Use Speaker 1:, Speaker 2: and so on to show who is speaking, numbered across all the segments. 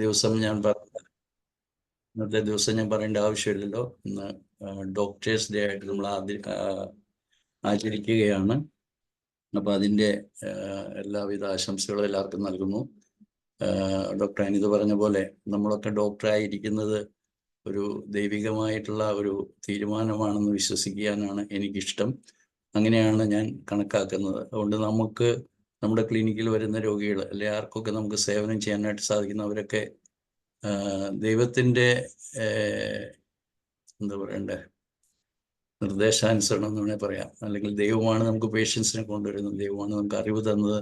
Speaker 1: ദിവസം ഞാൻ ഇന്നത്തെ ദിവസം ഞാൻ പറയേണ്ട ആവശ്യമില്ലല്ലോ. ഇന്ന് ഡോക്ടേഴ്സ് ഡേ ആയിട്ട് നമ്മൾ ആചരിക്കുകയാണ്. അപ്പോൾ അതിൻ്റെ എല്ലാവിധ ആശംസകളും എല്ലാവർക്കും നൽകുന്നു. ഡോക്ടർ അനിത പറഞ്ഞ പോലെ നമ്മളൊക്കെ ഡോക്ടറായിരിക്കുന്നത് ഒരു ദൈവികമായിട്ടുള്ള ഒരു തീരുമാനമാണെന്ന് വിശ്വസിക്കാനാണ് എനിക്കിഷ്ടം. അങ്ങനെയാണ് ഞാൻ കണക്കാക്കുന്നത്. അതുകൊണ്ട് നമുക്ക് നമ്മുടെ ക്ലിനിക്കിൽ വരുന്ന രോഗികൾ അല്ലെ ആർക്കൊക്കെ നമുക്ക് സേവനം ചെയ്യാനായിട്ട് സാധിക്കുന്നവരൊക്കെ ദൈവത്തിൻ്റെ എന്താ പറയണ്ടേ നിർദ്ദേശാനുസരണം എന്ന് വേണേൽ പറയാം. അല്ലെങ്കിൽ ദൈവമാണ് നമുക്ക് പേഷ്യൻസിനെ കൊണ്ടുവരുന്നത്, ദൈവമാണ് നമുക്ക് അറിവ് തന്നത്,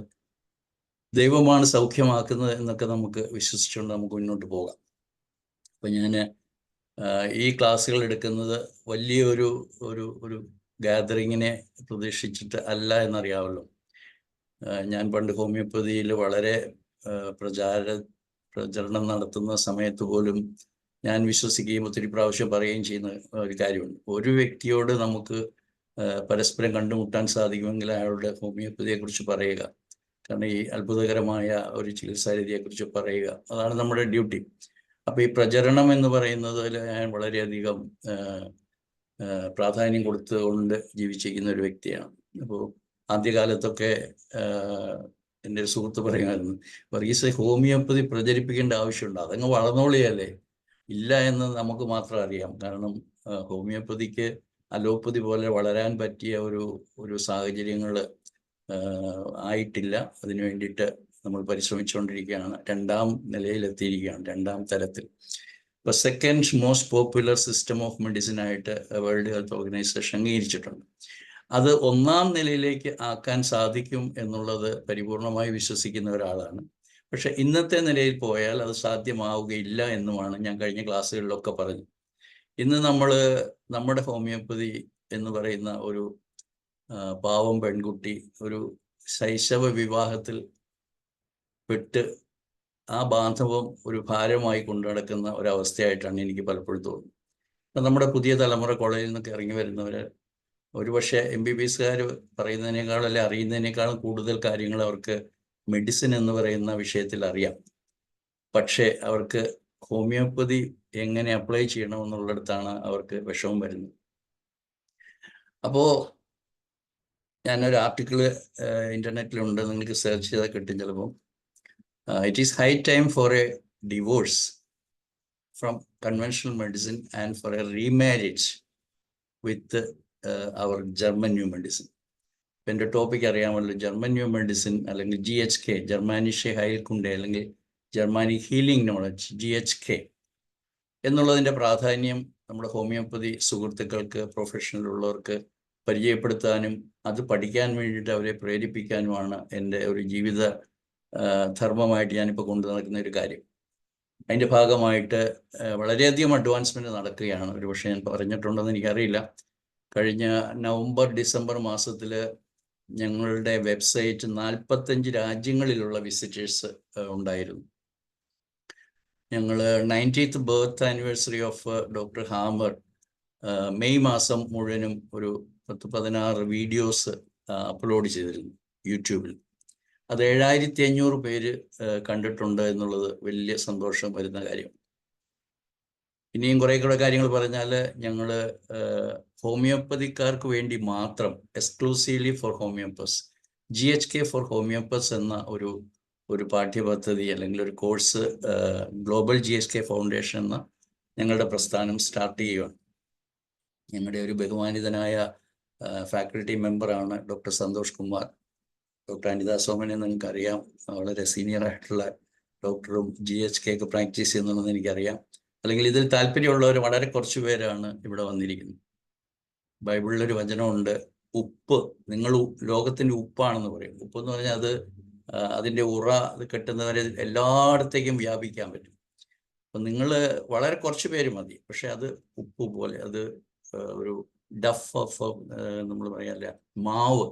Speaker 1: ദൈവമാണ് സൗഖ്യമാക്കുന്നത് എന്നൊക്കെ നമുക്ക് വിശ്വസിച്ചുകൊണ്ട് നമുക്ക് മുന്നോട്ട് പോകാം. അപ്പം ഞാൻ ഈ ക്ലാസ്സുകൾ എടുക്കുന്നത് വലിയൊരു ഒരു ഗാദറിങ്ങിനെ പ്രതീക്ഷിച്ചിട്ട് അല്ല എന്നറിയാമല്ലോ. ഞാൻ പണ്ട് ഹോമിയോപ്പതിയിൽ വളരെ പ്രചരണം നടത്തുന്ന സമയത്ത് പോലും ഞാൻ വിശ്വസിക്കുകയും ഒത്തിരി പ്രാവശ്യം പറയുകയും ചെയ്യുന്ന ഒരു കാര്യമുണ്ട്. ഒരു വ്യക്തിയോട് നമുക്ക് പരസ്പരം കണ്ടുമുട്ടാൻ സാധിക്കുമെങ്കിൽ അയാളുടെ ഹോമിയോപ്പതിയെക്കുറിച്ച് പറയുക, കാരണം ഈ അത്ഭുതകരമായ ഒരു ചികിത്സാ രീതിയെക്കുറിച്ച് പറയുക, അതാണ് നമ്മുടെ ഡ്യൂട്ടി. അപ്പോൾ ഈ പ്രചരണം എന്ന് പറയുന്നതിൽ ഞാൻ വളരെയധികം പ്രാധാന്യം കൊടുത്തുകൊണ്ട് ജീവിച്ചിരിക്കുന്ന ഒരു വ്യക്തിയാണ്. അപ്പോൾ ആദ്യകാലത്തൊക്കെ എൻ്റെ ഒരു സുഹൃത്ത് പറയുമായിരുന്നു, വർഗീസ് ഹോമിയോപ്പതി പ്രചരിപ്പിക്കേണ്ട ആവശ്യമുണ്ട്, അതങ്ങ് വളർന്നോളിയല്ലേ. ഇല്ല എന്ന് നമുക്ക് മാത്രം അറിയാം. കാരണം ഹോമിയോപ്പതിക്ക് അലോപ്പതി പോലെ വളരാൻ പറ്റിയ ഒരു സാഹചര്യങ്ങൾ ആയിട്ടില്ല. അതിനു വേണ്ടിയിട്ട് നമ്മൾ പരിശ്രമിച്ചുകൊണ്ടിരിക്കുകയാണ്. 2ാം നിലയിലെത്തിയിരിക്കുകയാണ്, 2ാം തലത്തിൽ. ഇപ്പോൾ second most popular system of medicine ആയിട്ട് വേൾഡ് ഹെൽത്ത് ഓർഗനൈസേഷൻ അംഗീകരിച്ചിട്ടുണ്ട്. അത് 1ാം നിലയിലേക്ക് ആക്കാൻ സാധിക്കും എന്നുള്ളത് പരിപൂർണമായി വിശ്വസിക്കുന്ന ഒരാളാണ്. പക്ഷെ ഇന്നത്തെ നിലയിൽ പോയാൽ അത് സാധ്യമാവുകയില്ല എന്നുമാണ് ഞാൻ കഴിഞ്ഞ ക്ലാസ്സുകളിലൊക്കെ പറഞ്ഞു. ഇന്ന് നമ്മുടെ ഹോമിയോപ്പതി എന്ന് പറയുന്ന ഒരു പാവം പെൺകുട്ടി ഒരു ശൈശവ വിവാഹത്തിൽ പെട്ട് ആ ബാന്ധവം ഒരു ഭാരമായി കൊണ്ടു നടക്കുന്ന ഒരവസ്ഥയായിട്ടാണ് എനിക്ക് പലപ്പോഴും തോന്നുന്നത്. നമ്മുടെ പുതിയ തലമുറ കോളേജിൽ നിന്നൊക്കെ ഇറങ്ങി വരുന്നവർ ഒരുപക്ഷെ MBBSകാർ പറയുന്നതിനേക്കാളും അല്ലെ അറിയുന്നതിനേക്കാളും കൂടുതൽ കാര്യങ്ങൾ അവർക്ക് മെഡിസിൻ എന്ന് പറയുന്ന വിഷയത്തിൽ അറിയാം. പക്ഷേ അവർക്ക് ഹോമിയോപ്പതി എങ്ങനെ അപ്ലൈ ചെയ്യണമെന്നുള്ളിടത്താണ് അവർക്ക് വിഷമം വരുന്നത്. അപ്പോൾ ഞാനൊരു ആർട്ടിക്കിള് ഇൻ്റർനെറ്റിലുണ്ട്, നിങ്ങൾക്ക് സെർച്ച് ചെയ്താൽ കിട്ടും ചിലപ്പോൾ. It is high time for a divorce from conventional medicine and for a remarriage with our German new medicine. എൻ്റെ ടോപ്പിക് അറിയാമല്ലോ, ജർമ്മൻ ന്യൂ മെഡിസിൻ അല്ലെങ്കിൽ GHK, ജർമാനിഷെ ഹൈൽക്കുണ്ടെ അല്ലെങ്കിൽ ജർമാനിക് ഹീലിംഗ് നോളജ്, GHK എന്നുള്ളതിൻ്റെ പ്രാധാന്യം നമ്മുടെ ഹോമിയോപ്പതി സുഹൃത്തുക്കൾക്ക്, പ്രൊഫഷണലുള്ളവർക്ക് പരിചയപ്പെടുത്താനും അത് പഠിക്കാൻ വേണ്ടിയിട്ട് അവരെ പ്രേരിപ്പിക്കാനുമാണ് എൻ്റെ ഒരു ജീവിത ധർമ്മമായിട്ട് ഞാനിപ്പോൾ കൊണ്ടു നടക്കുന്ന ഒരു കാര്യം. അതിൻ്റെ ഭാഗമായിട്ട് വളരെയധികം അഡ്വാൻസ്മെൻറ്റ് നടക്കുകയാണ്. ഒരുപക്ഷെ ഞാൻ പറഞ്ഞിട്ടുണ്ടെന്ന് എനിക്കറിയില്ല. കഴിഞ്ഞ നവംബർ ഡിസംബർ മാസത്തിൽ ഞങ്ങളുടെ വെബ്സൈറ്റ് 45 രാജ്യങ്ങളിലുള്ള വിസിറ്റേഴ്സ് ഉണ്ടായിരുന്നു. ഞങ്ങൾ 90th birth anniversary of doctor hammer May മാസം മുഴുവനും ഒരു 10-16 വീഡിയോസ് അപ്ലോഡ് ചെയ്തിരുന്നു യൂട്യൂബിൽ. അത് 7500 പേര് കണ്ടിട്ടുണ്ട് എന്നുള്ളത് വലിയ സന്തോഷം വരുന്ന കാര്യം. ഇനിയും കുറേ കൂടെ കാര്യങ്ങൾ പറഞ്ഞാൽ ഞങ്ങൾ ഹോമിയോപ്പതിക്കാർക്ക് വേണ്ടി മാത്രം, exclusively for homeopaths, GHK for homeopaths എന്ന ഒരു പാഠ്യപദ്ധതി അല്ലെങ്കിൽ ഒരു കോഴ്സ് ഗ്ലോബൽ GHK ഫൗണ്ടേഷൻ എന്ന ഞങ്ങളുടെ പ്രസ്ഥാനം സ്റ്റാർട്ട് ചെയ്യുകയാണ്. ഞങ്ങളുടെ ഒരു ബഹുമാനിതനായ ഫാക്കൽറ്റി മെമ്പറാണ് ഡോക്ടർ സന്തോഷ് കുമാർ. ഡോക്ടർ അനിത സോമനെ നിങ്ങൾക്കറിയാം, വളരെ സീനിയർ ആയിട്ടുള്ള ഡോക്ടറും GHK ഒക്കെ പ്രാക്ടീസ് ചെയ്യുന്നുണ്ടെന്ന് എനിക്കറിയാം. അല്ലെങ്കിൽ ഇതിൽ താല്പര്യമുള്ളവർ വളരെ കുറച്ച് പേരാണ് ഇവിടെ വന്നിരിക്കുന്നത്. ബൈബിളിലൊരു വചനമുണ്ട്, ഉപ്പ്, നിങ്ങൾ ലോകത്തിൻ്റെ ഉപ്പാണെന്ന് പറയും. ഉപ്പ് എന്ന് പറഞ്ഞാൽ അത് അതിൻ്റെ അത് കെട്ടുന്നവരെ എല്ലായിടത്തേക്കും വ്യാപിക്കാൻ പറ്റും. അപ്പം നിങ്ങൾ വളരെ കുറച്ച് പേര് മതി, പക്ഷെ അത് ഉപ്പ് പോലെ, അത് ഒരു ഡഫ് ഓഫ് നമ്മൾ പറയാല്ല മാവ്,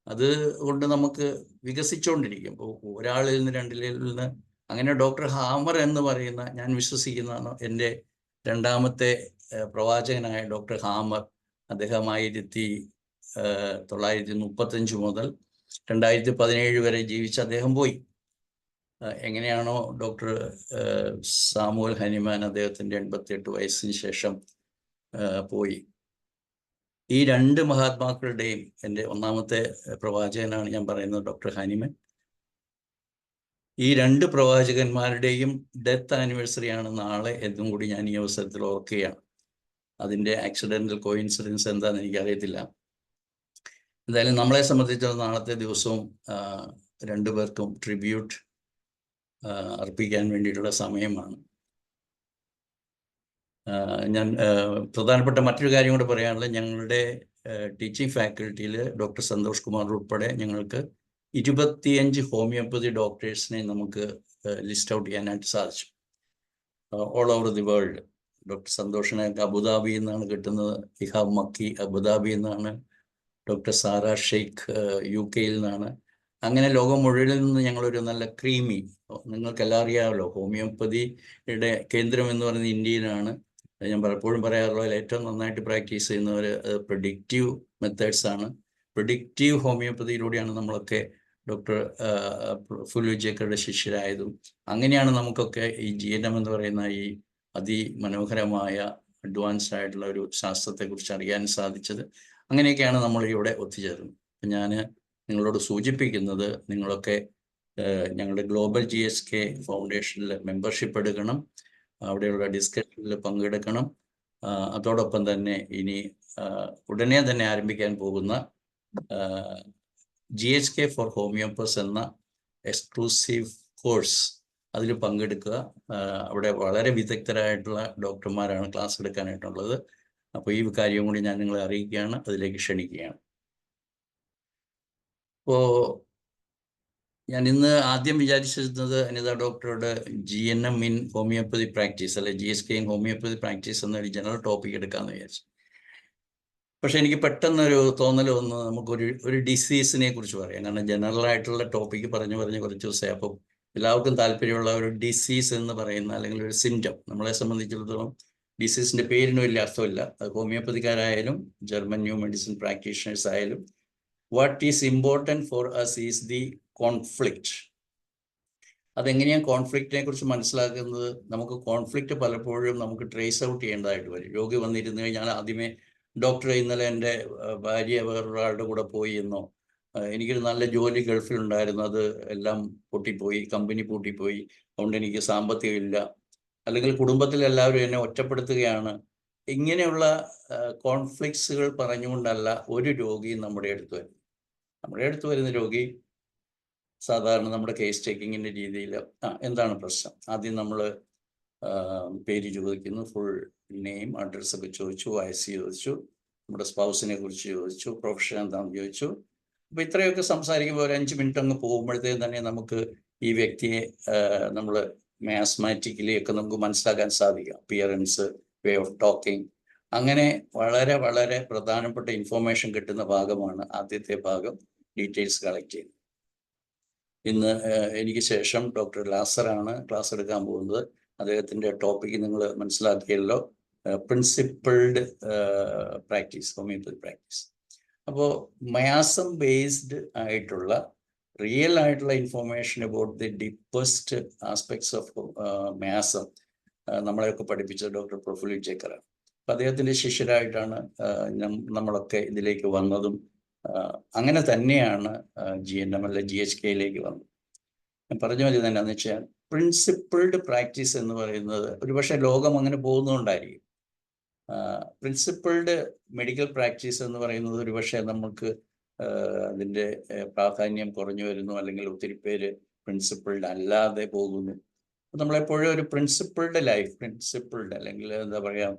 Speaker 1: അത് കൊണ്ട് നമുക്ക് വികസിച്ചുകൊണ്ടിരിക്കും. ഇപ്പോൾ ഒരാളിൽ നിന്ന് 2 നിന്ന് അങ്ങനെ ഡോക്ടർ ഹാമർ എന്ന് പറയുന്ന, ഞാൻ വിശ്വസിക്കുന്ന എൻ്റെ 2ാമത്തെ പ്രവാചകനായ ഡോക്ടർ ഹാമർ, അദ്ദേഹം 1935 മുതൽ 2017 വരെ ജീവിച്ച് അദ്ദേഹം പോയി. എങ്ങനെയാണോ ഡോക്ടർ സാമുവൽ ഹനിമാൻ അദ്ദേഹത്തിൻ്റെ 88 വയസ്സിന് ശേഷം പോയി, ഈ രണ്ട് മഹാത്മാക്കളുടെയും എൻ്റെ ഒന്നാമത്തെ പ്രവാചകനാണ് ഞാൻ പറയുന്നത് ഡോക്ടർ ഹനിമൻ. ഈ രണ്ട് പ്രവാചകന്മാരുടെയും ഡെത്ത് ആനിവേഴ്സറിയാണ് നാളെ എന്നും കൂടി ഞാൻ ഈ അവസരത്തിൽ ഓർക്കുകയാണ്. അതിൻ്റെ ആക്സിഡൻ്റൽ കോയിൻസിഡൻസ് എന്താണെന്ന് എനിക്കറിയത്തില്ല. എന്തായാലും നമ്മളെ സംബന്ധിച്ചിടത്തോളം നാളത്തെ ദിവസവും രണ്ടുപേർക്കും ട്രിബ്യൂട്ട് അർപ്പിക്കാൻ വേണ്ടിയിട്ടുള്ള സമയമാണ്. ഞാൻ പ്രധാനപ്പെട്ട മറ്റൊരു കാര്യം കൂടെ പറയാനുള്ളത്, ഞങ്ങളുടെ ടീച്ചിങ് ഫാക്കൽറ്റിയിൽ ഡോക്ടർ സന്തോഷ് കുമാർ ഉൾപ്പെടെ ഞങ്ങൾക്ക് 25 ഹോമിയോപ്പതി ഡോക്ടേഴ്സിനെ നമുക്ക് ലിസ്റ്റ് ഔട്ട് ചെയ്യാനായിട്ട് സാധിച്ചു, all over the world. Doctor സന്തോഷിനെ അബുദാബിയിൽ നിന്നാണ് കിട്ടുന്നത്, ഇഹാബ് മക്കി അബുദാബിയിൽ നിന്നാണ്, ഡോക്ടർ സാറ ഷെയ്ഖ് UK നിന്നാണ്. അങ്ങനെ ലോകം മുഴുവനിൽ നിന്ന് ഞങ്ങളൊരു നല്ല ക്രീമി, നിങ്ങൾക്കെല്ലാം അറിയാമല്ലോ ഹോമിയോപ്പതിയുടെ കേന്ദ്രം എന്ന് പറയുന്നത് ഇന്ത്യയിലാണ്. ഞാൻ പലപ്പോഴും പറയാറുള്ളത് ഏറ്റവും നന്നായിട്ട് പ്രാക്ടീസ് ചെയ്യുന്നവർ പ്രിഡിക്റ്റീവ് മെത്തേഡ്സ് ആണ്. പ്രിഡിക്റ്റീവ് ഹോമിയോപ്പതിയിലൂടെയാണ് നമ്മളൊക്കെ ഡോക്ടർ ഫുലുജേക്കറുടെ ശിഷ്യരായതും. അങ്ങനെയാണ് നമുക്കൊക്കെ ഈ GNM എന്ന് പറയുന്ന ഈ അതിമനോഹരമായ അഡ്വാൻസ്ഡ് ആയിട്ടുള്ള ഒരു ശാസ്ത്രത്തെക്കുറിച്ച് അറിയാൻ സാധിച്ചത്. അങ്ങനെയൊക്കെയാണ് നമ്മൾ ഇവിടെ ഒത്തുചേർന്നത്. ഞാൻ നിങ്ങളോട് സൂചിപ്പിക്കുന്നത്, നിങ്ങളൊക്കെ ഞങ്ങളുടെ ഗ്ലോബൽ GSK ഫൗണ്ടേഷനിൽ മെമ്പർഷിപ്പ് എടുക്കണം, അവിടെയുള്ള ഡിസ്കഷനിൽ പങ്കെടുക്കണം. അതോടൊപ്പം തന്നെ ഇനി ഉടനെ തന്നെ ആരംഭിക്കാൻ പോകുന്ന GSK ഫോർ ഹോമിയോപ്പസ് എന്ന എക്സ്ക്ലൂസീവ് കോഴ്സ്, അതിൽ പങ്കെടുക്കുക. അവിടെ വളരെ വിദഗ്ധരായിട്ടുള്ള ഡോക്ടർമാരാണ് ക്ലാസ് എടുക്കാനായിട്ടുള്ളത്. അപ്പോൾ ഈ കാര്യം കൂടി ഞാൻ നിങ്ങളെ അറിയിക്കുകയാണ്, അതിലേക്ക് ക്ഷണിക്കുകയാണ്. അപ്പോൾ ഞാൻ ഇന്ന് ആദ്യം വിചാരിച്ചിരുന്നത് അനിത ഡോക്ടറുടെ GNM ഇൻ ഹോമിയോപ്പതി പ്രാക്ടീസ്, അല്ലെ GSK ഇൻ ഹോമിയോപ്പതി പ്രാക്ടീസ് എന്നൊരു ജനറൽ ടോപ്പിക് എടുക്കാമെന്ന് വിചാരിച്ചു. പക്ഷെ എനിക്ക് പെട്ടെന്നൊരു തോന്നൽ വന്ന് നമുക്കൊരു ഡിസീസിനെ കുറിച്ച് പറയാം. കാരണം ജനറൽ ആയിട്ടുള്ള ടോപ്പിക്ക് പറഞ്ഞ് കുറച്ച് ദിവസമായി. അപ്പം എല്ലാവർക്കും താല്പര്യമുള്ള ഒരു ഡിസീസ് എന്ന് പറയുന്ന, അല്ലെങ്കിൽ ഒരു സിംറ്റം, നമ്മളെ സംബന്ധിച്ചിടത്തോളം ഡിസീസിൻ്റെ പേരിന് വലിയ അർത്ഥമില്ല. അത് ഹോമിയോപ്പതിക്കാരായാലും ജർമ്മൻ ന്യൂ മെഡിസിൻ പ്രാക്ടീഷണേഴ്സ് ആയാലും, what is important for us is the conflict. അതെങ്ങനെയാണ് കോൺഫ്ലിക്റ്റിനെ കുറിച്ച് മനസ്സിലാക്കുന്നത്? നമുക്ക് കോൺഫ്ലിക്റ്റ് പലപ്പോഴും നമുക്ക് ട്രേസ് ഔട്ട് ചെയ്യേണ്ടതായിട്ട് വരും. രോഗി വന്നിരുന്നു കഴിഞ്ഞാൽ ആദ്യമേ ഡോക്ടറെ ഇന്നലെ എൻ്റെ ഭാര്യ വേറൊരാളുടെ കൂടെ പോയി എന്നോ, എനിക്കൊരു നല്ല ജോലി ഗൾഫിലുണ്ടായിരുന്നു, അത് എല്ലാം പൊട്ടിപ്പോയി, കമ്പനി പൂട്ടിപ്പോയി, അതുകൊണ്ട് എനിക്ക് സാമ്പത്തികമില്ല, അല്ലെങ്കിൽ കുടുംബത്തിൽ എല്ലാവരും എന്നെ ഒറ്റപ്പെടുത്തുകയാണ്, ഇങ്ങനെയുള്ള കോൺഫ്ലിക്ട്സുകൾ പറഞ്ഞുകൊണ്ടല്ല ഒരു രോഗി നമ്മുടെ അടുത്ത് വരുന്ന രോഗി സാധാരണ നമ്മുടെ കേസ് ടേക്കിങ്ങിൻ്റെ രീതിയിൽ എന്താണ് പ്രശ്നം, ആദ്യം നമ്മൾ പേര് ചോദിക്കുന്നു, ഫുൾ നെയിം, അഡ്രസ്സൊക്കെ ചോദിച്ചു, വയസ്സ് ചോദിച്ചു, നമ്മുടെ സ്പൗസിനെ കുറിച്ച് ചോദിച്ചു, പ്രൊഫഷൻ എന്താണെന്ന് ചോദിച്ചു. അപ്പോൾ ഇത്രയൊക്കെ സംസാരിക്കുമ്പോൾ ഒരു 5 മിനിറ്റ് അങ്ങ് പോകുമ്പോഴത്തേക്കും തന്നെ നമുക്ക് ഈ വ്യക്തിയെ നമ്മൾ മാസ്മാറ്റിക്കലി ഒക്കെ നമുക്ക് മനസ്സിലാക്കാൻ സാധിക്കും. അപ്പിയറൻസ്, വേ ഓഫ് ടോക്കിംഗ്, അങ്ങനെ വളരെ വളരെ പ്രധാനപ്പെട്ട ഇൻഫോർമേഷൻ കിട്ടുന്ന ഭാഗമാണ് ആദ്യത്തെ ഭാഗം, ഡീറ്റെയിൽസ് കളക്ട് ചെയ്യുന്നത്. ഇന്ന് എനിക്ക് ശേഷം ഡോക്ടർ ലാസറാണ് ക്ലാസ് എടുക്കാൻ പോകുന്നത്. അദ്ദേഹത്തിൻ്റെ ടോപ്പിക്ക് നിങ്ങൾ മനസ്സിലാക്കിയല്ലോ, പ്രിൻസിപ്പിൾഡ് പ്രാക്ടീസ്, ഹോമിയോപ്പതി പ്രാക്ടീസ്. അപ്പോൾ മയാസം ബേസ്ഡ് ആയിട്ടുള്ള റിയൽ ആയിട്ടുള്ള information about the deepest aspects of miasm നമ്മളെയൊക്കെ പഠിപ്പിച്ചത് ഡോക്ടർ പ്രഫുൽ ജേക്കറാണ്. അപ്പം അദ്ദേഹത്തിൻ്റെ ശിഷ്യരായിട്ടാണ് നമ്മളൊക്കെ ഇതിലേക്ക് വന്നതും. അങ്ങനെ തന്നെയാണ് GNM അല്ലെ GHKയിലേക്ക് വന്നത്. ഞാൻ പറഞ്ഞ മതി തന്നെ എന്ന് വെച്ചാൽ, പ്രിൻസിപ്പിൾഡ് പ്രാക്ടീസ് എന്ന് പറയുന്നത് ഒരുപക്ഷെ ലോകം അങ്ങനെ പോകുന്നതുകൊണ്ടായിരിക്കും. പ്രിൻസിപ്പിൾഡ് മെഡിക്കൽ പ്രാക്ടീസ് എന്ന് പറയുന്നത് ഒരുപക്ഷെ നമുക്ക് അതിൻ്റെ പ്രാധാന്യം കുറഞ്ഞു വരുന്നു, അല്ലെങ്കിൽ ഒത്തിരി പേര് പ്രിൻസിപ്പിൾഡ് അല്ലാതെ പോകുന്നു. നമ്മളെപ്പോഴും ഒരു പ്രിൻസിപ്പിൾഡ് ലൈഫ്, പ്രിൻസിപ്പിൾഡ് അല്ലെങ്കിൽ എന്താ പറയുക,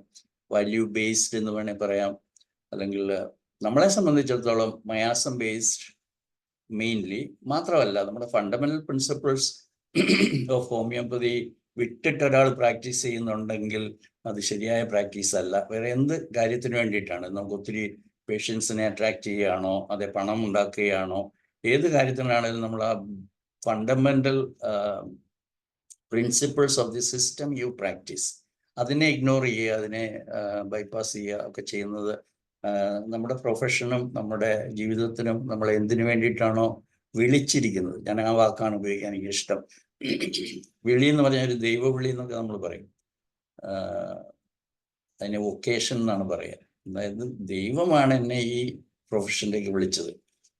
Speaker 1: വാല്യൂ ബേസ്ഡ് എന്ന് വേണേൽ പറയാം, അല്ലെങ്കിൽ നമ്മളെ സംബന്ധിച്ചിടത്തോളം മയാസം ബേസ്ഡ് മെയിൻലി, മാത്രമല്ല നമ്മുടെ ഫണ്ടമെന്റൽ പ്രിൻസിപ്പിൾസ് ഓഫ് ഹോമിയോപ്പതി വിട്ടിട്ട് ഒരാൾ പ്രാക്ടീസ് ചെയ്യുന്നുണ്ടെങ്കിൽ അത് ശരിയായ പ്രാക്ടീസ് അല്ല. വേറെ എന്ത് കാര്യത്തിന് വേണ്ടിയിട്ടാണ്? നമുക്ക് ഒത്തിരി പേഷ്യൻസിനെ അട്രാക്ട് ചെയ്യുകയാണോ, അതെ പണം ഉണ്ടാക്കുകയാണോ, ഏത് കാര്യത്തിനാണെങ്കിലും നമ്മൾ ആ fundamental principles of the system you practice, അതിനെ ഇഗ്നോർ ചെയ്യുക, അതിനെ ബൈപ്പാസ് ചെയ്യുക ഒക്കെ ചെയ്യുന്നത് നമ്മുടെ പ്രൊഫഷനും നമ്മുടെ ജീവിതത്തിനും നമ്മൾ എന്തിനു വേണ്ടിയിട്ടാണോ വിളിച്ചിരിക്കുന്നത്, ഞാൻ ആ വാക്കാണ് ഉപയോഗിക്കാൻ എനിക്ക് ഇഷ്ടം, വിളി എന്ന് പറഞ്ഞാൽ ഒരു ദൈവവിളി എന്നൊക്കെ നമ്മൾ പറയും. അതിനെ വൊക്കേഷൻ എന്നാണ് പറയുക. അതായത് ദൈവമാണ് എന്നെ ഈ പ്രൊഫഷനിലേക്ക് വിളിച്ചത്,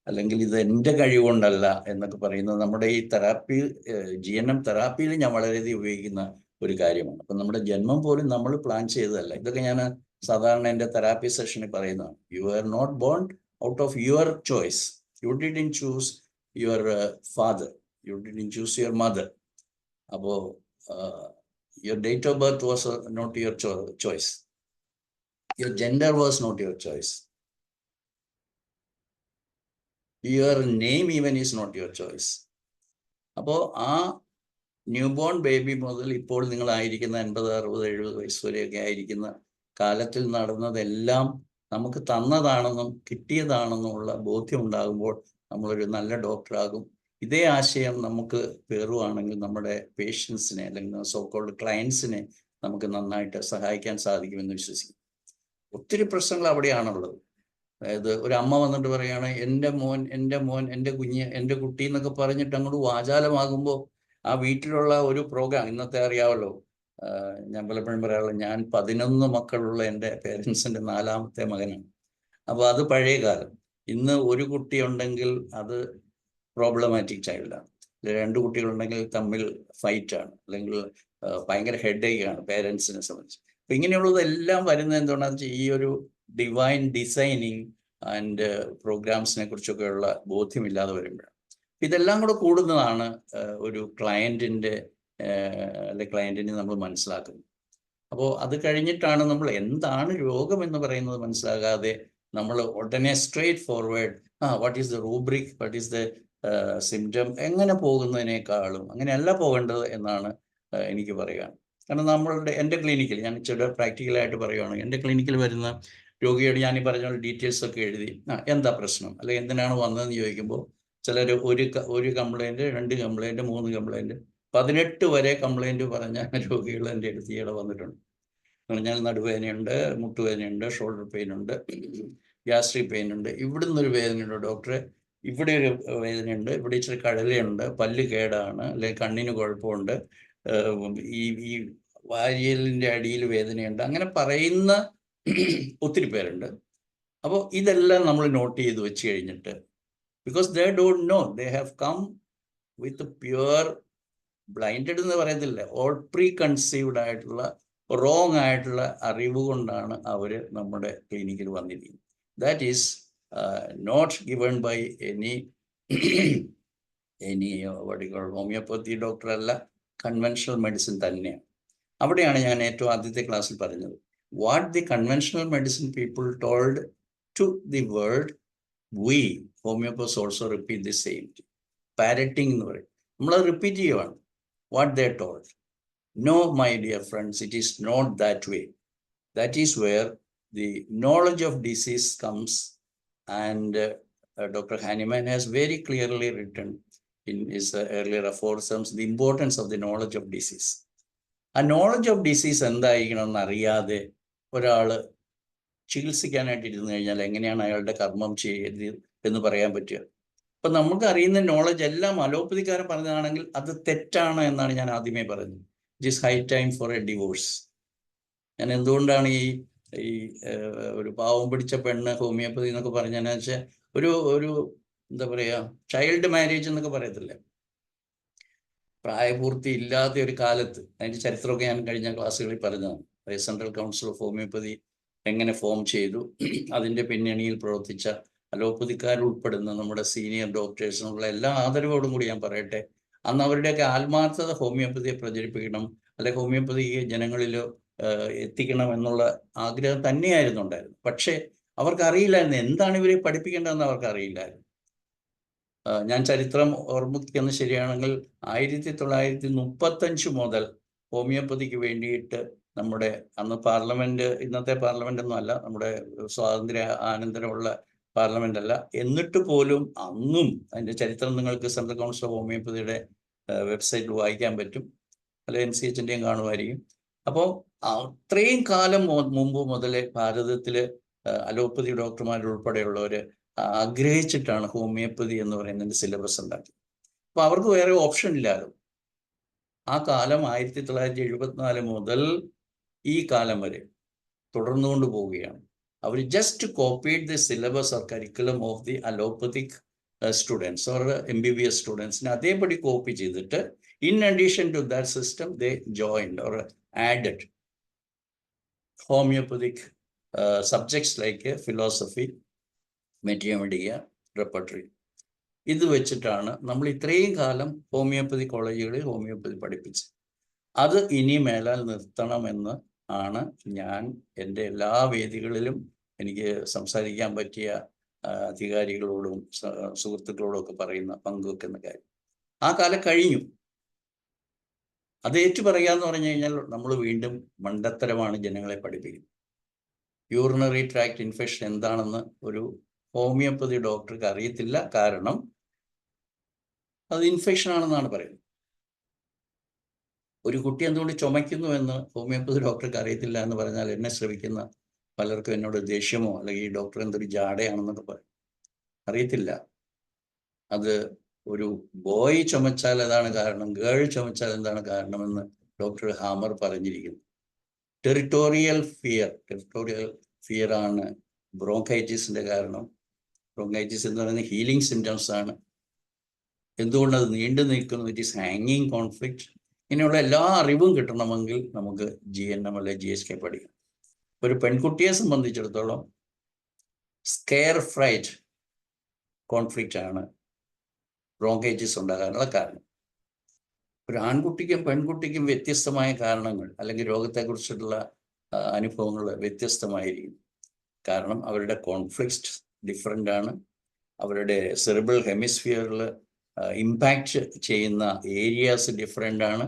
Speaker 1: അല്ലെങ്കിൽ ഇത് എൻ്റെ കഴിവുകൊണ്ടല്ല എന്നൊക്കെ പറയുന്നത് നമ്മുടെ ഈ തെറാപ്പി, GNM തെറാപ്പിയിൽ ഞാൻ വളരെയധികം ഉപയോഗിക്കുന്ന ഒരു കാര്യമാണ്. അപ്പം നമ്മുടെ ജന്മം പോലും നമ്മൾ പ്ലാൻ ചെയ്തതല്ല. ഇതൊക്കെ ഞാൻ സാധാരണ എൻ്റെ തെറാപ്പി സെഷനിൽ പറയുന്നതാണ്. You are not born out of your choice. You didn't choose your father, you didn't choose your mother. അപ്പോൾ your date of birth was not your choice. Your gender was not your choice. Your name even is not your choice. അപ്പോൾ ആ new born baby മുതൽ ഇപ്പോൾ നിങ്ങളായിരിക്കുന്ന 50, 60, 70 വയസ്സ് വരെയൊക്കെ ആയിരിക്കുന്ന കാലത്തിൽ നടന്നതെല്ലാം നമുക്ക് തന്നതാണെന്നും കിട്ടിയതാണെന്നുമുള്ള ബോധ്യം ഉണ്ടാകുമ്പോൾ നമ്മളൊരു നല്ല ഡോക്ടറാകും. ഇതേ ആശയം നമുക്ക് പേറുവാണെങ്കിൽ നമ്മുടെ പേഷ്യൻസിനെ അല്ലെങ്കിൽ സോക്കോൾഡ് ക്ലയൻസിനെ നമുക്ക് നന്നായിട്ട് സഹായിക്കാൻ സാധിക്കുമെന്ന് വിശ്വസിക്കും. ഒത്തിരി പ്രശ്നങ്ങൾ അവിടെയാണുള്ളത്. അതായത് ഒരു അമ്മ വന്നിട്ട് പറയുകയാണ്, എൻ്റെ മോൻ, എൻ്റെ കുഞ്ഞ്, എൻ്റെ കുട്ടി എന്നൊക്കെ പറഞ്ഞിട്ട് അങ്ങോട്ട് വാചാലമാകുമ്പോൾ ആ വീട്ടിലുള്ള ഒരു പ്രോഗ്രാം, ഇന്നത്തെ അറിയാമല്ലോ, ഞാൻ പലപ്പോഴും പറയാറുള്ളത്, ഞാൻ 11 മക്കളുള്ള എൻ്റെ പേരൻസിൻ്റെ 4ാമത്തെ മകനാണ്. അപ്പോൾ അത് പഴയ കാലം. ഇന്ന് ഒരു കുട്ടി ഉണ്ടെങ്കിൽ അത് പ്രോബ്ലമാറ്റിക് ചൈൽഡാണ്. 2 കുട്ടികളുണ്ടെങ്കിൽ തമ്മിൽ ഫൈറ്റാണ്, അല്ലെങ്കിൽ ഭയങ്കര ഹെഡേക്കാണ് പേരൻസിനെ സംബന്ധിച്ച്. അപ്പം ഇങ്ങനെയുള്ളതെല്ലാം വരുന്നത് എന്തുകൊണ്ടാണെന്ന് വെച്ചാൽ ഈ ഒരു ഡിവൈൻ ഡിസൈനിങ് ആൻഡ് പ്രോഗ്രാംസിനെ കുറിച്ചൊക്കെയുള്ള ബോധ്യമില്ലാതെ വരുമ്പോഴാണ്. ഇതെല്ലാം കൂടെ കൂടുന്നതാണ് ഒരു ക്ലയൻറ്റിൻ്റെ അല്ലെങ്കിൽ ക്ലയൻറ്റിനെ നമ്മൾ മനസ്സിലാക്കുന്നത്. അപ്പോൾ അത് കഴിഞ്ഞിട്ടാണ് നമ്മൾ എന്താണ് രോഗം എന്ന് പറയുന്നത് മനസ്സിലാകാതെ നമ്മൾ ഉടനെ straight forward what is the rubric, what is the symptom, എങ്ങനെ പോകുന്നതിനേക്കാളും അങ്ങനെയല്ല പോകേണ്ടത് എന്നാണ് എനിക്ക് പറയുക. കാരണം എൻ്റെ ക്ലിനിക്കിൽ, ഞാൻ ചില പ്രാക്ടിക്കലായിട്ട് പറയുകയാണ്, എൻ്റെ ക്ലിനിക്കിൽ വരുന്ന രോഗിയോട് ഞാൻ ഈ പറഞ്ഞ ഡീറ്റെയിൽസ് ഒക്കെ എഴുതി, എന്താ പ്രശ്നം അല്ലെങ്കിൽ എന്തിനാണ് വന്നതെന്ന് ചോദിക്കുമ്പോൾ ചിലർ ഒരു കംപ്ലൈൻറ്റ്, 2 കംപ്ലൈൻറ്റ്, 3 കംപ്ലൈൻറ്റ്, 18 വരെ കംപ്ലൈൻറ്റ് പറഞ്ഞ രോഗികൾ എൻ്റെ അടുത്ത് ഈയിടെ വന്നിട്ടുണ്ട്. ഞാൻ നടുവേദനയുണ്ട്, മുട്ടുവേദനയുണ്ട്, ഷോൾഡർ പെയിൻ ഉണ്ട്, ഗ്യാസ്ട്രിക് പെയിൻ ഉണ്ട്, ഇവിടുന്ന് ഒരു വേദനയുണ്ട് ഡോക്ടറെ, ഇവിടെ ഒരു വേദനയുണ്ട്, ഇവിടെ ഇച്ചിരി കഴലയുണ്ട്, പല്ല് കേടാണ്, അല്ലെങ്കിൽ കണ്ണിന് കുഴപ്പമുണ്ട്, ഈ വാരിയലിൻ്റെ അടിയിൽ വേദനയുണ്ട്, അങ്ങനെ പറയുന്ന ഒത്തിരി പേരുണ്ട്. അപ്പോൾ ഇതെല്ലാം നമ്മൾ നോട്ട് ചെയ്ത് വെച്ച് കഴിഞ്ഞിട്ട്, because they don't know, they have come with pure, blinded എന്ന് പറയത്തില്ല, ഓൾ പ്രീ കൺസീവ്ഡ് ആയിട്ടുള്ള റോങ് ആയിട്ടുള്ള അറിവ് കൊണ്ടാണ് അവർ നമ്മുടെ ക്ലിനിക്കിൽ വന്നിരിക്കുന്നത്. That is not given by any homeopathy doctor അല്ല, കൺവെൻഷണൽ മെഡിസിൻ തന്നെയാണ്. അവിടെയാണ് ഞാൻ ഏറ്റവും ആദ്യത്തെ ക്ലാസ്സിൽ പറഞ്ഞത്, what the conventional medicine people told to the world, we homeopaths also repeat the same. Parroting എന്ന് പറയും, നമ്മളത് റിപ്പീറ്റ് ചെയ്യുവാണ്. What they told. No, my dear friends, it is not that way. That is where the knowledge of disease comes, and Dr. Hahnemann has very clearly written in his earlier aphorisms the importance of the knowledge of disease. A knowledge of disease എന്തായിരിക്കണമെന്ന് അറിയാതെ ഒരാൾ ചികിത്സിക്കാനായിട്ട് ഇരുന്ന് കഴിഞ്ഞാൽ എങ്ങനെയാണ് അയാളുടെ കർമ്മം ചെയ്ത് എന്ന് പറയാൻ പറ്റുക? അപ്പം നമുക്ക് അറിയുന്ന നോളജ് എല്ലാം അലോപ്പതിക്കാരൻ പറഞ്ഞതാണെങ്കിൽ അത് തെറ്റാണ് എന്നാണ് ഞാൻ ആദ്യമേ പറഞ്ഞത്. It is high time for a divorce. ഞാൻ എന്തുകൊണ്ടാണ് ഈ ഒരു പാവം പിടിച്ച പെണ്ണ് ഹോമിയോപ്പതി എന്നൊക്കെ പറഞ്ഞതെന്ന് വെച്ചാൽ ഒരു എന്താ പറയുക, ചൈൽഡ് മാരേജ് എന്നൊക്കെ പറയത്തില്ലേ, പ്രായപൂർത്തി ഇല്ലാത്ത ഒരു കാലത്ത്, അതിൻ്റെ ചരിത്രമൊക്കെ ഞാൻ കഴിഞ്ഞ ക്ലാസ്സുകളിൽ പറഞ്ഞതാണ്. സെൻട്രൽ കൗൺസിൽ ഓഫ് ഹോമിയോപ്പതി എങ്ങനെ ഫോം ചെയ്തു, അതിൻ്റെ പിന്നണിയിൽ പ്രവർത്തിച്ച അലോപ്പതിക്കാരുൾപ്പെടുന്ന നമ്മുടെ സീനിയർ ഡോക്ടേഴ്സിനുള്ള എല്ലാ ആദരവോടും കൂടി ഞാൻ പറയട്ടെ, അന്ന് അവരുടെയൊക്കെ ആത്മാർത്ഥത ഹോമിയോപ്പതിയെ പ്രചരിപ്പിക്കണം, അല്ലെങ്കിൽ ഹോമിയോപ്പതി ജനങ്ങളിൽ എത്തിക്കണം എന്നുള്ള ആഗ്രഹം തന്നെയായിരുന്നു ഉണ്ടായിരുന്നു. പക്ഷേ അവർക്കറിയില്ലായിരുന്നു എന്താണ് ഇവരെ പഠിപ്പിക്കേണ്ടതെന്ന് അവർക്കറിയില്ലായിരുന്നു. ഞാൻ ചരിത്രം ഓർമ്മിക്കുന്ന ശരിയാണെങ്കിൽ 1935 മുതൽ ഹോമിയോപ്പതിക്ക് വേണ്ടിയിട്ട് നമ്മുടെ അന്ന് പാർലമെൻറ്റ്, ഇന്നത്തെ പാർലമെൻ്റ് ഒന്നും അല്ല, നമ്മുടെ സ്വാതന്ത്ര്യ അനന്തരമുള്ള പാർലമെൻ്റ് അല്ല, എന്നിട്ട് പോലും അന്നും അതിൻ്റെ ചരിത്രം നിങ്ങൾക്ക് സെൻട്രൽ കൗൺസിൽ ഓഫ് ഹോമിയോപ്പതിയുടെ വെബ്സൈറ്റിൽ വായിക്കാൻ പറ്റും, അല്ലെ NCHൻ്റെയും കാണുമായിരിക്കും. അപ്പോൾ അത്രയും കാലം മുമ്പ് മുതലേ ഭാരതത്തിൽ അലോപ്പതി ഡോക്ടർമാരുൾപ്പെടെയുള്ളവർ ആഗ്രഹിച്ചിട്ടാണ് ഹോമിയോപ്പതി എന്ന് പറയുന്നതിൻ്റെ സിലബസ് ഉണ്ടാക്കിയത്. അപ്പോൾ അവർക്ക് വേറെ ഓപ്ഷൻ ഇല്ലാലോ. ആ കാലം 1974 മുതൽ ഈ കാലം വരെ തുടർന്നുകൊണ്ട് പോവുകയാണ്. അവർ just copied the syllabus or curriculum of the allopathic students or MBBS സ്റ്റുഡൻസിനെ അതേപടി കോപ്പി ചെയ്തിട്ട് in addition to that system they joined or added homeopathic subjects like philosophy, mathematics, repertory. ഇത് വെച്ചിട്ടാണ് നമ്മൾ ഇത്രയും കാലം ഹോമിയോപ്പതി കോളേജുകളിൽ ഹോമിയോപ്പതി പഠിപ്പിച്ചത്. അത് ഇനി മേലാൽ നിർത്തണമെന്ന് ആണ് ഞാൻ എൻ്റെ എല്ലാ വേദികളിലും എനിക്ക് സംസാരിക്കാൻ പറ്റിയ അധികാരികളോടും സുഹൃത്തുക്കളോടും ഒക്കെ പങ്കുവെക്കുന്ന കാര്യം. ആ കാലം കഴിഞ്ഞു. അത് ഏറ്റു പറയാന്ന് പറഞ്ഞു കഴിഞ്ഞാൽ നമ്മൾ വീണ്ടും മണ്ടത്തരമാണ് ജനങ്ങളെ പഠിപ്പിക്കുന്നത്. യൂറിനറി ട്രാക്ട് ഇൻഫെക്ഷൻ എന്താണെന്ന് ഒരു ഹോമിയോപ്പതി ഡോക്ടർക്ക് അറിയത്തില്ല. കാരണം അത് ഇൻഫെക്ഷൻ ആണെന്നാണ് പറയുന്നത്. ഒരു കുട്ടി എന്തുകൊണ്ട് ചുമയ്ക്കുന്നു എന്ന് ഹോമിയോപ്പതി ഡോക്ടർക്ക് അറിയത്തില്ല എന്ന് പറഞ്ഞാൽ എന്നെ ശ്രമിക്കുന്ന പലർക്കും എന്നോട് ദേഷ്യമോ അല്ലെങ്കിൽ ഈ ഡോക്ടർ എന്തൊരു ജാടയാണെന്നൊക്കെ പറയും. അറിയത്തില്ല. അത് ഒരു ബോയ് ചുമച്ചാൽ അതാണ് കാരണം, ഗേൾ ചുമച്ചാൽ എന്താണ് കാരണമെന്ന് ഡോക്ടർ ഹാമർ പറഞ്ഞിരിക്കുന്നു. ടെറിട്ടോറിയൽ ഫിയർ ആണ് ബ്രോങ്കൈറ്റിസിന്റെ കാരണം. ബ്രോങ്കൈറ്റിസ് എന്ന് പറയുന്നത് ഹീലിംഗ് സിംറ്റംസ് ആണ്. എന്തുകൊണ്ട് അത് നീണ്ടു നിൽക്കുന്നു? ഇറ്റ് ഈസ് ഹാങ്ങിങ് കോൺഫ്ലിക്റ്റ്. ഇങ്ങനെയുള്ള എല്ലാ അറിവും കിട്ടണമെങ്കിൽ നമുക്ക് GNM അല്ലെങ്കിൽ GSK പഠിക്കണം. ഒരു പെൺകുട്ടിയെ സംബന്ധിച്ചിടത്തോളം സ്കെയർ ഫ്രൈറ്റ് കോൺഫ്ലിക്റ്റ് ആണ് ബ്രോങ്കൈറ്റിസ് ഉണ്ടാകാനുള്ള കാരണം. ഒരു ആൺകുട്ടിക്കും പെൺകുട്ടിക്കും വ്യത്യസ്തമായ കാരണങ്ങൾ അല്ലെങ്കിൽ രോഗത്തെക്കുറിച്ചിട്ടുള്ള അനുഭവങ്ങൾ വ്യത്യസ്തമായിരിക്കും. കാരണം അവരുടെ കോൺഫ്ലിക്റ്റ് ഡിഫറെൻ്റ് ആണ്. അവരുടെ സെറിബ്രൽ ഹെമിസ്ഫിയറിൽ ഇമ്പാക്റ്റ് ചെയ്യുന്ന ഏരിയാസ് ഡിഫറെൻ്റ് ആണ്.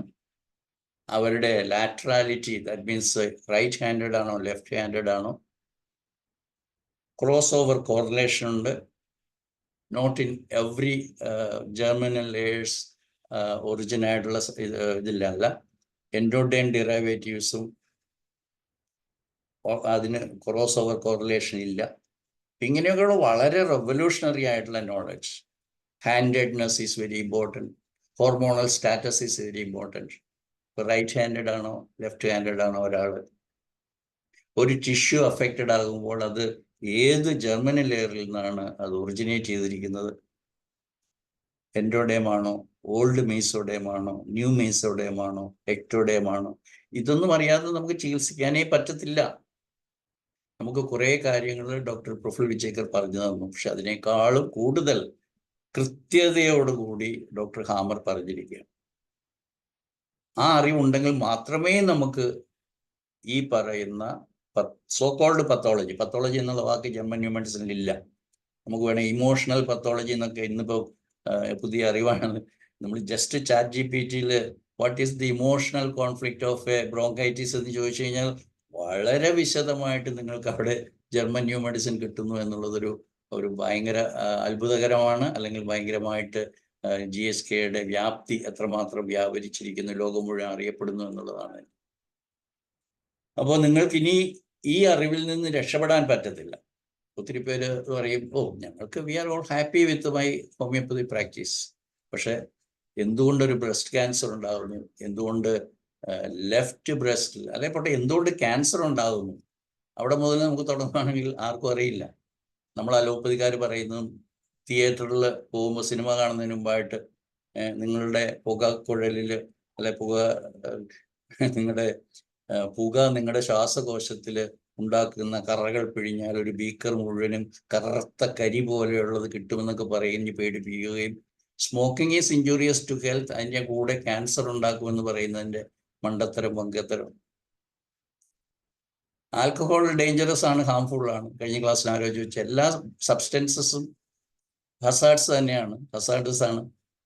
Speaker 1: അവരുടെ laterality, that means right handed ആണോ ലെഫ്റ്റ് ഹാൻഡഡ് ആണോ, ക്രോസ് ഓവർ കോറിലേഷൻ ഉണ്ട്. Not in every germinal layers origin ആയിട്ടുള്ള ഇതിലല്ല. എൻഡോഡൈൻ ഡിറൈവേറ്റീവ്സും അതിന് ക്രോസ് ഓവർ കോറിലേഷൻ ഇല്ല. ഇങ്ങനെയൊക്കെയുള്ള വളരെ റെവല്യൂഷണറി ആയിട്ടുള്ള knowledge. Handedness is very important. Hormonal status is very important. ഇപ്പോൾ റൈറ്റ് ഹാൻഡഡ് ആണോ ലെഫ്റ്റ് ഹാൻഡഡ് ആണോ ഒരാൾ, ഒരു ടിഷ്യൂ അഫക്റ്റഡ് ആകുമ്പോൾ അത് ഏത് ജെർമിനൽ ലെയറിൽ നിന്നാണ് അത് ഒറിജിനേറ്റ് ചെയ്തിരിക്കുന്നത്? എൻഡോഡേം ആണോ, ഓൾഡ് മീസോഡേം ആണോ, ന്യൂ മീസോഡേം ആണോ, എക്ടോഡേം ആണോ? ഇതൊന്നും അറിയാതെ നമുക്ക് ചികിത്സിക്കാനേ പറ്റത്തില്ല. നമുക്ക് കുറേ കാര്യങ്ങൾ ഡോക്ടർ പ്രഫുൽ വിജേക്കർ പറഞ്ഞു തന്നു. പക്ഷെ അതിനേക്കാളും കൂടുതൽ കൃത്യതയോടുകൂടി ഡോക്ടർ ഹാമർ പറഞ്ഞിരിക്കുകയാണ്. ആ അറിവുണ്ടെങ്കിൽ മാത്രമേ നമുക്ക് ഈ പറയുന്ന സോ കോൾഡ് പത്തോളജി എന്നുള്ള വാക്ക് ജർമ്മൻ ന്യൂ മെഡിസിനിൽ ഇല്ല. നമുക്ക് വേണമെങ്കിൽ ഇമോഷണൽ പത്തോളജി എന്നൊക്കെ ഇന്നിപ്പോൾ പുതിയ അറിവാണ്. നമ്മൾ just chat GPT what is the emotional conflict of A bronchitis എന്ന് ചോദിച്ചു കഴിഞ്ഞാൽ വളരെ വിശദമായിട്ട് നിങ്ങൾക്ക് അവിടെ ജർമ്മൻ ന്യൂ മെഡിസിൻ കിട്ടുന്നു എന്നുള്ളതൊരു ഭയങ്കര അത്ഭുതകരമാണ്. അല്ലെങ്കിൽ ഭയങ്കരമായിട്ട് GSKയുടെ വ്യാപ്തി എത്രമാത്രം വ്യാപരിച്ചിരിക്കുന്നു, ലോകം മുഴുവൻ അറിയപ്പെടുന്നു എന്നുള്ളതാണ്. അപ്പോൾ നിങ്ങൾക്കിനി ഈ അറിവിൽ നിന്ന് രക്ഷപ്പെടാൻ പറ്റത്തില്ല. ഒത്തിരി പേര് പറയും, ഞങ്ങൾക്ക് we are all happy with my homeopathy practice. പക്ഷെ എന്തുകൊണ്ടൊരു ബ്രസ്റ്റ് ക്യാൻസർ ഉണ്ടാകുന്നു, എന്തുകൊണ്ട് ലെഫ്റ്റ് ബ്രസ്റ്റിൽ അല്ലെ പോട്ടെ എന്തുകൊണ്ട് ക്യാൻസർ ഉണ്ടാകുന്നു, അവിടെ മുതൽ നമുക്ക് തുടങ്ങുകയാണെങ്കിൽ ആർക്കും അറിയില്ല. നമ്മൾ അലോപ്പതിക്കാർ പറയുന്നു തിയേറ്ററിൽ പോകുമ്പോൾ സിനിമ കാണുന്നതിന് മുമ്പായിട്ട് നിങ്ങളുടെ പുകക്കുഴലിൽ അല്ലെ നിങ്ങളുടെ ശ്വാസകോശത്തിൽ ഉണ്ടാക്കുന്ന കറകൾ പിഴിഞ്ഞാൽ ഒരു ബീക്കർ മുഴുവനും കറുത്ത കരി പോലെയുള്ളത് കിട്ടുമെന്നൊക്കെ പറഞ്ഞ് പേടിപ്പിക്കുകയും smoking is injurious to health, അതിൻ്റെ കൂടെ ക്യാൻസർ ഉണ്ടാക്കുമെന്ന് പറയുന്നതിൻ്റെ മണ്ടത്തരം വങ്കത്തരം. ആൽക്കഹോൾ ഡേഞ്ചറസ് ആണ്, ഹാംഫുൾ ആണ്. കഴിഞ്ഞ ക്ലാസ്സിൽ ആലോചിച്ച് വെച്ച എല്ലാ സബ്സ്റ്റൻസസും ഹസാർഡ്സ് തന്നെയാണ്, ഹസാർഡസ് ആണ്,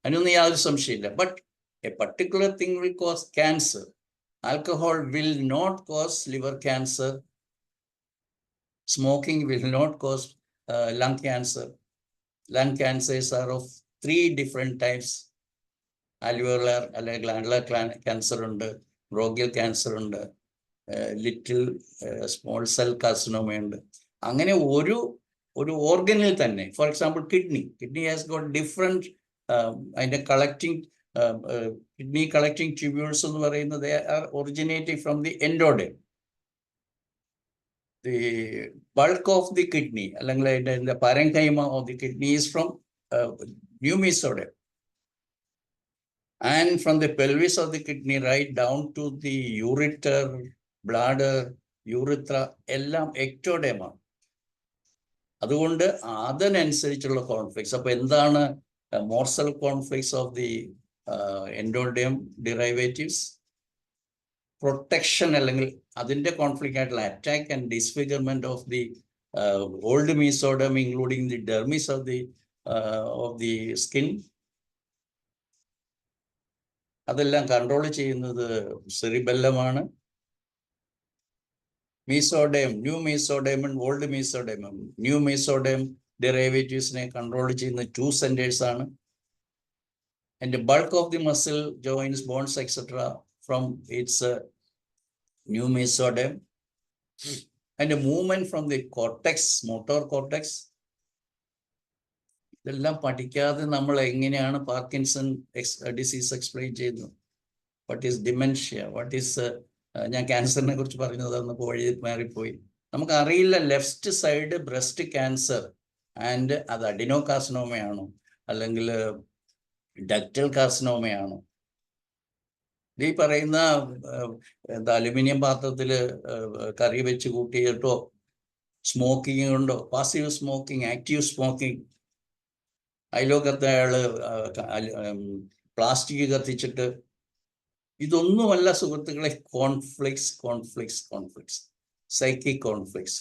Speaker 1: അതിനൊന്നും യാതൊരു സംശയമില്ല. But A particular thing will cause cancer. Alcohol will not cause liver cancer. Smoking will not cause lung cancer. Lung cancers are of 3 different types. Alveolar അല്ലെങ്കിൽ glandular cancer ഉണ്ട്, bronchial cancer ഉണ്ട്, little small cell carcinoma ഉണ്ട്. അങ്ങനെ ഒരു ഓർഗനിൽ തന്നെ, for example kidney has got different അതിൻ്റെ collecting kidney collecting tubules എന്ന് പറയുന്നത് originating from the endoderm. The bulk of the kidney, അല്ലെങ്കിൽ the parenchyma of the kidney is from new mesoderm. And from the pelvis of the kidney right down to the ureter, bladder, urethra, എല്ലാം ectoderm ആണ്. അതുകൊണ്ട് അതിനനുസരിച്ചുള്ള conflicts. അപ്പൊ എന്താണ് morsel conflicts of the endoderm derivatives? Protection അല്ലെങ്കിൽ അതിന്റെ conflict ആയിട്ടുള്ള attack and disfigurement of the old mesoderm, including the dermis of the skin. അതെല്ലാം കൺട്രോൾ ചെയ്യുന്നത് സെറിബെല്ലമാണ്. മീസോഡേം, ന്യൂ മീസോഡേമും ഓൾഡ് മീസോഡേമും, ന്യൂ മീസോഡേം ഡെറിവേറ്റീവ്സിനെ കൺട്രോൾ ചെയ്യുന്ന 2 സെന്റേഴ്സ് ആണ്. And bulk of the muscle, joints, bones etcetera from its new mesoderm, and a movement from the cortex, motor cortex. ഇതെല്ലാം പഠിക്കാതെ നമ്മൾ എങ്ങനെയാണ് പാർക്കിൻസൺ ഡിസീസ് എക്സ്പ്ലെയിൻ ചെയ്യുന്നത്? What is dementia, what is ഞാൻ ക്യാൻസറിനെ കുറിച്ച് പറഞ്ഞത് അന്നപ്പോൾ വഴി മാറിപ്പോയി. നമുക്കറിയില്ല left side breast cancer and അത് അഡിനോ കാർസിനോമയാണോ അല്ലെങ്കിൽ ഡക്റ്റൽ കാർസിനോമയാണോ? ഈ പറയുന്ന അലുമിനിയം പാത്രത്തിൽ കറി വെച്ച് കൂട്ടിയിട്ടോ, സ്മോക്കിംഗ് ഉണ്ടോ, പാസീവ് സ്മോക്കിംഗ്, ആക്റ്റീവ് സ്മോക്കിംഗ്, അതിലൊക്കത്തെ അയാള് പ്ലാസ്റ്റിക് കത്തിച്ചിട്ട്, ഇതൊന്നുമല്ല സുഹൃത്തുക്കളെ കോൺഫ്ലിക്ട്സ്, സൈക്കിക് കോൺഫ്ലിക്ട്സ്.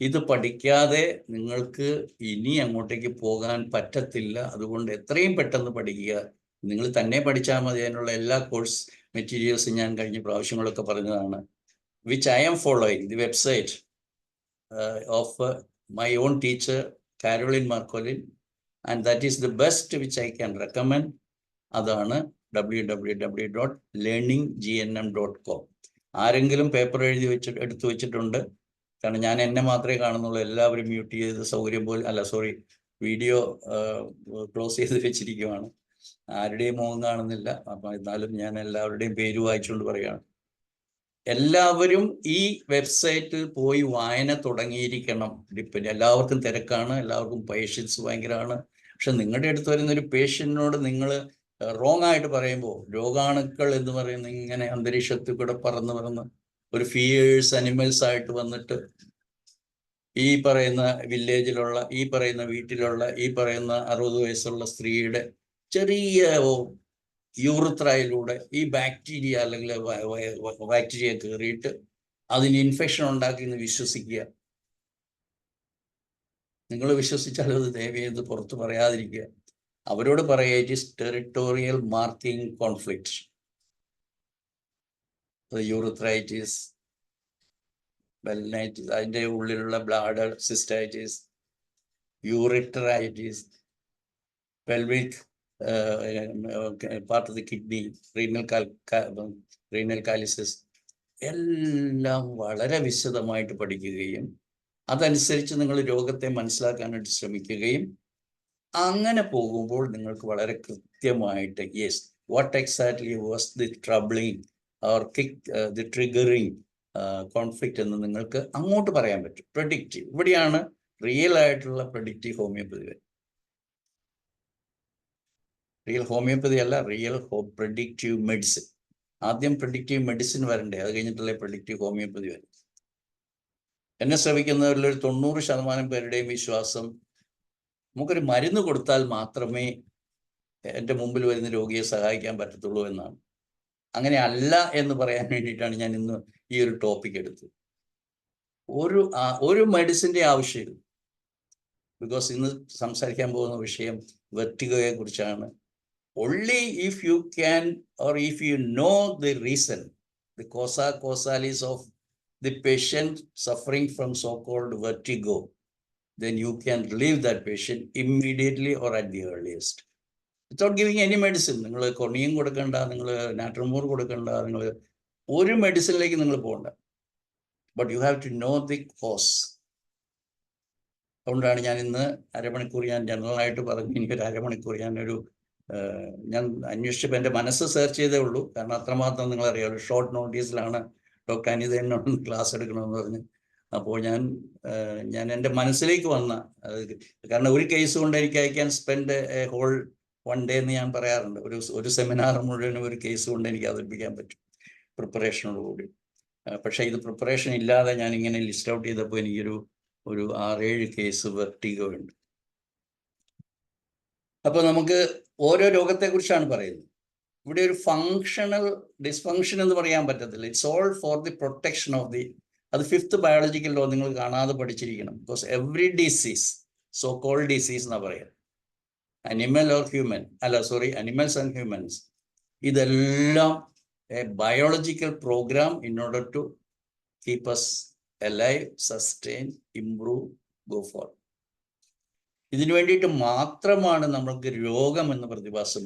Speaker 1: ഇത് പഠിക്കാതെ നിങ്ങൾക്ക് ഇനി അങ്ങോട്ടേക്ക് പോകാൻ പറ്റത്തില്ല. അതുകൊണ്ട് എത്രയും പെട്ടെന്ന് പഠിക്കുക. നിങ്ങൾ തന്നെ പഠിച്ചാൽ മതി. അതിനുള്ള എല്ലാ കോഴ്സ് മെറ്റീരിയൽസും ഞാൻ കഴിഞ്ഞ പ്രാവശ്യങ്ങളൊക്കെ പറഞ്ഞതാണ്. Which I am following the website of my own teacher Caroline Markolin, and that is the best which I can recommend. അതാണ് www.learninggnm.com. ആരെങ്കിലും പേപ്പർ എഴുതി എടുത്തു വെച്ചിട്ടുണ്ട്? കാരണം ഞാൻ എന്നെ മാത്രമേ കാണുന്നുള്ളൂ. എല്ലാവരും മ്യൂട്ട് ചെയ്ത് സൗകര്യം പോലെ, അല്ല സോറി, വീഡിയോ ക്ലോസ് ചെയ്ത് വെച്ചിരിക്കുവാണ്. ആരുടെയും മുഖം കാണുന്നില്ല. അപ്പൊ എന്നാലും ഞാൻ എല്ലാവരുടെയും പേര് വായിച്ചുകൊണ്ട് പറയുകയാണ്. എല്ലാവരും ഈ വെബ്സൈറ്റിൽ പോയി വായന തുടങ്ങിയിരിക്കണം. ഇപ്പം എല്ലാവർക്കും തിരക്കാണ്, എല്ലാവർക്കും പേഷ്യൻസ് ഭയങ്കരമാണ്. പക്ഷെ നിങ്ങളുടെ അടുത്ത് വരുന്ന ഒരു പേഷ്യന്റിനോട് നിങ്ങൾ റോങ് ആയിട്ട് പറയുമ്പോൾ, രോഗാണുക്കൾ എന്ന് പറയുന്ന ഇങ്ങനെ അന്തരീക്ഷത്തിൽ കൂടെ പറന്ന് ഒരു ഫിയേഴ്സ് അനിമൽസ് ആയിട്ട് വന്നിട്ട് ഈ പറയുന്ന വില്ലേജിലുള്ള, ഈ പറയുന്ന വീട്ടിലുള്ള, ഈ പറയുന്ന 60 വയസ്സുള്ള സ്ത്രീയുടെ ചെറിയ യൂറിത്രയിലൂടെ ഈ ബാക്ടീരിയ അല്ലെങ്കിൽ ബാക്ടീരിയ കയറിയിട്ട് അതിന് ഇൻഫെക്ഷൻ ഉണ്ടാക്കി എന്ന് വിശ്വസിക്കുക. നിങ്ങൾ വിശ്വസിച്ചാൽ അത് ദയവേത് പുറത്ത് പറയാതിരിക്കുക. അവരോട് പറയുക, it is territorial marking conflict. Urethritis, balanitis, അതിൻ്റെ ഉള്ളിലുള്ള bladder cystitis, ureteritis, pelvic part of the kidney, renal calycis, എല്ലാം വളരെ വിശദമായിട്ട് പഠിക്കുകയും അതനുസരിച്ച് നിങ്ങൾ രോഗത്തെ മനസ്സിലാക്കാനായിട്ട് ശ്രമിക്കുകയും അങ്ങനെ പോകുമ്പോൾ നിങ്ങൾക്ക് വളരെ കൃത്യമായിട്ട് yes what exactly was the troubling or the triggering conflict എന്ന് നിങ്ങൾക്ക് അങ്ങോട്ട് പറയാൻ പറ്റും. പ്രഡിക്റ്റീവ്, ഇവിടെയാണ് റിയൽ ആയിട്ടുള്ള പ്രഡിക്റ്റീവ് ഹോമിയോപ്പതി വരും. റിയൽ ഹോമിയോപ്പതി അല്ല, റിയൽ പ്രഡിക്റ്റീവ് മെഡിസിൻ. ആദ്യം പ്രഡിക്റ്റീവ് മെഡിസിൻ വരണ്ടേ, അത് കഴിഞ്ഞിട്ടല്ലേ പ്രഡിക്റ്റീവ് ഹോമിയോപ്പതി വരും. എന്നെ ശ്രമിക്കുന്നവരിൽ ഒരു 90% പേരുടെയും വിശ്വാസം നമുക്കൊരു മരുന്ന് കൊടുത്താൽ മാത്രമേ എൻ്റെ മുമ്പിൽ വരുന്ന രോഗിയെ സഹായിക്കാൻ പറ്റത്തുള്ളൂ എന്നാണ്. അങ്ങനെ അല്ല എന്ന് പറയാൻ വേണ്ടിയിട്ടാണ് ഞാൻ ഇന്ന് ഈ ഒരു ടോപ്പിക് എടുത്തത്. ഒരു മെഡിസിൻ്റെ ആവശ്യമില്ല. ബിക്കോസ് ഇന്ന് സംസാരിക്കാൻ പോകുന്ന വിഷയം വെർട്ടിഗോയെ കുറിച്ചാണ്. Only if you can, or if you know the reason, the causa causalis of the patient suffering from so-called vertigo, then you can relieve that patient immediately or at the earliest, without giving any medicine. നിങ്ങൾ കൊണിയും കൊടുക്കണ്ട, നിങ്ങൾ നാട്രമോർ കൊടുക്കണ്ട, നിങ്ങൾ ഒരു മെഡിസിനിലേക്ക് നിങ്ങൾ പോകണ്ട. But you have to know the cause. അതുകൊണ്ടാണ് ഞാൻ ഇന്ന് അരമണിക്കൂർ ഞാൻ ജനറലായിട്ട് പറഞ്ഞു, എനിക്കൊരു അരമണിക്കൂർ ഞാനൊരു ഞാൻ അന്വേഷിച്ചപ്പോൾ എൻ്റെ മനസ്സ് സെർച്ച് ചെയ്തേ ഉള്ളൂ, കാരണം അത്രമാത്രം നിങ്ങളറിയാമല്ലോ, ഷോർട്ട് നോട്ടീസിലാണ് ഡോക്ടർ അനിത എന്നോട് ക്ലാസ് എടുക്കണമെന്ന് പറഞ്ഞ്. അപ്പോൾ ഞാൻ എൻ്റെ മനസ്സിലേക്ക് വന്ന, കാരണം ഒരു കേസ് കൊണ്ട് എനിക്ക് I can spend a whole one day എന്ന് ഞാൻ പറയാറുണ്ട്. ഒരു സെമിനാർ മുഴുവനും ഒരു കേസ് കൊണ്ട് എനിക്ക് അവതരിപ്പിക്കാൻ പറ്റും പ്രിപ്പറേഷനോടുകൂടി. പക്ഷേ ഇത് പ്രിപ്പറേഷൻ ഇല്ലാതെ ഞാൻ ഇങ്ങനെ ലിസ്റ്റ് ഔട്ട് ചെയ്തപ്പോൾ എനിക്കൊരു 6-7 കേസ് വെർട്ടിഗോ ഉണ്ട്. അപ്പോൾ നമുക്ക് ഓരോ രോഗത്തെക്കുറിച്ചാണ് പറയുന്നത്. ഇവിടെ ഒരു ഫങ്ഷണൽ ഡിസ്ഫങ്ഷൻ എന്ന് പറയാൻ പറ്റത്തില്ല. It's all for the protection of the, അത് 5th ബയോളജിക്കൽ ലോ നിങ്ങൾ കാണാതെ പഠിച്ചിരിക്കണം. Because every disease, so called disease എന്നാ പറയുക, animal or human, animals and humans, ഇതെല്ലാം a biological programme in order to keep us alive, sustain, improve, go forward. ഇതിനു വേണ്ടിയിട്ട് മാത്രമാണ് നമ്മൾക്ക് രോഗം എന്ന പ്രതിഭാസം.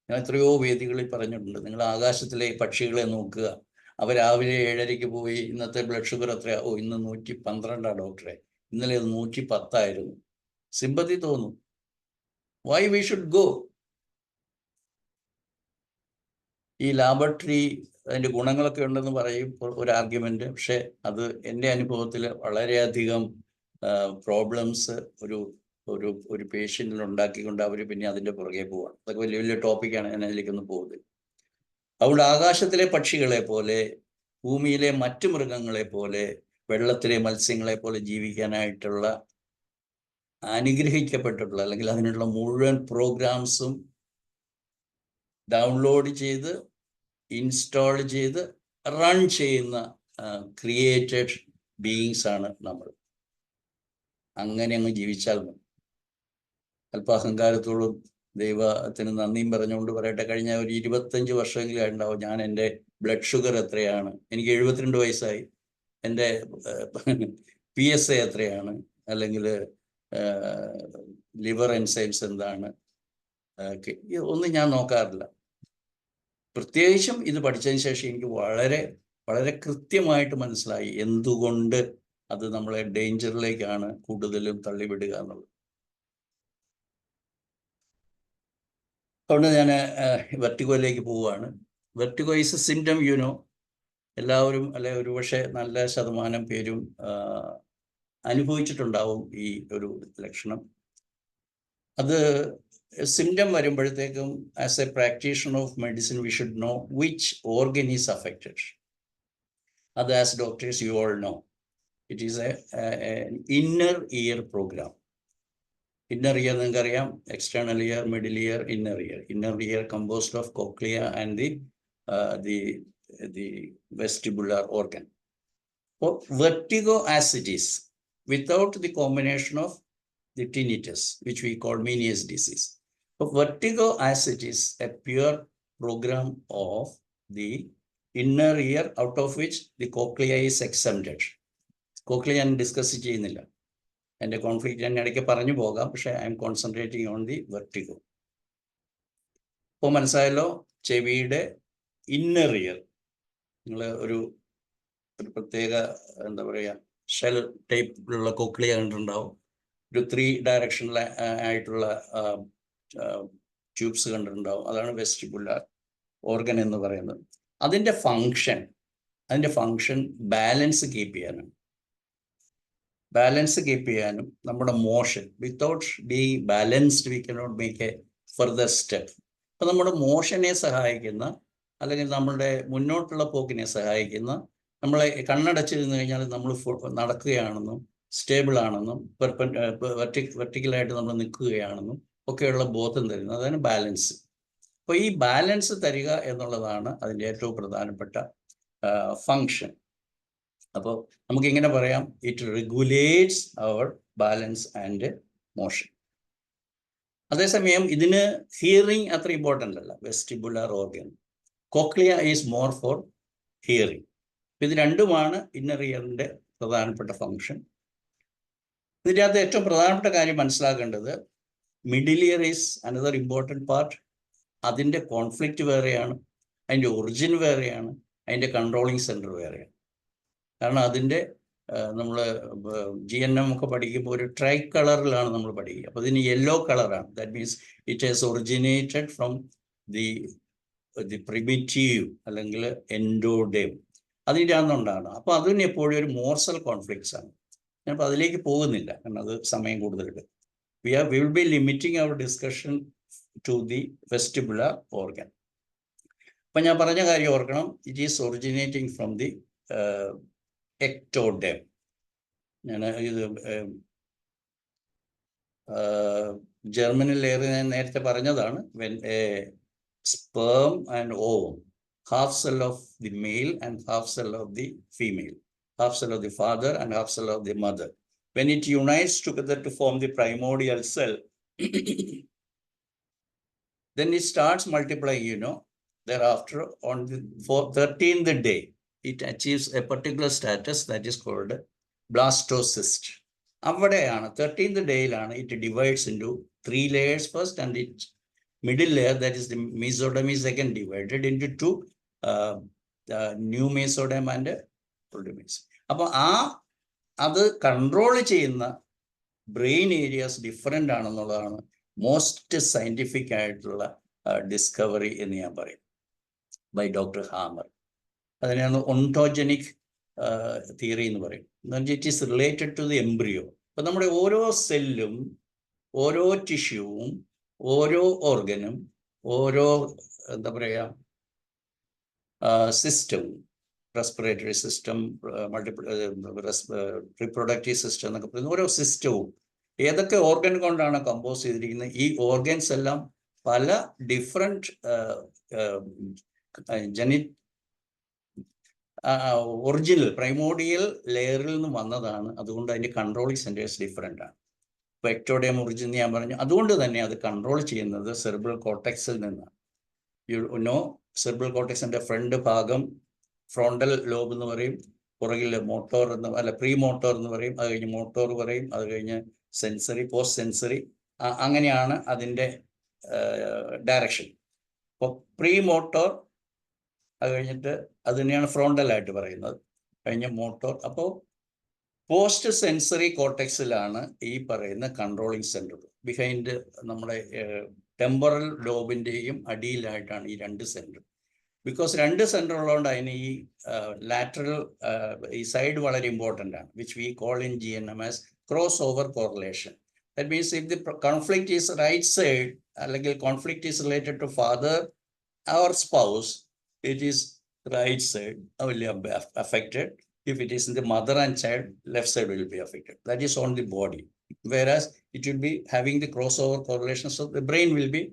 Speaker 1: ഞാൻ എത്രയോ വേദികളിൽ പറഞ്ഞിട്ടുണ്ട്. നിങ്ങൾ ആകാശത്തിലെ പക്ഷികളെ നോക്കുക. അവർ രാവിലെ 7:30 പോയി ഇന്നത്തെ ബ്ലഡ് ഷുഗർ എത്രയാ? ഇന്ന് 112 ഡോക്ടറെ, ഇന്നലെ 110 സിമ്പതി തോന്നും. Why we should go? ഈ ലാബറട്ടറി അതിൻ്റെ ഗുണങ്ങളൊക്കെ ഉണ്ടെന്ന് പറയും ഒരു ആർഗ്യുമെന്റ്. പക്ഷെ അത് എൻ്റെ അനുഭവത്തിൽ വളരെയധികം പ്രോബ്ലംസ് ഒരു പേഷ്യൻറ്റിൽ ഉണ്ടാക്കിക്കൊണ്ട് അവർ പിന്നെ അതിൻ്റെ പുറകെ പോവാണ്. അതൊക്കെ വലിയ വലിയ ടോപ്പിക്കാണ്, ഞാൻ അതിലേക്കൊന്നും പോകുന്നത്. അതുകൊണ്ട് ആകാശത്തിലെ പക്ഷികളെ പോലെ, ഭൂമിയിലെ മറ്റു മൃഗങ്ങളെ പോലെ, വെള്ളത്തിലെ മത്സ്യങ്ങളെ പോലെ ജീവിക്കാനായിട്ടുള്ള അനുഗ്രഹിക്കപ്പെട്ടിട്ടുള്ള, അല്ലെങ്കിൽ അതിനുള്ള മുഴുവൻ പ്രോഗ്രാംസും ഡൗൺലോഡ് ചെയ്ത് ഇൻസ്റ്റാൾ ചെയ്ത് റൺ ചെയ്യുന്ന ക്രിയേറ്റഡ് ബീയിങ്സ് ആണ് നമ്മൾ. അങ്ങനെ അങ്ങ് ജീവിച്ചാൽ മതി. അല്പം അഹങ്കാരത്തോടും ദൈവത്തിന് നന്ദിയും പറഞ്ഞുകൊണ്ട് പറയട്ടെ, കഴിഞ്ഞ ഒരു 25 വർഷമെങ്കിലും ഉണ്ടാവും ഞാൻ എൻ്റെ ബ്ലഡ് ഷുഗർ എത്രയാണ്, എനിക്ക് 72 വയസ്സായി, എൻ്റെ PSA എത്രയാണ്, അല്ലെങ്കിൽ ലിവർ എൻസൈംസ് എന്താണ്, ഒന്നും ഞാൻ നോക്കാറില്ല. പ്രത്യേകിച്ചും ഇത് പഠിച്ചതിന് ശേഷം എനിക്ക് വളരെ വളരെ കൃത്യമായിട്ട് മനസ്സിലായി എന്തുകൊണ്ട് അത് നമ്മളെ ഡേഞ്ചറിലേക്കാണ് കൂടുതലും തള്ളിവിടുക എന്നുള്ളത്. അതുകൊണ്ട് ഞാൻ വെർട്ടിഗോയിലേക്ക് പോവുകയാണ്. വെർട്ടിഗോ ഈസ് എ സിംറ്റം, എല്ലാവരും, അല്ലെ ഒരുപക്ഷെ നല്ല ശതമാനം പേരും അനുഭവിച്ചിട്ടുണ്ടാവും ഈ ഒരു ലക്ഷണം. അത് സിംറ്റം വരുമ്പോഴത്തേക്കും as a practitioner of medicine we should know which organ is affected. അത് as doctors you all know it is a inner ear programme. Inner ear നിങ്ങൾക്കറിയാം, external ear, middle ear, inner ear. Inner ear composed of cochlea and the vestibular organ. For vertigo as it is, without the combination of the tinnitus, which we call Meniere's disease. For vertigo as it is, a pure program of the inner ear, out of which the cochlea is exempted. Cochlea ഞാൻ discuss ചെയ്യുന്നില്ല, എൻ്റെ conflict ഞാൻ ഇടയ്ക്ക് പറഞ്ഞു പോകാം, പക്ഷേ I M concentrating on the vertigo. ഇപ്പോൾ മനസ്സിലായല്ലോ, ചെവിയുടെ ഇന്നർ ഇയർ, നിങ്ങൾ ഒരു പ്രത്യേക എന്താ പറയുക ഷെൽ ടൈപ്പിലുള്ള കോക്ലിയ കണ്ടിട്ടുണ്ടാവും. ഒരു 3 ഡയറക്ഷനിൽ ആയിട്ടുള്ള ട്യൂബ്സ് കണ്ടിട്ടുണ്ടാവും. അതാണ് വെസ്റ്റിബുലാർ ഓർഗൻ എന്ന് പറയുന്നത്. അതിൻ്റെ ഫങ്ഷൻ ബാലൻസ് കീപ്പ് ചെയ്യാനാണ്. ബാലൻസ് കീപ്പ് ചെയ്യാനും നമ്മുടെ motion, without being balanced we cannot make A further step. അപ്പം നമ്മുടെ മോഷനെ സഹായിക്കുന്ന, അല്ലെങ്കിൽ നമ്മളുടെ മുന്നോട്ടുള്ള പോക്കിനെ സഹായിക്കുന്ന, നമ്മളെ കണ്ണടച്ചിരുന്നു കഴിഞ്ഞാൽ നമ്മൾ നടക്കുകയാണെന്നും സ്റ്റേബിൾ ആണെന്നും വെർട്ടിക്കലായിട്ട് നമ്മൾ നിൽക്കുകയാണെന്നും ഒക്കെയുള്ള ബോധം തരുന്നത്, അതാണ് ബാലൻസ്. അപ്പോൾ ഈ ബാലൻസ് തരിക എന്നുള്ളതാണ് അതിൻ്റെ ഏറ്റവും പ്രധാനപ്പെട്ട ഫങ്ഷൻ. അപ്പോൾ നമുക്കിങ്ങനെ പറയാം, it regulates our balance and motion. അതേസമയം ഇതിന് ഹിയറിംഗ് അത്ര ഇമ്പോർട്ടൻ്റ് അല്ല, vestibular organ. Cochlea is more for hearing. ഇത് രണ്ടുമാണ് ഇന്നർ ഇയറിൻ്റെ പ്രധാനപ്പെട്ട ഫങ്ഷൻ. ഇതിൻ്റെ അകത്ത് ഏറ്റവും പ്രധാനപ്പെട്ട കാര്യം മനസ്സിലാക്കേണ്ടത്, middle year is another important part. അതിൻ്റെ കോൺഫ്ലിക്റ്റ് വേറെയാണ്, അതിൻ്റെ ഒറിജിൻ വേറെയാണ്, അതിൻ്റെ കൺട്രോളിങ് സെൻറ്റർ വേറെയാണ്. കാരണം അതിൻ്റെ നമ്മൾ GNM ഒക്കെ പഠിക്കുമ്പോൾ ഒരു ട്രൈ കളറിലാണ് നമ്മൾ പഠിക്കുക. അപ്പോൾ ഇതിന് യെല്ലോ കളറാണ്. That means it has originated from the primitive അല്ലെങ്കിൽ എൻഡോഡേം, അതിൻ്റെ അന്നുണ്ടാണ്. അപ്പോൾ അതിന് എപ്പോഴും ഒരു മോർസൽ കോൺഫ്ലിക്ട്സ് ആണ്. ഞാനിപ്പോൾ അതിലേക്ക് പോകുന്നില്ല, കാരണം അത് സമയം കൂടുതലുണ്ട്. We will be limiting our discussion to the vestibular organ. അപ്പം ഞാൻ പറഞ്ഞ കാര്യം ഓർക്കണം, it is originating from the ectoderm. ഞാൻ ഇത് ജർമ്മനിലേറെ ഞാൻ നേരത്തെ പറഞ്ഞതാണ്. When sperm and ovum, half cell of the male and half cell of the female, half cell of the father and half cell of the mother. When it unites together to form the primordial cell, then it starts multiplying, thereafter on the 13th day, it achieves a particular status that is called blastocyst. അവിടെയാണ് 13th ഡേയിലാണ് it divides into 3 layers first, and its middle layer, that is the mesoderm, is again divided into 2 new mesoderm and protoderm. അപ്പോൾ അത് control ചെയ്യുന്ന brain areas different ആണെന്നുള്ളതാണ് most scientific ആയിട്ടുള്ള discovery എന്ന് ഞാൻ പറയും, by doctor hammer. അതിനെയാണ് ഒണ്ടോജനിക് theory എന്ന് പറയും. It is related to the embryo. അപ്പം നമ്മുടെ ഓരോ സെല്ലും, ഓരോ ടിഷ്യൂവും, ഓരോ ഓർഗനും, ഓരോ എന്താ പറയുക സിസ്റ്റവും, റെസ്പിറേറ്ററി സിസ്റ്റം, റീപ്രൊഡക്റ്റീവ് സിസ്റ്റം എന്നൊക്കെ പറയുന്ന ഓരോ സിസ്റ്റവും ഏതൊക്കെ ഓർഗൻ കൊണ്ടാണ് കമ്പോസ് ചെയ്തിരിക്കുന്നത്, ഈ ഓർഗൻസ് എല്ലാം പല ഡിഫറെൻറ്റ് ഒറിജിനൽ പ്രൈമോഡിയൽ ലെയറിൽ നിന്ന് വന്നതാണ്. അതുകൊണ്ട് അതിൻ്റെ കൺട്രോളിങ് സെൻറ്റേഴ്സ് ഡിഫറെൻ്റ് ആണ്. ഇപ്പോൾ എക്ടോഡേം ഒറിജിൻ ഞാൻ പറഞ്ഞു. അതുകൊണ്ട് തന്നെ അത് കൺട്രോൾ ചെയ്യുന്നത് സെറിബ്രൽ കോർട്ടെക്സിൽ നിന്നാണ്. സെറിബ്രൽ കോർട്ടെക്സിൻ്റെ ഫ്രണ്ട് ഭാഗം ഫ്രോണ്ടൽ ലോബ് എന്ന് പറയും, പുറകിൽ മോട്ടോർ പ്രീ മോട്ടോർ എന്ന് പറയും, അത് കഴിഞ്ഞ് മോട്ടോർ പറയും, അത് കഴിഞ്ഞ് സെൻസറി, പോസ്റ്റ് സെൻസറി, അങ്ങനെയാണ് അതിൻ്റെ ഡയറക്ഷൻ. അപ്പോൾ പ്രീ മോട്ടോർ, അത് കഴിഞ്ഞിട്ട് അത് തന്നെയാണ് ഫ്രോണ്ടലായിട്ട് പറയുന്നത്, കഴിഞ്ഞ് മോട്ടോർ. അപ്പോൾ പോസ്റ്റ് സെൻസറി കോർട്ടെക്സിലാണ് ഈ പറയുന്ന കൺട്രോളിങ് സെൻറ്റർ. ബിഹൈൻഡ് നമ്മുടെ ടെമ്പറൽ ലോബിൻ്റെയും അടിയിലായിട്ടാണ് ഈ 2 സെൻറ്റർ. ബിക്കോസ് 2 സെൻറ്റർ ഉള്ളതുകൊണ്ട് അതിന് ഈ ലാറ്ററൽ ഈ സൈഡ് വളരെ ഇമ്പോർട്ടൻ്റ് ആണ്, which we call in GNM as cross over correlation. That means if the conflict is right side, അല്ലെങ്കിൽ conflict is related to father or spouse, it is right side will be affected. If it is in the mother and child, left side will be affected. That is on the body. Whereas it will be having the crossover correlation, so the brain will be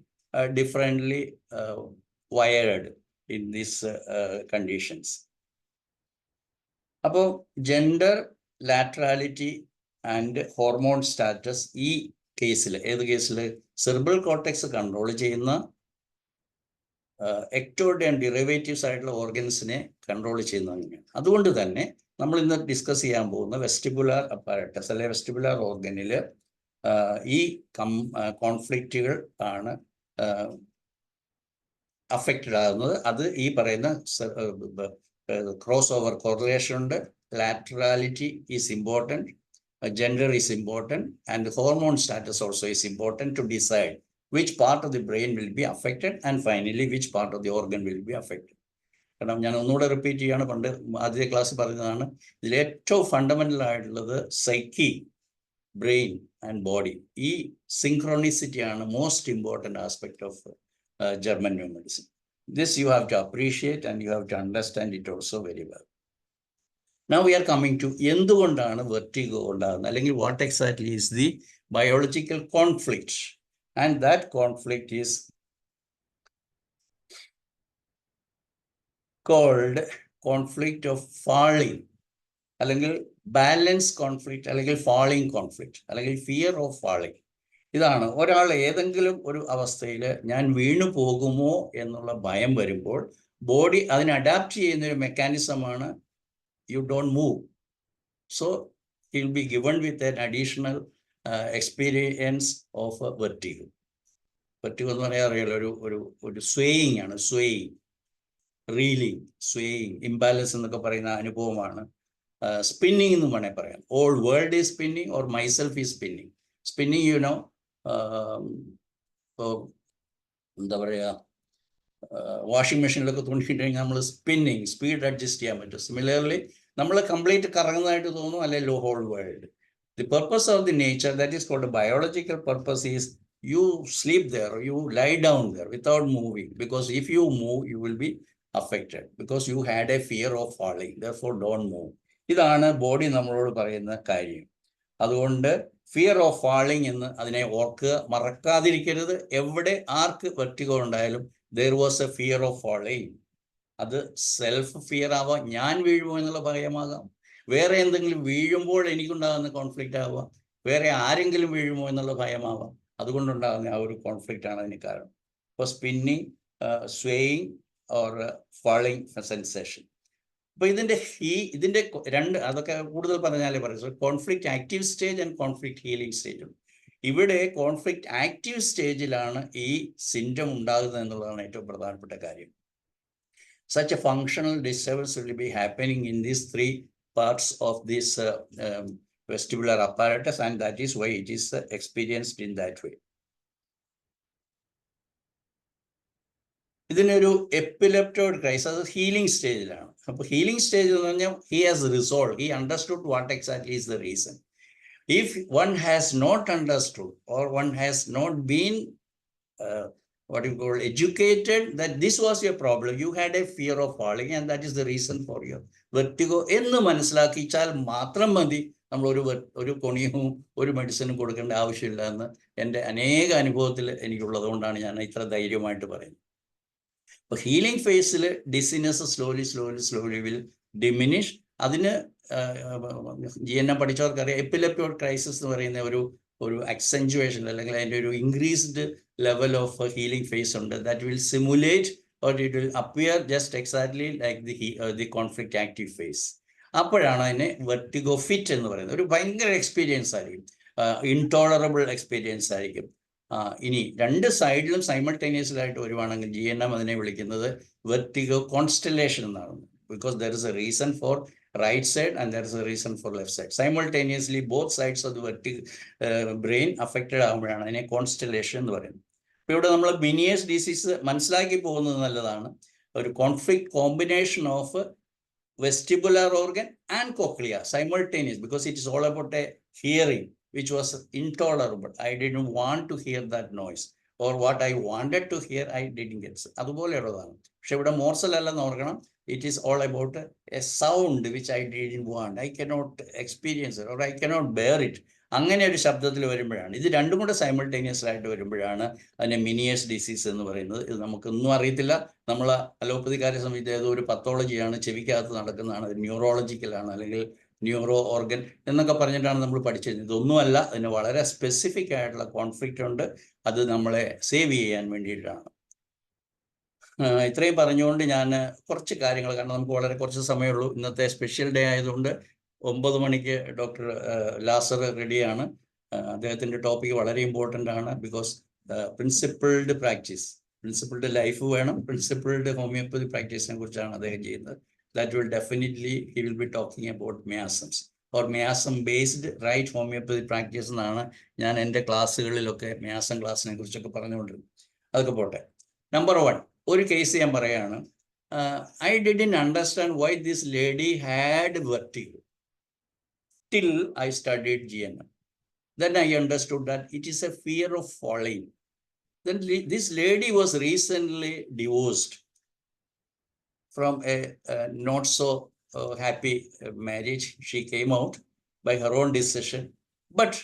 Speaker 1: differently wired in these conditions. അപ്പോൾ gender, ലാറ്ററാലിറ്റി and hormone status ഈ കേസിൽ, ഏത് കേസിൽ? Cerebral cortex control ചെയ്യുന്ന ectoderm ഡിറൈവേറ്റീവ്സ് ആയിട്ടുള്ള ഓർഗൻസിനെ control ചെയ്യുന്നത് അങ്ങനെയാണ്. അതുകൊണ്ട് തന്നെ നമ്മൾ ഇന്ന് ഡിസ്കസ് ചെയ്യാൻ പോകുന്ന വെസ്റ്റിബുലാർ അപ്പാരറ്റസ് അല്ലെ വെസ്റ്റിബുലാർ ഓർഗനിൽ ഈ കോൺഫ്ലിക്റ്റുകൾ ആണ് അഫക്റ്റഡ് ആകുന്നത്. അത് ഈ പറയുന്ന ക്രോസ് ഓവർ കോറിലേഷൻ ഉണ്ട്, laterality is important, gender is important, and the hormone status also is important to decide which part of the brain will be affected and finally which part of the organ will be affected. കാരണം ഞാൻ ഒന്നുകൂടെ repeat ചെയ്യാണ്, പണ്ട് ആദ്യത്തെ class പറഞ്ഞതാണ്, ഇതിൽ ഏറ്റവും fundamental ആയിട്ടുള്ളത് സൈക്കി, ബ്രെയിൻ ആൻഡ് ബോഡി. ഈ സിങ്ക്രോണിസിറ്റി ആണ് most important aspect of German new medicine. This you have to appreciate and you have to understand it also very well. Now we are coming to എന്തുകൊണ്ടാണ് vertigo ഉണ്ടാകുന്നത്, അല്ലെങ്കിൽ what exactly is the biological conflict, and that conflict is called conflict of falling, അല്ലെങ്കിൽ balance conflict, അല്ലെങ്കിൽ falling conflict, അല്ലെങ്കിൽ fear of falling. ഇതാണ് ഒരാൾ ഏതെങ്കിലും ഒരു അവസ്ഥയിൽ ഞാൻ വീണു പോകുമോ എന്നുള്ള ഭയം വരുമ്പോൾ ബോഡി അതിനെ അഡാപ്റ്റ് ചെയ്യുന്ന ഒരു മെക്കാനിസമാണ് you don't move. So he will be given with an additional experience of a vertigo. Vertigo എന്ന് പറയാൻ അറിയാലോ, ഒരു swaying ആണ്, swaying, reeling, swaying, imbalance എന്നൊക്കെ പറയുന്ന അനുഭവമാണ് സ്പിന്നിങ് എന്ന് വേണേൽ പറയാം. All world is spinning or myself is spinning. Spinning ഇപ്പോൾ എന്താ പറയുക, വാഷിംഗ് മെഷീനിലൊക്കെ തുണിയിട്ടുണ്ടെങ്കിൽ നമ്മൾ സ്പീഡ് അഡ്ജസ്റ്റ് ചെയ്യാൻ പറ്റും. സിമിലർലി നമ്മൾ കംപ്ലീറ്റ് കറങ്ങുന്നതായിട്ട് തോന്നും, അല്ലെങ്കിൽ whole world. The purpose of the nature, that is called biological purpose, is you sleep there, you lie down there without moving, because if you move you will be affected, because you had a fear of falling, therefore don't move. ഇതാണ് body നമ്മളോട് പറയുന്ന കാര്യം. അതുകൊണ്ട് fear of falling എന്ന് അതിനെ ഓർക്കുക, മറക്കാതിരിക്കരുത്. എവിടെ ആർക്ക് vertigo ഉണ്ടായാലും there was a fear of falling. അത് സെൽഫ് ഫിയർ ആവാം, ഞാൻ വീഴുമോ എന്നുള്ള ഭയമാകാം, വേറെ എന്തെങ്കിലും വീഴുമ്പോൾ എനിക്കുണ്ടാകുന്ന കോൺഫ്ലിക്റ്റ് ആവാം, വേറെ ആരെങ്കിലും വീഴുമോ എന്നുള്ള ഭയമാവാം. അതുകൊണ്ടുണ്ടാകുന്ന ആ ഒരു കോൺഫ്ലിക്റ്റ് ആണ് അതിന് കാരണം. ഇപ്പോൾ spinning, swaying or falling sensation. അപ്പോൾ ഇതിൻ്റെ രണ്ട്, അതൊക്കെ കൂടുതൽ പറഞ്ഞാലേ പറയും. Conflict active stage and conflict healing സ്റ്റേജും. ഇവിടെ കോൺഫ്ലിക്റ്റ് ആക്റ്റീവ് സ്റ്റേജിലാണ് ഈ സിംറ്റം ഉണ്ടാകുന്നത് എന്നുള്ളതാണ് ഏറ്റവും പ്രധാനപ്പെട്ട കാര്യം. Such a functional disturbance will be happening in these three parts of this vestibular apparatus, and that is why it is experienced in that way. ഇതിനൊരു എപ്പിലെപ്റ്റോയിഡ് ക്രൈസിസ്, അത് ഹീലിംഗ് സ്റ്റേജിലാണ്. അപ്പോൾ ഹീലിംഗ് സ്റ്റേജ് എന്ന് പറഞ്ഞാൽ he has resolved, he understood what exactly is the reason. If one has not understood or one has not been what you call educated that this was your problem, you had a fear of falling and that is the reason for your vertigo എന്ന് മനസ്സിലാക്കിച്ചാൽ മാത്രം മതി. നമ്മൾ ഒരു കൊണിയും ഒരു മെഡിസിനും കൊടുക്കേണ്ട ആവശ്യമില്ല എന്ന് എൻ്റെ അനേക അനുഭവത്തിൽ എനിക്കുള്ളത് കൊണ്ടാണ് ഞാൻ ഇത്ര ധൈര്യമായിട്ട് പറയുന്നത്. അപ്പോൾ ഹീലിംഗ് ഫേസിൽ ഡിസിനെസ് സ്ലോലി വിൽ ഡിമിനിഷ്. അതിന് GNM പഠിച്ചവർക്കറിയാം, എപ്പിലെപ്റ്റോയിഡ് ക്രൈസിസ് എന്ന് പറയുന്ന ഒരു അക്സെൻറ്റുവേഷൻ അല്ലെങ്കിൽ അതിൻ്റെ ഒരു increased level of healing phase ഉണ്ട്. That will simulate or it will appear just exactly like the conflict active phase. അപ്പോഴാണ് അതിനെ വെർട്ടിഗോ ഫിറ്റ് എന്ന് പറയുന്നത്. ഒരു ഭയങ്കര എക്സ്പീരിയൻസ് ആയിരിക്കും, ഇൻടോളറബിൾ എക്സ്പീരിയൻസ് ആയിരിക്കും. ഇനി രണ്ട് സൈഡിലും സൈമൾട്ടേനിയസ്ലായിട്ട് വരുവാണെങ്കിൽ GNM അതിനെ വിളിക്കുന്നത് വെർട്ടിഗോ കോൺസ്റ്റലേഷൻ എന്നാണ്. Because there is A reason for right side and there is a reason for left side. Simultaneously both sides of the brain affected ആകുമ്പോഴാണ് അതിനെ കോൺസ്റ്റലേഷൻ എന്ന് പറയുന്നത്. അപ്പോൾ ഇവിടെ നമ്മൾ ബിനിയസ് ഡിസീസ് മനസ്സിലാക്കി പോകുന്നത് നല്ലതാണ്. ഒരു conflict combination of vestibular organ and cochlea simultaneous, because it is all about a hearing which was intolerable. I didn't want to hear that noise, or what I wanted to hear I didn't get. അതുപോലെയുള്ളതാണ്. പക്ഷെ ഇവിടെ morsel അല്ലെന്ന് ഓർക്കണം. It is all about a sound which I didn't want. I cannot experience it or I cannot bear it. അങ്ങനെ ഒരു ശബ്ദത്തിൽ വരുമ്പോഴാണ്, ഇത് രണ്ടും കൂടെ സൈമൾട്ടേനിയസ് ആയിട്ട് വരുമ്പോഴാണ് അതിനെ മിനിയസ് ഡിസീസ് എന്ന് പറയുന്നത്. ഇത് നമുക്കൊന്നും അറിയത്തില്ല. നമ്മൾ അലോപ്പതിക്കാരെ സംബന്ധിച്ച് ഏതോ ഒരു പത്തോളജിയാണ്, ചെവിക്കകത്ത് നടക്കുന്നതാണ്, അത് ന്യൂറോളജിക്കലാണ് അല്ലെങ്കിൽ ന്യൂറോ ഓർഗൻ എന്നൊക്കെ പറഞ്ഞിട്ടാണ് നമ്മൾ പഠിച്ചത്. ഇതൊന്നുമല്ല, അതിന് വളരെ സ്പെസിഫിക് ആയിട്ടുള്ള കോൺഫ്ലിക്റ്റ് ഉണ്ട്. അത് നമ്മളെ സേവ് ചെയ്യാൻ വേണ്ടിയിട്ടാണ്. ഇത്രയും പറഞ്ഞുകൊണ്ട് ഞാൻ കുറച്ച് കാര്യങ്ങൾ, കാരണം നമുക്ക് വളരെ കുറച്ച് സമയമുള്ളൂ, ഇന്നത്തെ സ്പെഷ്യൽ ഡേ ആയതുകൊണ്ട് 9 മണിക്ക് ഡോക്ടർ ലാസർ റെഡിയാണ്. അദ്ദേഹത്തിൻ്റെ ടോപ്പിക് വളരെ ഇമ്പോർട്ടൻ്റ് ആണ്. Because principled practice, principled life വേണം. പ്രിൻസിപ്പിൾഡ് ഹോമിയോപ്പതി പ്രാക്ടീസിനെ കുറിച്ചാണ് അദ്ദേഹം ചെയ്യുന്നത്. That will definitely he will be talking about miasms or miasm based right homeopathy practice എന്നാണ് ഞാൻ എൻ്റെ ക്ലാസ്സുകളിലൊക്കെ മിയാസം ക്ലാസ്സിനെ കുറിച്ചൊക്കെ പറഞ്ഞുകൊണ്ടിരുന്നത്. അതൊക്കെ പോട്ടെ. നമ്പർ 1, ഒരു കേസ് ഞാൻ പറയാണ്. I didn't understand why this lady had vertigo till I studied GNM. Then I understood that it is a fear of falling. Then this lady was recently divorced from a not so happy marriage. She came out by her own decision, but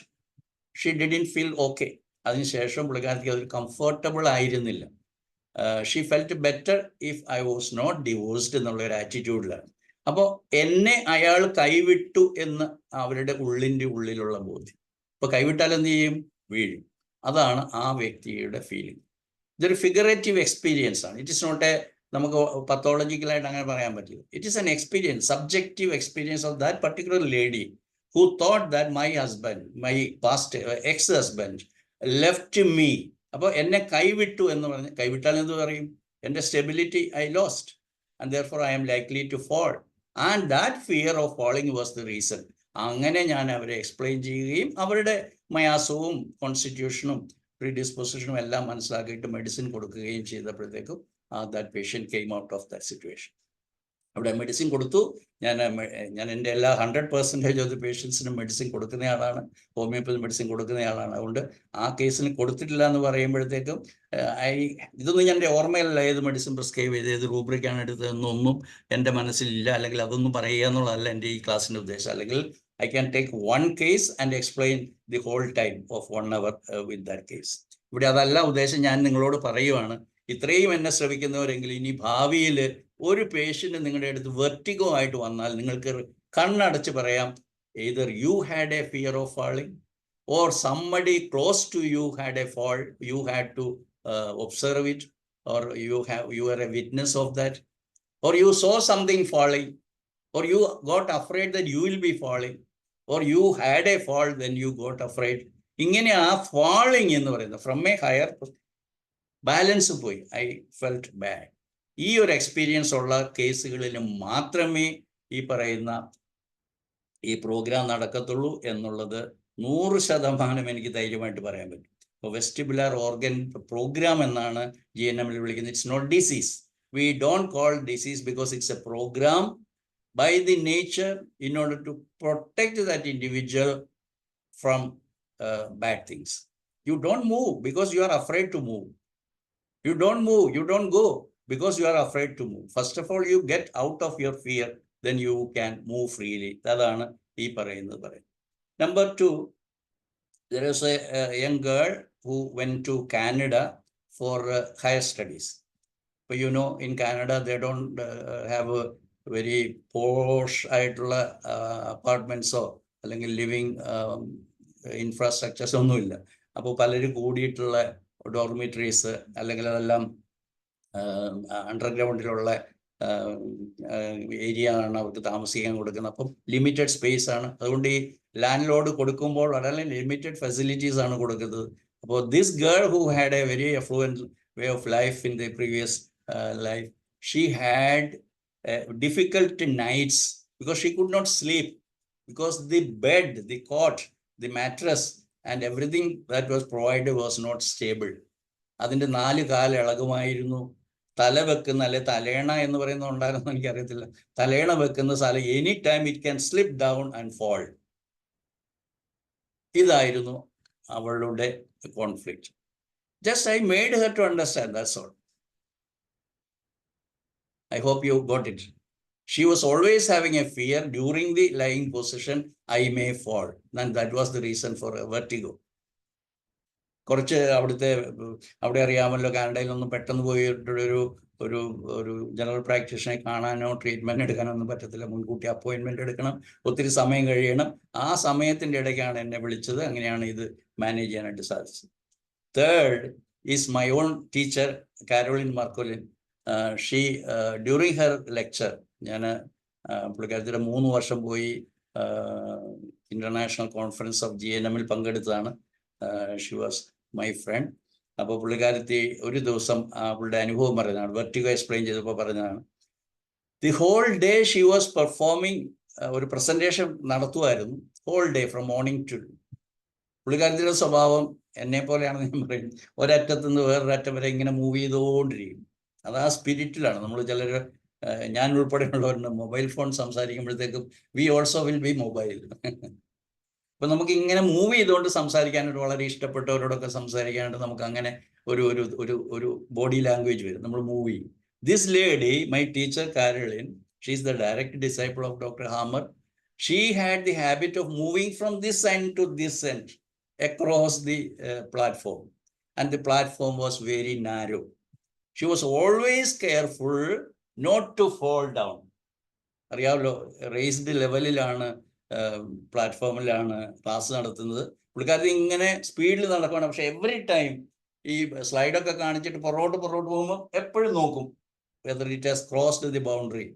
Speaker 1: she didn't feel okay. അതിനുശേഷം പുള്ളിക്കാരത്തിക്ക് അതൊരു comfortable ആയിരുന്നില്ല. She felt better if I was not divorced എന്നുള്ളൊരു ആറ്റിറ്റ്യൂഡിലാണ്. അപ്പോൾ എന്നെ അയാൾ കൈവിട്ടു എന്ന് അവരുടെ ഉള്ളിലുള്ള ബോധ്യം. ഇപ്പോൾ കൈവിട്ടാൽ എന്ത് ചെയ്യും? വീഴും. അതാണ് ആ വ്യക്തിയുടെ ഫീലിംഗ്. ഇതൊരു ഫിഗറേറ്റീവ് എക്സ്പീരിയൻസ് ആണ്. ഇറ്റ് ഇസ് നോട്ട് എ, നമുക്ക് പത്തോളജിക്കലായിട്ട് അങ്ങനെ പറയാൻ പറ്റില്ല. It is an experience, subjective experience of that particular lady who thought that my husband, my past ex husband left me. അപ്പോൾ എന്നെ കൈവിട്ടു എന്ന് പറഞ്ഞ്, കൈവിട്ടാൽ എന്ത് പറയും? എൻ്റെ stability I lost and therefore I am likely to fall. And that fear of falling was the reason. അങ്ങനെ ഞാൻ അവരെ എക്സ്പ്ലെയിൻ ചെയ്യുകയും അവരുടെ മയാസവും കോൺസ്റ്റിറ്റ്യൂഷനും പ്രീഡിസ്പോസിഷനും എല്ലാം മനസ്സിലാക്കിയിട്ട് മെഡിസിൻ കൊടുക്കുകയും ചെയ്തപ്പോഴത്തേക്കും that patient came out of that situation. അവിടെ മെഡിസിൻ കൊടുത്തു. ഞാൻ എൻ്റെ എല്ലാ 100% ഓഫ് ദി പേഷ്യൻസിനും മെഡിസിൻ കൊടുക്കുന്നയാളാണ്, ഹോമിയോപ്പതി മെഡിസിൻ കൊടുക്കുന്നയാളാണ്. അതുകൊണ്ട് ആ കേസിന് കൊടുത്തിട്ടില്ല എന്ന് പറയുമ്പോഴത്തേക്കും ഇതൊന്നും എൻ്റെ ഓർമ്മയിലല്ല, ഏത് മെഡിസിൻ പ്രിസ്ക്രൈബ് ചെയ്ത് ഏത് റൂബ്രിക്കാണ് എടുത്തതെന്നൊന്നും എൻ്റെ മനസ്സിലില്ല. അല്ലെങ്കിൽ അതൊന്നും പറയുക എന്നുള്ളതല്ല എൻ്റെ ഈ ക്ലാസ്സിൻ്റെ ഉദ്ദേശം. അല്ലെങ്കിൽ I can take one case and explain the whole time of 1 hour with that case. ഇവിടെ അതല്ല ഉദ്ദേശം. ഞാൻ നിങ്ങളോട് പറയുവാണ്, ഇത്രയും എന്നെ ശ്രമിക്കുന്നവരെങ്കിൽ ഇനി ഭാവിയിൽ ഒരു പേഷ്യൻ്റ് നിങ്ങളുടെ അടുത്ത് വെർട്ടിഗോ ആയിട്ട് വന്നാൽ നിങ്ങൾക്ക് കണ്ണടച്ച് പറയാം, either you had a fear of falling or somebody close to you had a fall, you had to observe it, or you are a witness of that, or you saw something falling, or you got afraid that you will be falling, or you had a fall then you got afraid. ഇങ്ങനെ ആ falling എന്ന് പറയുന്നത് from A higher balance പോയി, I felt bad. ഈ ഒരു experience ഉള്ള കേസുകളിൽ മാത്രമേ ഈ പറയുന്ന ഈ പ്രോഗ്രാം നടക്കത്തുള്ളൂ എന്നുള്ളത് 100% എനിക്ക് ധൈര്യമായിട്ട് പറയാൻ പറ്റും. ഇപ്പോൾ വെസ്റ്റിബുലാർ ഓർഗൻ പ്രോഗ്രാം എന്നാണ് GNM വിളിക്കുന്നത്. It's not disease. We don't call disease because it's a program by the nature in order to protect that individual from bad things. You don't move because you are afraid to move. You don't move, you don't go because you are afraid to move. First of all, you get out of your fear, then you can move freely. Adana ee parayunnathu. Number 2, there is a young girl who went to Canada for higher studies. But you know, in Canada they don't have a very posh ആയിട്ടുള്ള അപ്പാർട്ട്മെൻറ്റ്സോ അല്ലെങ്കിൽ living ഇൻഫ്രാസ്ട്രക്ചേഴ്സോ ഒന്നുമില്ല. അപ്പോൾ പലരും കൂടിയിട്ടുള്ള ഡോർമിറ്ററീസ് അല്ലെങ്കിൽ അതെല്ലാം അണ്ടർഗ്രൗണ്ടിലുള്ള area ആണ് അവർക്ക് താമസിക്കാൻ കൊടുക്കുന്നത്. അപ്പം ലിമിറ്റഡ് സ്പേസ് ആണ്. അതുകൊണ്ട് ഈ ലാൻഡ് ലോഡ് കൊടുക്കുമ്പോൾ വളരെ ലിമിറ്റഡ് ഫെസിലിറ്റീസ് ആണ് കൊടുക്കുന്നത്. അപ്പോൾ this girl who had a very affluent way of life in the previous life, she had difficult nights because she could not sleep, because the bed, the cot, the mattress and everything that was provided was not stable. അതിൻ്റെ 4 കാല് ഇളകുമായിരുന്നു. തല വെക്കുന്ന അല്ലെ തലേണ എന്ന് പറയുന്നത് ഉണ്ടായിരുന്നു, എനിക്കറിയത്തില്ല. തലേണ വെക്കുന്ന സ്ഥലം any time it can slip down and fall. ഇതായിരുന്നു അവളുടെ conflict. Just I made her to understand, that's all. I hope you got it. She was always having a fear during the lying position, I may fall, and that was the reason for a vertigo. കുറച്ച് അവിടെ അറിയാമല്ലോ, കാനഡയിലൊന്നും പെട്ടെന്ന് പോയിട്ടൊരു ഒരു general പ്രാക്ടീഷനെ കാണാനോ treatment എടുക്കാനോ ഒന്നും പറ്റത്തില്ല. മുൻകൂട്ടി അപ്പോയിൻമെൻ്റ് എടുക്കണം, ഒത്തിരി സമയം കഴിയണം. ആ സമയത്തിൻ്റെ ഇടയ്ക്കാണ് എന്നെ വിളിച്ചത്. അങ്ങനെയാണ് ഇത് മാനേജ് ചെയ്യാനായിട്ട് സാധിച്ചത്. Third is my own teacher Caroline Markolin. She during her lecture, ഞാൻ പുള്ളിക്കാരത്തിൻ്റെ 3 വർഷം പോയി ഇൻ്റർനാഷണൽ കോൺഫറൻസ് ഓഫ് GNM പങ്കെടുത്തതാണ്. She was my friend. അപ്പോൾ പുള്ളിക്കാരത്തി ഒരു ദിവസം അവളുടെ അനുഭവം പറയുന്നതാണ്, വെർട്ടിഗോ എക്സ്പ്ലെയിൻ ചെയ്തപ്പോൾ പറഞ്ഞതാണ്. The whole day she was performing, ഒരു പ്രസൻറ്റേഷൻ നടത്തുമായിരുന്നു whole day from morning to. പുള്ളിക്കാരത്തിയുടെ സ്വഭാവം എന്നെ പോലെയാണെന്ന് ഞാൻ പറയും. ഒരറ്റത്തു നിന്ന് വേറൊരറ്റം വരെ ഇങ്ങനെ മൂവ് ചെയ്തുകൊണ്ടിരിക്കും. അത് ആ സ്പിരിറ്റിലാണ്. നമ്മൾ ചിലർ, ഞാൻ ഉൾപ്പെടെയുള്ളവരുണ്ട്, മൊബൈൽ ഫോൺ സംസാരിക്കുമ്പോഴത്തേക്കും we also will be mobile. അപ്പം നമുക്ക് ഇങ്ങനെ മൂവ് ചെയ്തുകൊണ്ട് സംസാരിക്കാനായിട്ട് വളരെ ഇഷ്ടപ്പെട്ടവരോടൊക്കെ സംസാരിക്കാനായിട്ട് നമുക്ക് അങ്ങനെ ഒരു ബോഡി ലാംഗ്വേജ് വരും, നമ്മൾ മൂവ് ചെയ്യും. This lady, my teacher Caroline, she is the direct disciple of doctor Hamer. She had the habit of moving from this end to this end across the platform, and the platform was very narrow. She was always careful not to fall down. അറിയാമല്ലോ, raised ലെവലിലാണ്, പ്ലാറ്റ്ഫോമിലാണ് class നടത്തുന്നത്. പുള്ളിക്കാരത്തി ഇങ്ങനെ സ്പീഡിൽ നടക്കുകയാണ്. പക്ഷെ every time ഈ സ്ലൈഡൊക്കെ കാണിച്ചിട്ട് പുറകോട്ട് പോകുമ്പോൾ എപ്പോഴും നോക്കും whether it has crossed the boundary.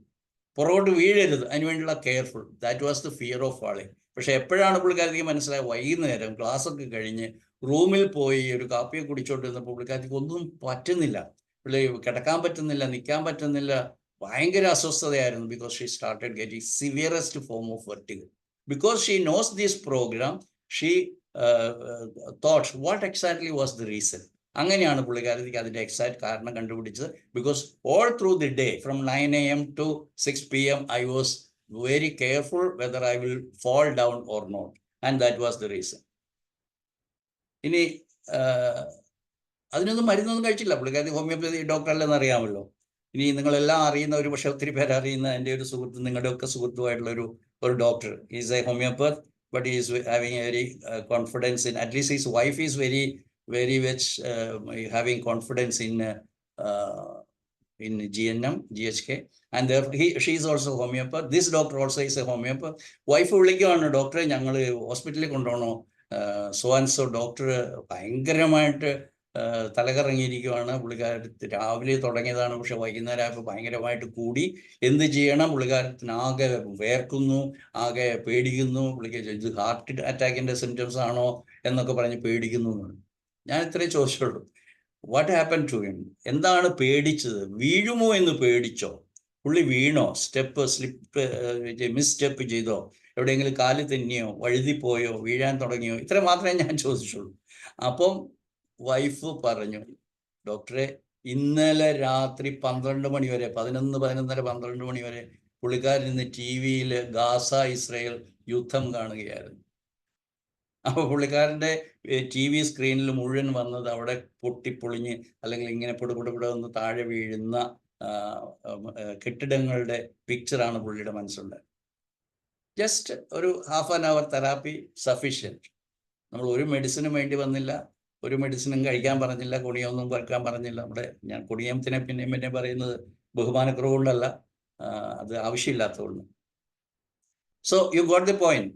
Speaker 1: പുറകോട്ട് വീഴരുത്, അതിനുവേണ്ടിയുള്ള careful. That was the fear of falling. പക്ഷെ എപ്പോഴാണ് പുള്ളിക്കാരത്തിക്ക് മനസ്സിലായി, വൈകുന്നേരം ക്ലാസ്സൊക്കെ കഴിഞ്ഞ് റൂമിൽ പോയി ഒരു കാപ്പിയൊക്കെ കുടിച്ചോണ്ടിരുന്നപ്പോൾ പുള്ളിക്കാരത്തിക്ക് ഒന്നും പറ്റുന്നില്ല. പുള്ളി കിടക്കാൻ പറ്റുന്നില്ല, നിൽക്കാൻ പറ്റുന്നില്ല, ഭയങ്കര അസ്വസ്ഥതയായിരുന്നു. Because she started getting severest form of vertigo. Because she knows this programme, she thought what exactly was the reason. അങ്ങനെയാണ് പുള്ളിക്കാരത്തിക്ക് അതിൻ്റെ എക്സാക്ട് കാരണം കണ്ടുപിടിച്ചത്. Because all through the day from 9 AM to 6 PM I was very careful whether I will fall down or not, and that was the reason. ഇനി അതിനൊന്നും മരുന്നൊന്നും കഴിച്ചില്ല. പുള്ളിക്കാരത്തി ഹോമിയോപ്പതി ഡോക്ടറല്ലെന്ന് അറിയാമല്ലോ. ഇനി നിങ്ങളെല്ലാം അറിയുന്ന, ഒരു പക്ഷേ ഒത്തിരി പേര് അറിയുന്ന എൻ്റെ ഒരു സുഹൃത്ത്, നിങ്ങളുടെ ഒക്കെ സുഹൃത്തുമായിട്ടുള്ള ഒരു doctor, is A homeopath, but he is having a very confidence in, at least his wife is very much having confidence in GNM, GHK, and therefore she is also homeopath. This doctor also is a homeopath. Wife വിളിക്കുവാണ്, ഡോക്ടറെ ഞങ്ങൾ ഹോസ്പിറ്റലിൽ കൊണ്ടുപോകണോ, so and so doctor ഭയങ്കരമായിട്ട് തലകറങ്ങിയിരിക്കുവാണ്. പുള്ളിക്കാരത്തി രാവിലെ തുടങ്ങിയതാണ്, പക്ഷെ വൈകുന്നേരം ആയപ്പോൾ ഭയങ്കരമായിട്ട് കൂടി. എന്ത് ചെയ്യണം, പുള്ളിക്കാരത്തിന് ആകെ വേർക്കുന്നു, ആകെ പേടിക്കുന്നു. പുള്ളിക്കാരി ഇത് ഹാർട്ട് അറ്റാക്കിൻ്റെ സിംറ്റംസ് ആണോ എന്നൊക്കെ പറഞ്ഞ് പേടിക്കുന്നു. ഞാൻ ഇത്രയും ചോദിച്ചുള്ളൂ, വാട്ട് ഹാപ്പൻ ടു ഹിം? എന്താണ് പേടിച്ചത്? വീഴുമോ എന്ന് പേടിച്ചോ? പുള്ളി വീണോ? സ്ലിപ്പ് മിസ് സ്റ്റെപ്പ് ചെയ്തോ? എവിടെയെങ്കിലും കാല് തെന്നിയോ? വഴുതിപ്പോയോ? വീഴാൻ തുടങ്ങിയോ? ഇത്ര മാത്രമേ ഞാൻ ചോദിച്ചുള്ളൂ. അപ്പം വൈഫ് പറഞ്ഞു, ഡോക്ടറെ ഇന്നലെ രാത്രി 12 മണി വരെ, 11:30, 12 മണി വരെ പുള്ളിക്കാരൻ ഇന്ന് TV-യിൽ ഗാസ ഇസ്രയേൽ യുദ്ധം കാണുകയായിരുന്നു. അപ്പോൾ പുള്ളിക്കാരൻ്റെ TV സ്ക്രീനിൽ മുഴുവൻ വന്നത് അവിടെ പൊട്ടിപ്പൊളിഞ്ഞ് അല്ലെങ്കിൽ ഇങ്ങനെ പൊടിപൊടിപൊടിന്ന് താഴെ വീഴുന്ന കെട്ടിടങ്ങളുടെ പിക്ചറാണ് പുള്ളിയുടെ മനസ്സുണ്ടായത്. ജസ്റ്റ് ഒരു half an hour therapy sufficient. നമ്മൾ ഒരു മെഡിസിനും വേണ്ടി വന്നില്ല, ഒരു മെഡിസിനും കഴിക്കാൻ പറഞ്ഞില്ല, കുണിയൊന്നും വെക്കാൻ പറഞ്ഞില്ല. ഞാൻ കുണിയത്തിനെ പിന്നെ പറയുന്നത് ബഹുമാനക്കുറവുകൊണ്ടല്ല, അത് ആവശ്യമില്ലാത്തതുകൊണ്ട്. So you got the point.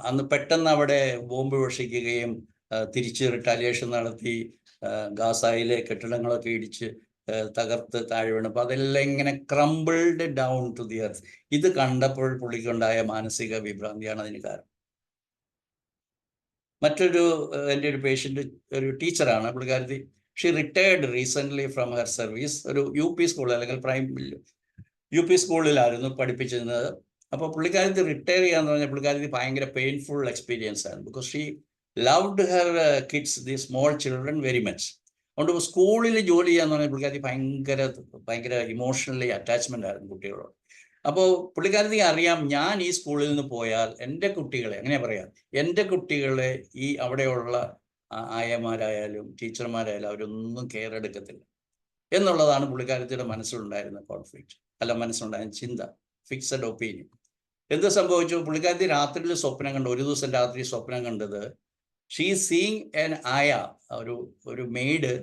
Speaker 1: അന്ന് പെട്ടെന്ന് അവിടെ ബോംബ് വർഷിക്കുകയും തിരിച്ച് റിട്ടാലിയേഷൻ നടത്തി ഗാസയിലെ കെട്ടിടങ്ങളൊക്കെ ഇടിച്ച് തകർത്ത് താഴെ വീണപ്പോൾ അതെല്ലാം ഇങ്ങനെ crumbled down to the earth. ഇത് കണ്ടപ്പോൾ പുള്ളിക്കുണ്ടായ മാനസിക വിഭ്രാന്തിയാണ് അതിന് കാരണം. മറ്റൊരു എൻ്റെ ഒരു പേഷ്യൻ്റ് ഒരു ടീച്ചറാണ് പുള്ളിക്കാരത്തി. She retired recently from her service. ഒരു UP സ്കൂൾ അല്ലെങ്കിൽ UP സ്കൂളിലായിരുന്നു പഠിപ്പിച്ചിരുന്നത്. അപ്പോൾ പുള്ളിക്കാരത്തി റിട്ടയർ ചെയ്യാന്ന് പറഞ്ഞാൽ പുള്ളിക്കാരത്തി ഭയങ്കര പെയിൻഫുൾ എക്സ്പീരിയൻസ് ആണ്. Because she loved her kids, the small children very much. അതുകൊണ്ട് സ്കൂളിൽ ജോലി ചെയ്യാന്ന് പറഞ്ഞാൽ പുള്ളിക്കാരത്തി ഭയങ്കര ഇമോഷണലി അറ്റാച്ച്മെൻ്റ് ആയിരുന്നു കുട്ടികളോട്. അപ്പോൾ പുള്ളിക്കാരത്തി അറിയാം, ഞാൻ ഈ സ്കൂളിൽ നിന്ന് പോയാൽ എൻ്റെ കുട്ടികളെ, എങ്ങനെ പറയാം, എൻ്റെ കുട്ടികളെ ഈ അവിടെയുള്ള ആയമാരായാലും ടീച്ചർമാരായാലും അവരൊന്നും കെയർ എടുക്കത്തില്ല എന്നുള്ളതാണ് പുള്ളിക്കാരത്തിയുടെ മനസ്സിലുണ്ടായിരുന്ന കോൺഫ്ലിക്റ്റ്, മനസ്സിലുണ്ടായിരുന്ന ചിന്ത, ഫിക്സഡ് ഒപ്പീനിയൻ. എന്ത് സംഭവിച്ചു? പുള്ളിക്കാരത്തി രാത്രിയിൽ സ്വപ്നം കണ്ടു. ഒരു ദിവസം രാത്രി സ്വപ്നം കണ്ടത്, ഷീ സീയിങ് എൻ ആയ, ഒരു മെയ്ഡ്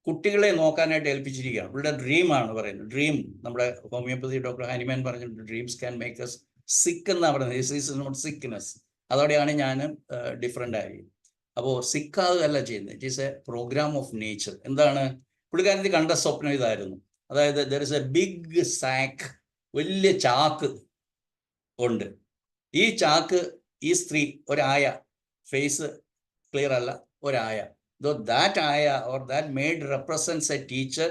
Speaker 1: കുട്ടികളെ നോക്കാനായിട്ട് ഏൽപ്പിച്ചിരിക്കുകയാണ്. പുള്ളിയുടെ ഡ്രീമാണ് പറയുന്നത്. ഡ്രീം, നമ്മുടെ ഹോമിയോപ്പതി ഡോക്ടർ ഹനിമാൻ പറഞ്ഞിട്ടുണ്ട്, dreams can make us sick എന്നാണ് പറയുന്നത്. This is not sickness. അതോടെയാണ് ഞാൻ ഡിഫറെൻ്റ് ആയി. അപ്പോൾ സിക്കാകുകയല്ല ചെയ്യുന്നത്, it is a programme of nature. എന്താണ് പുള്ളിക്കാരത്തി കണ്ട സ്വപ്നം? ഇതായിരുന്നു. അതായത് there is a big sack, വലിയ ചാക്ക് ഉണ്ട്. ഈ ചാക്ക്, ഈ സ്ത്രീ ഒരായ, ഫേസ് ക്ലിയർ അല്ല, ഒരായ. Though that ayah or that maid represents a teacher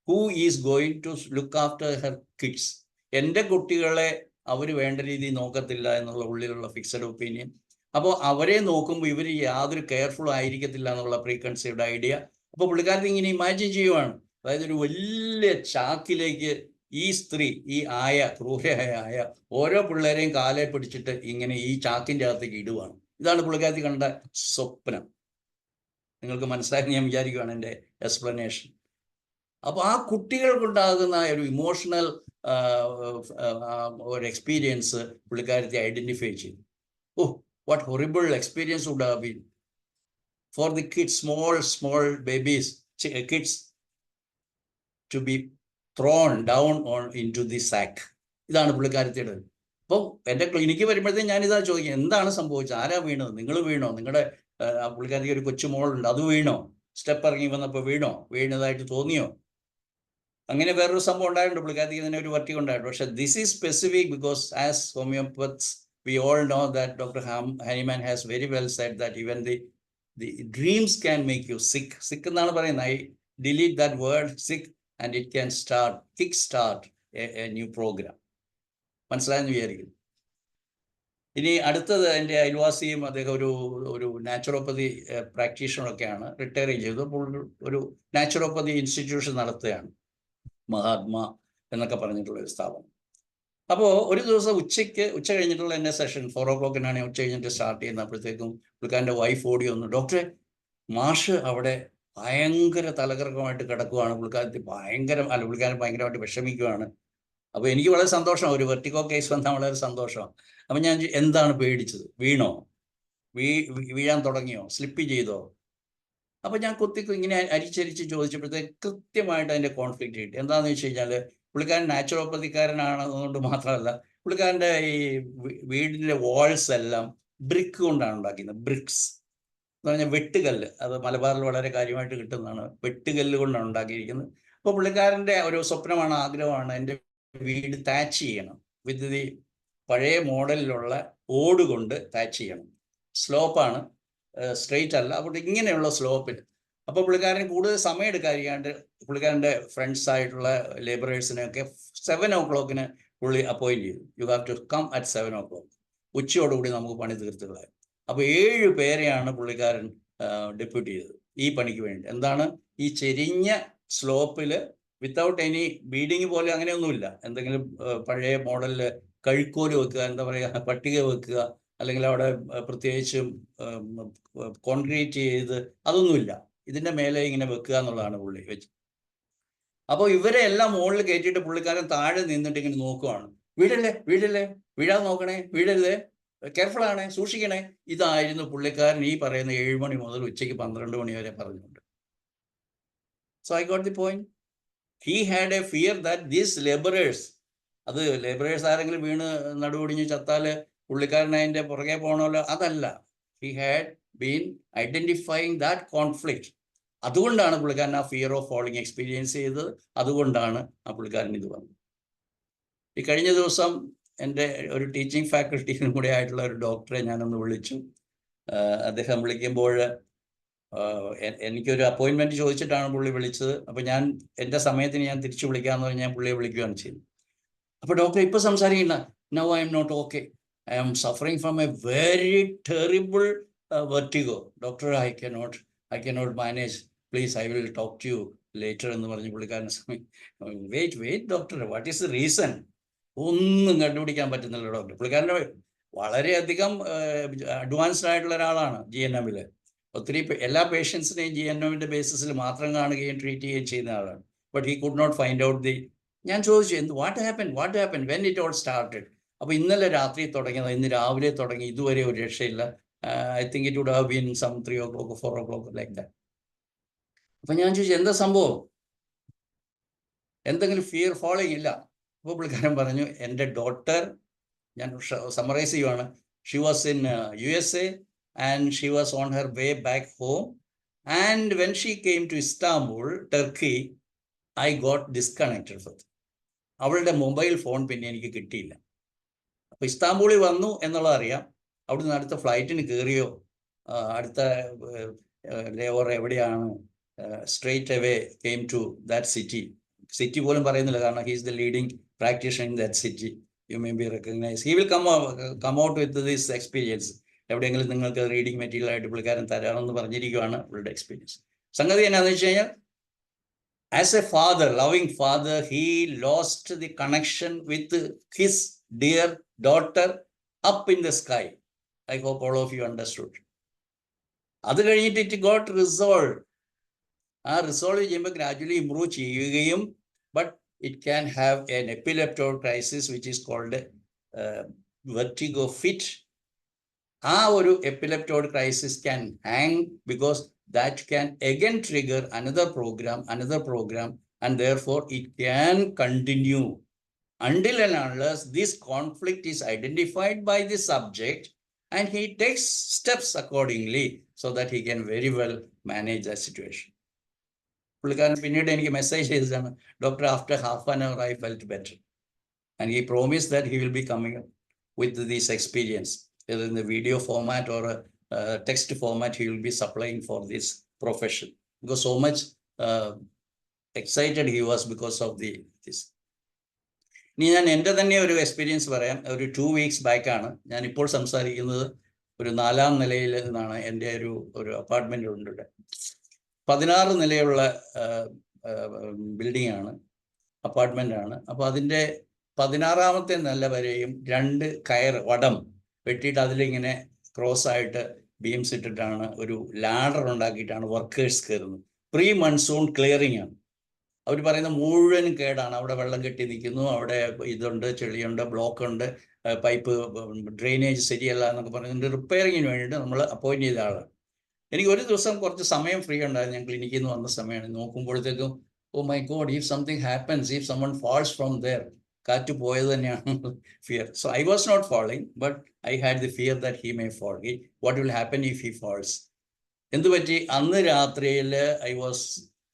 Speaker 1: who is going to look after her kids. എൻ്റെ കുട്ടികളെ അവർ വേണ്ട രീതിയിൽ നോക്കത്തില്ല എന്നുള്ള ഉള്ളിലുള്ള ഫിക്സഡ് ഒപ്പീനിയൻ. അപ്പോൾ അവരെ നോക്കുമ്പോൾ ഇവർ യാതൊരു കെയർഫുൾ ആയിരിക്കത്തില്ല എന്നുള്ള പ്രീ കൺസീവ്ഡ് ഐഡിയ. അപ്പോൾ പുള്ളിക്കാരത്തി ഇങ്ങനെ ഇമാജിൻ ചെയ്യുവാണ്, അതായത് ഒരു വലിയ ചാക്കിലേക്ക് ഈ സ്ത്രീ, ഈ ആയ, ക്രൂരയായ ആയ, ഓരോ പിള്ളേരെയും കാലെ പിടിച്ചിട്ട് ഇങ്ങനെ ഈ ചാക്കിൻ്റെ അകത്തേക്ക് ഇടുവാണ്. ഇതാണ് പുള്ളിക്കാരത്തി കണ്ട സ്വപ്നം. നിങ്ങൾക്ക് മനസ്സിലാക്കി ഞാൻ വിചാരിക്കുകയാണ് എൻ്റെ എക്സ്പ്ലനേഷൻ. അപ്പോൾ ആ കുട്ടികൾക്കുണ്ടാകുന്ന ഒരു ഇമോഷണൽ ഒരു എക്സ്പീരിയൻസ് പുള്ളിക്കാരത്തെ ഐഡൻറ്റിഫൈ ചെയ്തു. Oh, what horrible experience would have been for the kids, small babies, kids to be thrown down into the sack. ഇതാണ് പുള്ളിക്കാരത്തിയുടെ. അപ്പം എൻ്റെ ക്ലിനിക്ക് വരുമ്പോഴത്തേക്കും ഞാനിതാ ചോദിക്കുക, എന്താണ് സംഭവിച്ചത്? ആരാ വീണത്? നിങ്ങൾ വീണോ? നിങ്ങളുടെ പുള്ളിക്കാരത്തി ഒരു കൊച്ചുമോളുണ്ട്, അത് വീണോ? സ്റ്റെപ്പ് ഇറങ്ങി വന്നപ്പോൾ വീണതായിട്ട് തോന്നിയോ? അങ്ങനെ വേറൊരു സംഭവം ഉണ്ടായിട്ടുണ്ട്. പുള്ളിക്കാരത്തിക്ക് തന്നെ ഒരു വർട്ടി ഉണ്ടായിട്ടുണ്ട്. പക്ഷേ this is specific because as homeopaths we all know that doctor Hahnemann has very well said that even the dreams can make you sick എന്നാണ് പറയുന്നത്. I delete that word sick and it can kick start a new programme. മനസ്സിലായെന്ന് വിചാരിക്കുന്നു. ഇനി അടുത്തത് എൻ്റെ അയൽവാസിയും അദ്ദേഹം ഒരു naturopathy പ്രാക്ടീഷണറൊക്കെയാണ്, retire ചെയ്തു. ഒരു നാച്ചുറോപ്പതി ഇൻസ്റ്റിറ്റ്യൂഷൻ നടത്തുകയാണ്, മഹാത്മാ എന്നൊക്കെ പറഞ്ഞിട്ടുള്ള ഒരു സ്ഥാപനം. അപ്പോൾ ഒരു ദിവസം ഉച്ച കഴിഞ്ഞിട്ടുള്ള എൻ്റെ സെഷൻ 4 o'clock ഉച്ച കഴിഞ്ഞിട്ട് സ്റ്റാർട്ട് ചെയ്യുന്നപ്പോഴത്തേക്കും പുള്ളിക്കാരൻ്റെ വൈഫ് ഓടി വന്നു, ഡോക്ടറെ മാഷ് അവിടെ ഭയങ്കര തലകറക്കമായിട്ട് കിടക്കുവാണ്, പുള്ളിക്കാരൻ ഭയങ്കരമായിട്ട് വിഷമിക്കുവാണ്. അപ്പോൾ എനിക്ക് വളരെ സന്തോഷമാണ്, ഒരു വെർട്ടിഗോ കേസ് വന്നാൽ വളരെ സന്തോഷമാണ്. അപ്പം ഞാൻ എന്താണ് പേടിച്ചത്, വീണോ, വീഴാൻ തുടങ്ങിയോ, സ്ലിപ്പ് ചെയ്തോ? അപ്പം ഞാൻ ഇങ്ങനെ അരിച്ചരിച്ച് ചോദിച്ചപ്പോഴത്തേക്ക് കൃത്യമായിട്ട് അതിൻ്റെ കോൺഫ്ലിക്റ്റ് കിട്ടി. എന്താണെന്ന് വെച്ച് കഴിഞ്ഞാൽ പുള്ളിക്കാരൻ നാച്ചുറോപ്പതിക്കാരനാണെന്നുകൊണ്ട് മാത്രമല്ല, പുള്ളിക്കാരൻ്റെ ഈ വീടിൻ്റെ വാൾസ് എല്ലാം ബ്രിക്ക് കൊണ്ടാണ് ഉണ്ടാക്കുന്നത്. ബ്രിക്സ് എന്ന് പറഞ്ഞാൽ വെട്ടുകല്ല്, അത് മലബാറിൽ വളരെ കാര്യമായിട്ട് കിട്ടുന്നതാണ്. വെട്ടുകല്ല് കൊണ്ടാണ് ഉണ്ടാക്കിയിരിക്കുന്നത്. അപ്പോൾ പുള്ളിക്കാരൻ്റെ ഒരു സ്വപ്നമാണ്, ആഗ്രഹമാണ്, എൻ്റെ വീട് താച്ച് ചെയ്യണം, വിത്ത് ദി പഴയ മോഡലിലുള്ള ഓട് കൊണ്ട് താച്ച് ചെയ്യണം. സ്ലോപ്പാണ്, സ്ട്രെയിറ്റ് അല്ല. അപ്പോൾ ഇങ്ങനെയുള്ള സ്ലോപ്പിൽ. അപ്പോൾ പുള്ളിക്കാരൻ കൂടുതൽ സമയം എടുക്കാതിരിക്കാണ്ട് പുള്ളിക്കാരൻ്റെ ഫ്രണ്ട്സ് ആയിട്ടുള്ള ലേബറേഴ്സിനെയൊക്കെ 7 o'clock പുള്ളി അപ്പോയിൻറ്റ് ചെയ്തു. You have to come at 7 o'clock. ഉച്ചയോടുകൂടി നമുക്ക് പണി തീർത്തുകളായി. അപ്പോൾ 7 പേരെയാണ് പുള്ളിക്കാരൻ ഡെപ്യൂട്ട് ചെയ്തത് ഈ പണിക്ക് വേണ്ടി. എന്താണ്, ഈ ചെരിഞ്ഞ സ്ലോപ്പിൽ വിത്തൗട്ട് എനി ബീഡിങ് പോലെ അങ്ങനെയൊന്നുമില്ല, എന്തെങ്കിലും പഴയ മോഡലിൽ കഴുക്കോല് വെക്കുക, എന്താ പറയുക, പട്ടിക വെക്കുക, അല്ലെങ്കിൽ അവിടെ പ്രത്യേകിച്ചും കോൺക്രീറ്റ് ചെയ്ത് അതൊന്നുമില്ല. ഇതിൻ്റെ മേലെ ഇങ്ങനെ വെക്കുക എന്നുള്ളതാണ് പുള്ളി വെച്ച്. അപ്പോൾ ഇവരെ എല്ലാം മുകളിൽ കയറ്റിയിട്ട് പുള്ളിക്കാരൻ താഴെ നിന്നിട്ട് ഇങ്ങനെ നോക്കുവാണ്, വീഴല്ലേ, വീഴാതെ നോക്കണേ, വീഴരുതേ, കെയർഫുൾ ആണേ, സൂക്ഷിക്കണേ. ഇതായിരുന്നു പുള്ളിക്കാരൻ ഈ പറയുന്ന 7 മണി മുതൽ ഉച്ചയ്ക്ക് 12 മണി വരെ പറഞ്ഞുകൊണ്ട്. So I got the point. He had A fear that these labourers, അത് ലേബറേഴ്സ് ആരെങ്കിലും വീണ് നടുവൊടിഞ്ഞ് ചത്താൽ പുള്ളിക്കാരൻ അതിൻ്റെ പുറകെ പോകണമല്ലോ, അതല്ല. He had been identifying that conflict. അതുകൊണ്ടാണ് പുള്ളിക്കാരൻ ആ ഫിയർ ഓഫ് ഫോളിങ് എക്സ്പീരിയൻസ് ചെയ്തത്. അതുകൊണ്ടാണ് ആ പുള്ളിക്കാരൻ ഇത് വന്നത്. ഈ കഴിഞ്ഞ ദിവസം എൻ്റെ ഒരു ടീച്ചിങ് ഫാക്കൽറ്റിയിലും കൂടെ ആയിട്ടുള്ള ഒരു ഡോക്ടറെ ഞാനൊന്ന് വിളിച്ചു. അദ്ദേഹം വിളിക്കുമ്പോൾ എനിക്കൊരു അപ്പോയിൻമെൻറ്റ് ചോദിച്ചിട്ടാണ് പുള്ളി വിളിച്ചത്. അപ്പോൾ ഞാൻ എൻ്റെ സമയത്തിന് ഞാൻ തിരിച്ചു വിളിക്കാമെന്ന് പറഞ്ഞ് ഞാൻ പുള്ളിയെ വിളിക്കുകയാണ് ചെയ്യുന്നത്. അപ്പോൾ ഡോക്ടർ ഇപ്പോൾ സംസാരിക്കുന്ന, now I am not okay, I am suffering from a very terrible vertigo. Doctor I cannot manage, please I will talk to you later എന്ന് പറഞ്ഞ് പുള്ളിക്കാരൻ സമയം. Wait doctor, what is the reason? ഒന്നും കണ്ടുപിടിക്കാൻ പറ്റുന്നില്ല doctor. പുള്ളിക്കാരൻ്റെ വളരെയധികം advanced ആയിട്ടുള്ള ഒരാളാണ് GNM. ഒത്തിരി എല്ലാ പേഷ്യൻസിനെയും GNMൻ്റെ ബേസിസിൽ മാത്രം കാണുകയും ട്രീറ്റ് ചെയ്യുകയും ചെയ്യുന്ന ആളാണ്. But he could not find out ഞാൻ ചോദിച്ചു, what happen when it all started? അപ്പോൾ ഇന്നലെ രാത്രി തുടങ്ങിയത്, ഇന്ന് രാവിലെ തുടങ്ങി, ഇതുവരെ ഒരു രക്ഷയില്ല. I think it would have been some 3 o'clock 4 o'clock like that. അപ്പം ഞാൻ ചോദിച്ചു, എന്താ സംഭവം, എന്തെങ്കിലും ഫിയർ ഫോളോയിങ് ഇല്ല? അപ്പോൾ പുള്ളിക്കാരൻ പറഞ്ഞു, എൻ്റെ ഡോട്ടർ, ഞാൻ സമ്മറൈസ് ചെയ്യുവാണ്, she was in USA and she was on her way back home, and when she came to Istanbul, Turkey, I got disconnected with. അവളുടെ മൊബൈൽ ഫോൺ പിന്നെ എനിക്ക് കിട്ടിയില്ല. അപ്പോൾ ഇസ്താംബൂളിൽ വന്നു എന്നുള്ളത് അറിയാം, അവിടുന്ന് അടുത്ത ഫ്ലൈറ്റിന് കയറിയോ, അടുത്ത ലേവർ എവിടെയാണ്, straight away came to that city പോലും പറയുന്നില്ല, കാരണം he is the leading practitioner in that city. You may be recognise. He will come out with this experience. എവിടെയെങ്കിലും നിങ്ങൾക്ക് റീഡിങ് മെറ്റീരിയൽ ആയിട്ട് പുള്ളിക്കാരൻ തരാമെന്ന് പറഞ്ഞിരിക്കുകയാണ് അവളുടെ എക്സ്പീരിയൻസ്. സംഗതി എന്നാന്ന് വെച്ച് കഴിഞ്ഞാൽ, as a father, loving father, he lost the connection with his dear daughter up in the sky. I hope all of you understood. അത് കഴിഞ്ഞിട്ട് it got resolved. ആ റിസോൾവ് ചെയ്യുമ്പോൾ ഗ്രാജുവലി ഇംപ്രൂവ് ചെയ്യുകയും, but it can have an epileptic crisis which is called vertigo fit. ആ ഒരു എപ്പിലെപ്റ്റോയിഡ് crisis can hang because that can again trigger another program, and therefore it can continue until and unless this conflict is identified by the subject and he takes steps accordingly so that he can very well manage that situation. പുള്ളിക്കാരൻ പിന്നീട് എനിക്ക് message ചെയ്തതാണ്, doctor, after half an hour I felt better, and he promised that he will be coming up with this experience, either in the video format or a text format. He will be supplying for this profession, because so much excited he was because of this. ഇനി ഞാൻ എൻ്റെ തന്നെ ഒരു experience പറയാം. ഒരു 2 weeks ബാക്കാണ് ഞാൻ ഇപ്പോൾ സംസാരിക്കുന്നത്. ഒരു 4ാം നിലയിൽ നിന്നാണ്. എൻ്റെ ഒരു അപ്പാർട്ട്മെൻ്റ് ഉണ്ട് ഇവിടെ. 16 നിലയുള്ള ബിൽഡിംഗ് ആണ്, അപ്പാർട്ട്മെൻ്റ് ആണ്. അപ്പോൾ അതിൻ്റെ 16ാമത്തെ നില വരെയും 2 വടം വെട്ടിയിട്ട് അതിലിങ്ങനെ ക്രോസ് ആയിട്ട് ബീംസ് ഇട്ടിട്ടാണ് ഒരു ലാഡർ ഉണ്ടാക്കിയിട്ടാണ് വർക്കേഴ്സ് കയറുന്നത്. പ്രീ മൺസൂൺ ക്ലിയറിംഗ് ആണ്. അവർ പറയുന്ന മുഴുവനും കേടാണ്. അവിടെ വെള്ളം കെട്ടി നിൽക്കുന്നു, അവിടെ ഇതുണ്ട്, ചെളിയുണ്ട്, ബ്ലോക്ക് ഉണ്ട്, പൈപ്പ് ഡ്രെയിനേജ് ശരിയല്ല എന്നൊക്കെ പറഞ്ഞിട്ട് റിപ്പയറിങ്ങിന് വേണ്ടിയിട്ട് നമ്മൾ അപ്പോയിൻറ്റ് ചെയ്ത ആളാണ്. എനിക്ക് ഒരു ദിവസം കുറച്ച് സമയം ഫ്രീ ഉണ്ടായിരുന്നു. ഞാൻ ക്ലിനിക്കിൽ നിന്ന് വന്ന സമയമാണ്. നോക്കുമ്പോഴത്തേക്കും oh my God, if something happens, if someone falls from there, കാറ്റ് പോയത് തന്നെയാണ് fear. So I was not falling, but I had the fear that he may fall. What will happen if he falls? എന്തു പറ്റി? അന്ന് രാത്രിയിൽ I was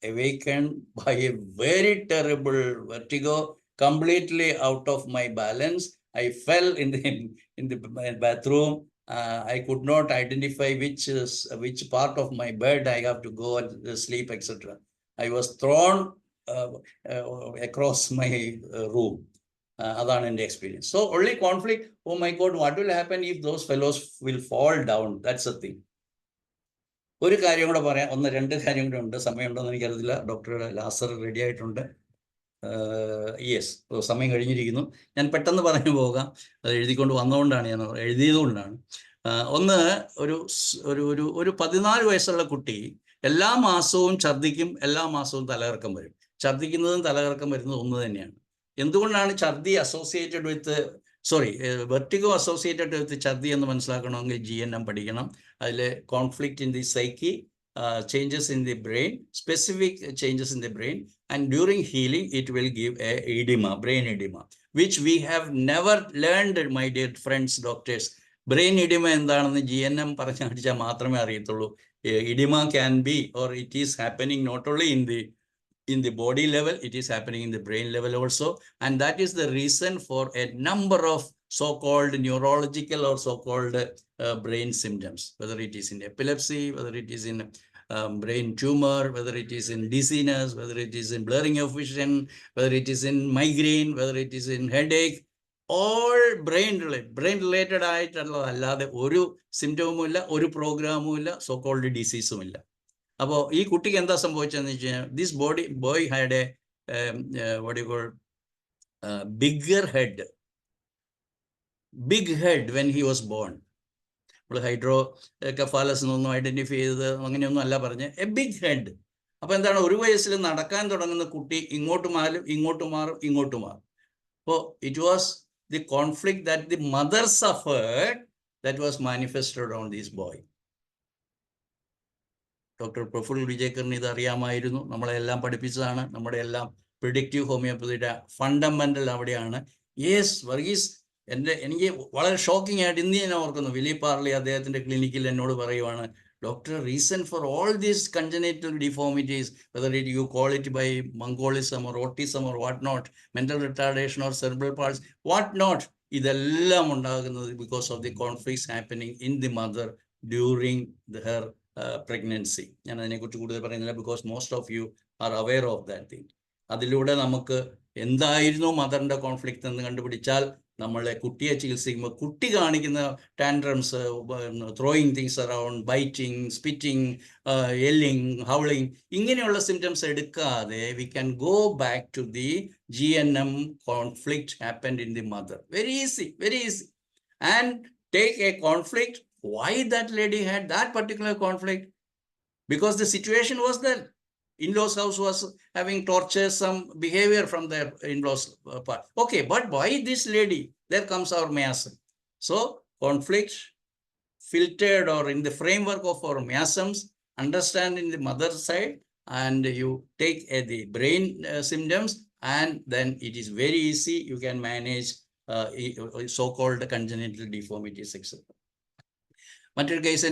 Speaker 1: awakened by a very terrible vertigo, completely out of my balance. I fell in the bathroom. I could not identify which part of my bed I have to go and sleep, etc. I was thrown across my room. Adana in the experience. So only conflict. Oh my God, what will happen if those fellows will fall down? That's the thing. ഒരു കാര്യം കൂടെ പറയാം. 1-2 കാര്യം കൂടെ ഉണ്ട്. സമയമുണ്ടോയെന്ന് എനിക്കറിയില്ല. Doctor ലാസർ ready ആയിട്ടുണ്ട്. Yes, സമയം കഴിഞ്ഞിരിക്കുന്നു. ഞാൻ പെട്ടെന്ന് പറഞ്ഞു പോകാം. അത് എഴുതിക്കൊണ്ട് വന്നുകൊണ്ടാണ്, ഞാൻ എഴുതിയതുകൊണ്ടാണ്. ഒന്ന്, ഒരു 14 വയസ്സുള്ള കുട്ടി എല്ലാ മാസവും ഛർദ്ദിക്കും, എല്ലാ മാസവും തലകറക്കം വരും. ഛർദ്ദിക്കുന്നതും തലകറക്കം വരുന്നതും ഒന്ന് തന്നെയാണ്. എന്തുകൊണ്ടാണ് ഛർദ്ദി associated with vertigo associated with ഛർദ്ദി എന്ന് മനസ്സിലാക്കണമെങ്കിൽ GNM പഠിക്കണം. അതിൽ conflict in the psyche, changes in the brain, specific changes in the brain, and during healing it will give a oedema, brain oedema, which we have never learned, my dear friends doctors. Brain oedema എന്താണെന്ന് GNM പറഞ്ഞടിച്ചാൽ മാത്രമേ അറിയത്തുള്ളൂ. Oedema can be, or it is happening not only in the body level, it is happening in the brain level also, and that is the reason for a number of so-called neurological or so-called brain symptoms, whether it is in epilepsy, whether it is in brain tumor, whether it is in dizziness, whether it is in blurring of vision, whether it is in migraine, whether it is in headache, all brain related ആയിട്ടുള്ളതല്ലാതെ ഒരു സിംറ്റവും ഇല്ല, ഒരു പ്രോഗ്രാമും ഇല്ല, so called ഡിസീസും ഇല്ല. അപ്പോൾ ഈ കുട്ടിക്ക് എന്താ സംഭവിച്ചതെന്ന് വെച്ച് കഴിഞ്ഞാൽ, this boy had big head when he was born. നമ്മൾ ഹൈഡ്രോകെഫാലസ് എന്നൊന്നും ഐഡന്റിഫൈ ചെയ്ത് അങ്ങനെയൊന്നും അല്ല പറഞ്ഞ്, എ ബിഗ് ഹെഡ്. അപ്പോൾ എന്താണ്, 1 വയസ്സിൽ നടക്കാൻ തുടങ്ങുന്ന കുട്ടി ഇങ്ങോട്ട് മാറും, ഇങ്ങോട്ട് മാറും, ഇങ്ങോട്ട് മാറും. അപ്പോൾ it was the conflict that the mother suffered that was manifested on this boy. Doctor Praful വിജയകറിന് ഇത് അറിയാമായിരുന്നു. നമ്മളെല്ലാം പഠിപ്പിച്ചതാണ്. നമ്മുടെ എല്ലാം പ്രിഡിക്റ്റീവ് ഹോമിയോപ്പതിയുടെ ഫണ്ടമെൻ്റൽ അവിടെയാണ്. യെസ് വർഗീസ്, എനിക്ക് വളരെ ഷോക്കിംഗ് ആയിട്ട് ഇന്ന് ഞാൻ ഓർക്കുന്നു, വിലി പാർലി അദ്ദേഹത്തിൻ്റെ ക്ലിനിക്കിൽ എന്നോട് പറയുവാണ്, doctor, reason for all these congenital deformities, whether it you call it by mongolism or autism or what not, mental retardation or cerebral palsy, what not, ഇതെല്ലാം ഉണ്ടാകുന്നത് because of the conflicts happening in the mother during her pregnancy. ഞാൻ അതിനെക്കുറിച്ച് കൂടുതൽ പറയുന്നില്ല, because most of you are aware of that thing. അതിലൂടെ നമുക്ക് എന്തായിരുന്നു മദറിൻ്റെ conflict എന്ന് കണ്ടുപിടിച്ചാൽ, നമ്മളെ കുട്ടിയെ ചികിത്സിക്കുമ്പോൾ കുട്ടി കാണിക്കുന്ന tantrums, throwing things around, biting, spitting, yelling, howling, ഇങ്ങനെയുള്ള സിംറ്റംസ് എടുക്കാതെ we can go back to the GNM conflict happened in the mother. Very easy, very easy. And take a conflict. Why that lady had that particular conflict? Because the situation was that in-laws house was having torturesome behavior from their in-laws part. Okay, but why this lady? There comes our miasm. So conflict filtered or in the framework of our miasms, understand in the mother side, and you take the brain symptoms, and then it is very easy. You can manage so-called congenital deformities, etc. മറ്റൊരു case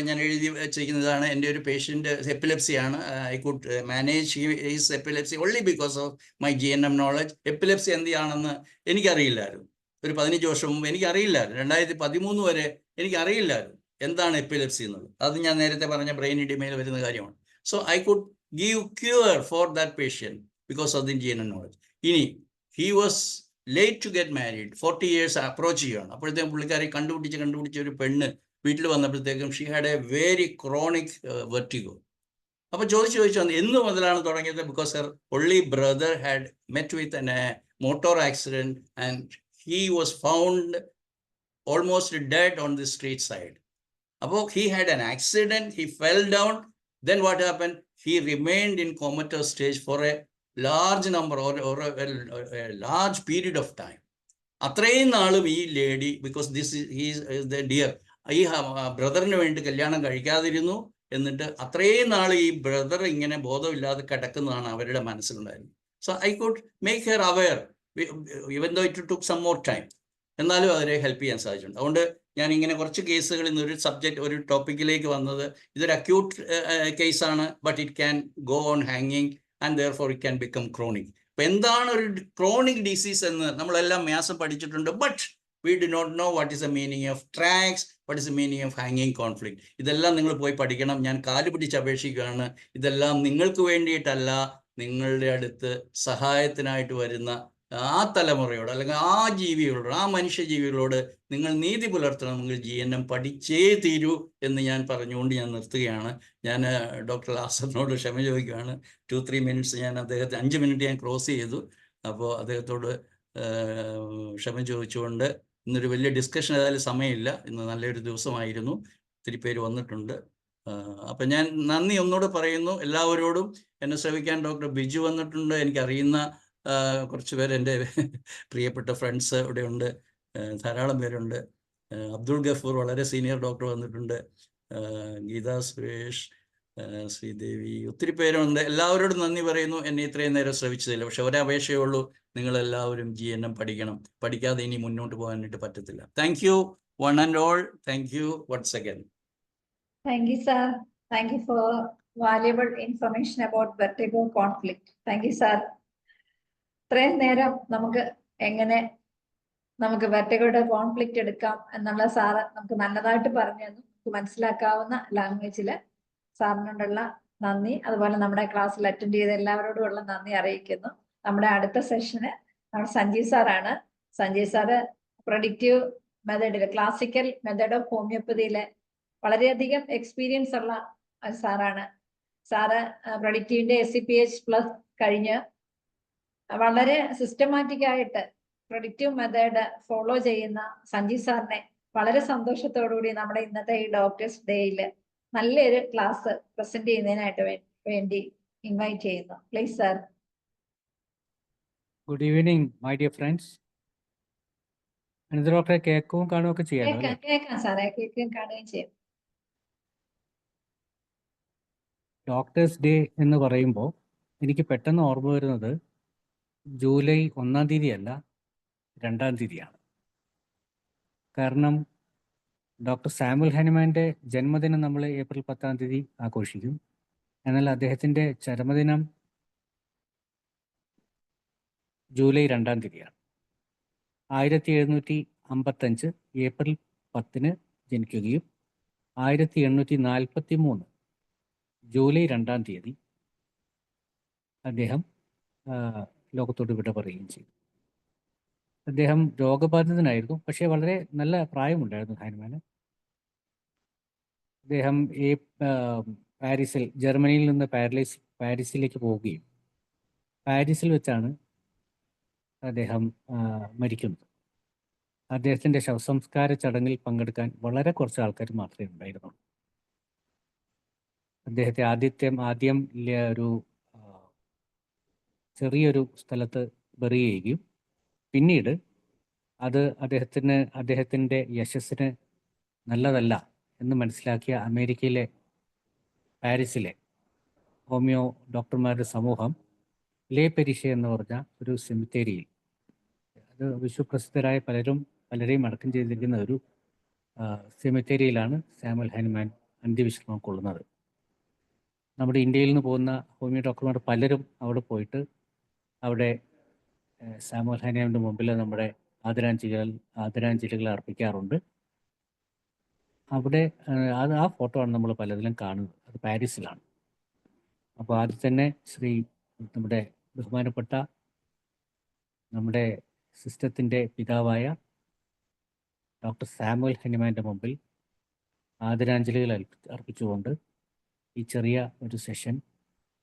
Speaker 1: ഞാൻ എഴുതി വെച്ചിരിക്കുന്നതാണ്. എൻ്റെ ഒരു patient എപ്പിലെപ്സിയാണ്. I could manage his epilepsy only because of my GNM knowledge. Epilepsy എന്താണെന്ന് എനിക്കറിയില്ലായിരുന്നു. ഒരു 15 വർഷം മുമ്പ് എനിക്കറിയില്ലായിരുന്നു. 2013 വരെ എനിക്കറിയില്ലായിരുന്നു എന്താണ് എപ്പിലെപ്സി എന്നുള്ളത്. അത് ഞാൻ നേരത്തെ പറഞ്ഞ ബ്രെയിൻ ഇഡിമയിൽ വരുന്ന കാര്യമാണ്. So I could give cure for that patient because of the GNM knowledge. ഇനി he was late to get married, 40 years approach ചെയ്യുകയാണ്. അപ്പോഴത്തേക്കും പുള്ളിക്കാരി കണ്ടുപിടിച്ച ഒരു പെണ്ണ് വീട്ടിൽ വന്നപ്പോഴത്തേക്കും she had a very chronic vertigo. അപ്പോൾ ചോദിച്ചു എന്ന് മുതലാണ് തുടങ്ങിയത്? Because her only brother had met with an motor accident and he was found almost dead on the street side. അപ്പോൾ he had an accident, he fell down, then what happened? He remained in comatose stage for a large number or a large period of time. അത്രയും നാളും ഈ lady, because is the dear, ഈ ബ്രദറിന് വേണ്ടി കല്യാണം കഴിക്കാതിരുന്നു. എന്നിട്ട് അത്രയും നാൾ ഈ ബ്രദർ ഇങ്ങനെ ബോധമില്ലാതെ കിടക്കുന്നതാണ് അവരുടെ മനസ്സിലുണ്ടായിരുന്നത്. So I could make her aware, even though it took some more time. എന്നാലും അവരെ ഹെൽപ്പ് ചെയ്യാൻ സാധിച്ചിട്ടുണ്ട്. അതുകൊണ്ട് ഞാൻ ഇങ്ങനെ കുറച്ച് കേസുകളിൽ നിന്ന് ഒരു ടോപ്പിക്കിലേക്ക് വന്നത്. ഇതൊരു അക്യൂട്ട് കേസാണ്, but it can go on ഹാങ്ങിങ് and therefore it can become chronic. അപ്പം എന്താണ് ഒരു ക്രോണിക് ഡിസീസ് എന്ന് നമ്മളെല്ലാം മാസം പഠിച്ചിട്ടുണ്ട്, but we do not know what is the meaning of tracks, what is the meaning of ഹാങ്ങിങ് കോൺഫ്ലിക്റ്റ്. ഇതെല്ലാം നിങ്ങൾ പോയി പഠിക്കണം. ഞാൻ കാല് പിടിച്ച് അപേക്ഷിക്കുകയാണ്. ഇതെല്ലാം നിങ്ങൾക്ക് വേണ്ടിയിട്ടല്ല, നിങ്ങളുടെ അടുത്ത് സഹായത്തിനായിട്ട് വരുന്ന ആ തലമുറയോട്, അല്ലെങ്കിൽ ആ ജീവികളോട്, ആ മനുഷ്യജീവികളോട് നിങ്ങൾ നീതി പുലർത്തണം. നിങ്ങൾ GNM പഠിച്ചേ തീരൂ എന്ന് ഞാൻ പറഞ്ഞുകൊണ്ട് ഞാൻ നിർത്തുകയാണ്. ഞാൻ ഡോക്ടർ ലാസറിനോട് ക്ഷമ ചോദിക്കുകയാണ്. 2-3 minutes ഞാൻ അദ്ദേഹത്തെ 5 minute ഞാൻ ക്രോസ് ചെയ്തു. അപ്പോൾ അദ്ദേഹത്തോട് ക്ഷമ ചോദിച്ചുകൊണ്ട്, ഇന്നൊരു വലിയ ഡിസ്കഷൻ ഏതായാലും സമയമില്ല, ഇന്ന് നല്ലൊരു ദിവസമായിരുന്നു, ഒത്തിരി പേര് വന്നിട്ടുണ്ട്. അപ്പം ഞാൻ നന്ദി ഒന്നുകൂടെ പറയുന്നു എല്ലാവരോടും. എന്നെ ശ്രവിക്കാൻ ഡോക്ടർ ബിജു വന്നിട്ടുണ്ട്, എനിക്കറിയുന്ന കുറച്ച് പേര്, എൻ്റെ പ്രിയപ്പെട്ട ഫ്രണ്ട്സ് ഇവിടെ ഉണ്ട്, ധാരാളം പേരുണ്ട്. അബ്ദുൾ ഗഫൂർ വളരെ സീനിയർ ഡോക്ടർ വന്നിട്ടുണ്ട്, ഗീത സുരേഷ്, ശ്രീദേവി, ഒത്തിരി പേരുണ്ട്. എല്ലാവരോടും നന്ദി പറയുന്നു എന്നെ ഇത്രയും നേരം ശ്രവിച്ചതില്ല. പക്ഷെ ഒരപേക്ഷയേ ഉള്ളൂ, നിങ്ങളെല്ലാവരും GNM പഠിക്കണം. പഠിക്കാതെ ഇനി മുന്നോട്ട് പോകാനായിട്ട് പറ്റത്തില്ല. Thank you one and all. Thank you once again.
Speaker 2: Thank you, sir. Thank you for valuable information about vertigo conflict. Thank you, sir. ഇത്രയും നേരം നമുക്ക് വെർട്ടിഗോയുടെ കോൺഫ്ലിക്റ്റ് എടുക്കാം എന്നുള്ള സാറ് നമുക്ക് നല്ലതായിട്ട് പറഞ്ഞു തന്നു. നമുക്ക് മനസ്സിലാക്കാവുന്ന ലാംഗ്വേജില് സാറിനോടുള്ള നന്ദി, അതുപോലെ നമ്മുടെ ക്ലാസ്സിൽ അറ്റൻഡ് ചെയ്ത എല്ലാവരോടുമുള്ള നന്ദി അറിയിക്കുന്നു. നമ്മുടെ അടുത്ത സെഷന് നമ്മുടെ സഞ്ജീവ് സാറാണ്. സഞ്ജീവ് സാറ് പ്രൊഡിക്റ്റീവ് മെത്തേഡില്, ക്ലാസിക്കൽ മെത്തേഡ് ഓഫ് ഹോമിയോപ്പതിയിലെ വളരെയധികം എക്സ്പീരിയൻസ് ഉള്ള സാറാണ്. സാറ് പ്രൊഡിക്റ്റീവിന്റെ SCPH+ കഴിഞ്ഞ് വളരെ സിസ്റ്റമാറ്റിക് ആയിട്ട് പ്രൊഡിക്റ്റീവ് മെത്തേഡ് ഫോളോ ചെയ്യുന്ന സഞ്ജീവ് സാറിനെ വളരെ സന്തോഷത്തോടുകൂടി നമ്മുടെ ഇന്നത്തെ ഈ ഡോക്ടേഴ്സ് ഡേയില് നല്ലൊരു ക്ലാസ് പ്രസന്റ് ചെയ്യുന്നതിനായിട്ട് വേണ്ടി ഇൻവൈറ്റ് ചെയ്യുന്നു. Please sir.
Speaker 3: Good evening my dear friends. ഡോക്ടറെ കേൾക്കുകയും കാണുകയൊക്കെ ചെയ്യാം.
Speaker 2: കേൾക്കാം സാറേ, കേൾക്കുകയും കാണുകയും ചെയ്യാം.
Speaker 3: ഡോക്ടേഴ്സ് ഡേ എന്ന് പറയുമ്പോൾ എനിക്ക് പെട്ടെന്ന് ഓർമ്മ വരുന്നത് ജൂലൈ 1-ാം തീയതി അല്ല, 2-ാം തീയതിയാണ്. കാരണം ഡോക്ടർ സാമുവൽ ഹനുമാൻ്റെ ജന്മദിനം നമ്മൾ ഏപ്രിൽ 10-ാം തീയതി ആഘോഷിക്കും. എന്നാൽ അദ്ദേഹത്തിൻ്റെ ചരമദിനം ജൂലൈ 2-ാം തീയതിയാണ്. 1755 ഏപ്രിൽ 10-ന് ജനിക്കുകയും 1843 ജൂലൈ 2-ാം തീയതി അദ്ദേഹം ലോകത്തോട് വിട പറയുകയും ചെയ്തു. അദ്ദേഹം രോഗബാധിതനായിരുന്നു, പക്ഷേ വളരെ നല്ല പ്രായമുണ്ടായിരുന്നു ഹനുമാന്. അദ്ദേഹം പാരീസിൽ, ജർമ്മനിയിൽ നിന്ന് പാരീസിലേക്ക് പോവുകയും പാരീസിൽ വെച്ചാണ് അദ്ദേഹം മരിക്കുന്നത്. അദ്ദേഹത്തിൻ്റെ ശവസംസ്കാര ചടങ്ങിൽ പങ്കെടുക്കാൻ വളരെ കുറച്ച് ആൾക്കാർ മാത്രമേ ഉണ്ടായിരുന്നുള്ളൂ. അദ്ദേഹത്തെ ആദ്യം ഒരു ചെറിയൊരു സ്ഥലത്ത് ബറി ചെയ്യുകയും പിന്നീട് അത് അദ്ദേഹത്തിൻ്റെ യശസ്സിന് നല്ലതല്ല എന്ന് മനസ്സിലാക്കിയ അമേരിക്കയിലെ പാരീസിലെ ഹോമിയോ ഡോക്ടർമാരുടെ സമൂഹം ലേ പെരിഷെ എന്ന് പറഞ്ഞ ഒരു സെമിത്തേരിയിൽ, അത് വിശ്വപ്രസിദ്ധരായ പലരെയും അടക്കം ചെയ്തിരിക്കുന്ന ഒരു സെമിത്തേരിയിലാണ് സാമുവൽ ഹനുമാൻ അന്ത്യവിശ്രമം കൊള്ളുന്നത്. നമ്മുടെ ഇന്ത്യയിൽ നിന്ന് പോകുന്ന ഹോമിയോ ഡോക്ടർമാർ പലരും അവിടെ പോയിട്ട് അവിടെ സാമുവൽ ഹനുമാൻ്റെ മുമ്പിൽ നമ്മുടെ ആദരാഞ്ജലികൾ അർപ്പിക്കാറുണ്ട്. അവിടെ ആ ഫോട്ടോ ആണ് നമ്മൾ പലതിലും കാണുന്നത്. അത് പാരീസിലാണ്. അപ്പോൾ ആദ്യം തന്നെ നമ്മുടെ ബഹുമാനപ്പെട്ട നമ്മുടെ സിസ്റ്റത്തിൻ്റെ പിതാവായ ഡോക്ടർ സാമുവൽ ഹനിമാൻ്റെ മുമ്പിൽ ആദരാഞ്ജലികൾ അർപ്പിച്ചുകൊണ്ട് ഈ ചെറിയ ഒരു സെഷൻ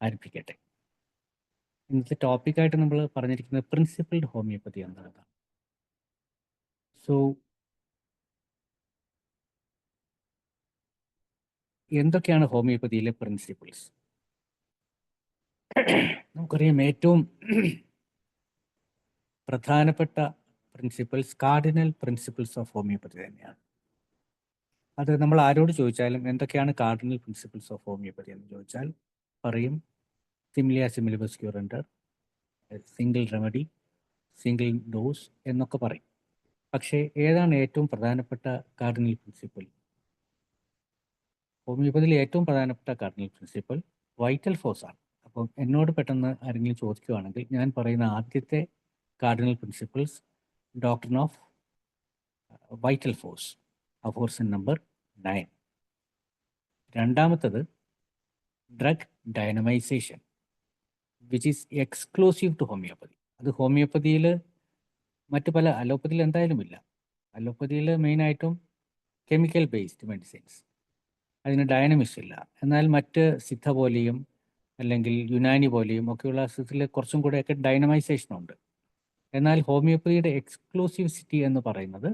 Speaker 3: ആരംഭിക്കട്ടെ. ഇന്നത്തെ ടോപ്പിക്കായിട്ട് നമ്മൾ പറഞ്ഞിരിക്കുന്നത് പ്രിൻസിപ്പിൾഡ് ഹോമിയോപ്പതി എന്നുള്ളതാണ്. സോ എന്തൊക്കെയാണ് ഹോമിയോപ്പതിയിലെ പ്രിൻസിപ്പിൾസ്? നമുക്കറിയാം ഏറ്റവും പ്രധാനപ്പെട്ട principles cardinal principles of homeopathy തന്നെയാണ്. അത് നമ്മൾ ആരോട് ചോദിച്ചാലും എന്തൊക്കെയാണ് കാർഡിനൽ പ്രിൻസിപ്പിൾസ് ഓഫ് ഹോമിയോപ്പതി എന്ന് ചോദിച്ചാൽ പറയും സിമിലിയ സിമിലിബസ് ക്യൂറൻഡർ, സിംഗിൾ റെമഡി, സിംഗിൾ ഡോസ് എന്നൊക്കെ പറയും. പക്ഷേ ഏതാണ് ഏറ്റവും പ്രധാനപ്പെട്ട കാർഡിനൽ പ്രിൻസിപ്പിൾ? ഹോമിയോപ്പതിയിലെ ഏറ്റവും പ്രധാനപ്പെട്ട കാർഡിനൽ പ്രിൻസിപ്പിൾ വൈറ്റൽ ഫോഴ്സ് ആണ്. അപ്പം എന്നോട് പെട്ടെന്ന് ആരെങ്കിലും ചോദിക്കുകയാണെങ്കിൽ ഞാൻ പറയുന്ന ആദ്യത്തെ cardinal principles doctrine of vital force, aphorism number 9. രണ്ടാമത്തത് drug dynamisation which is exclusive to homeopathy. അത് ഹോമിയോപ്പതിയിൽ മറ്റ് പല അലോപ്പതിയിൽ എന്തായാലും ഇല്ല. അലോപ്പതിയിൽ മെയിനായിട്ടും കെമിക്കൽ ബേസ്ഡ് മെഡിസിൻസ്, അതിന് ഡൈനമിക്സ് ഇല്ല. എന്നാൽ മറ്റ് സിദ്ധ പോലെയും അല്ലെങ്കിൽ യുനാനി പോലെയും ഒക്കെയുള്ള സിദ്ധത്തിൽ കുറച്ചും കൂടെയൊക്കെ ഡൈനമൈസേഷൻ ഉണ്ട്. എന്നാൽ ഹോമിയോപ്പതിയുടെ എക്സ്ക്ലൂസിവിറ്റി എന്ന് പറയുന്നത്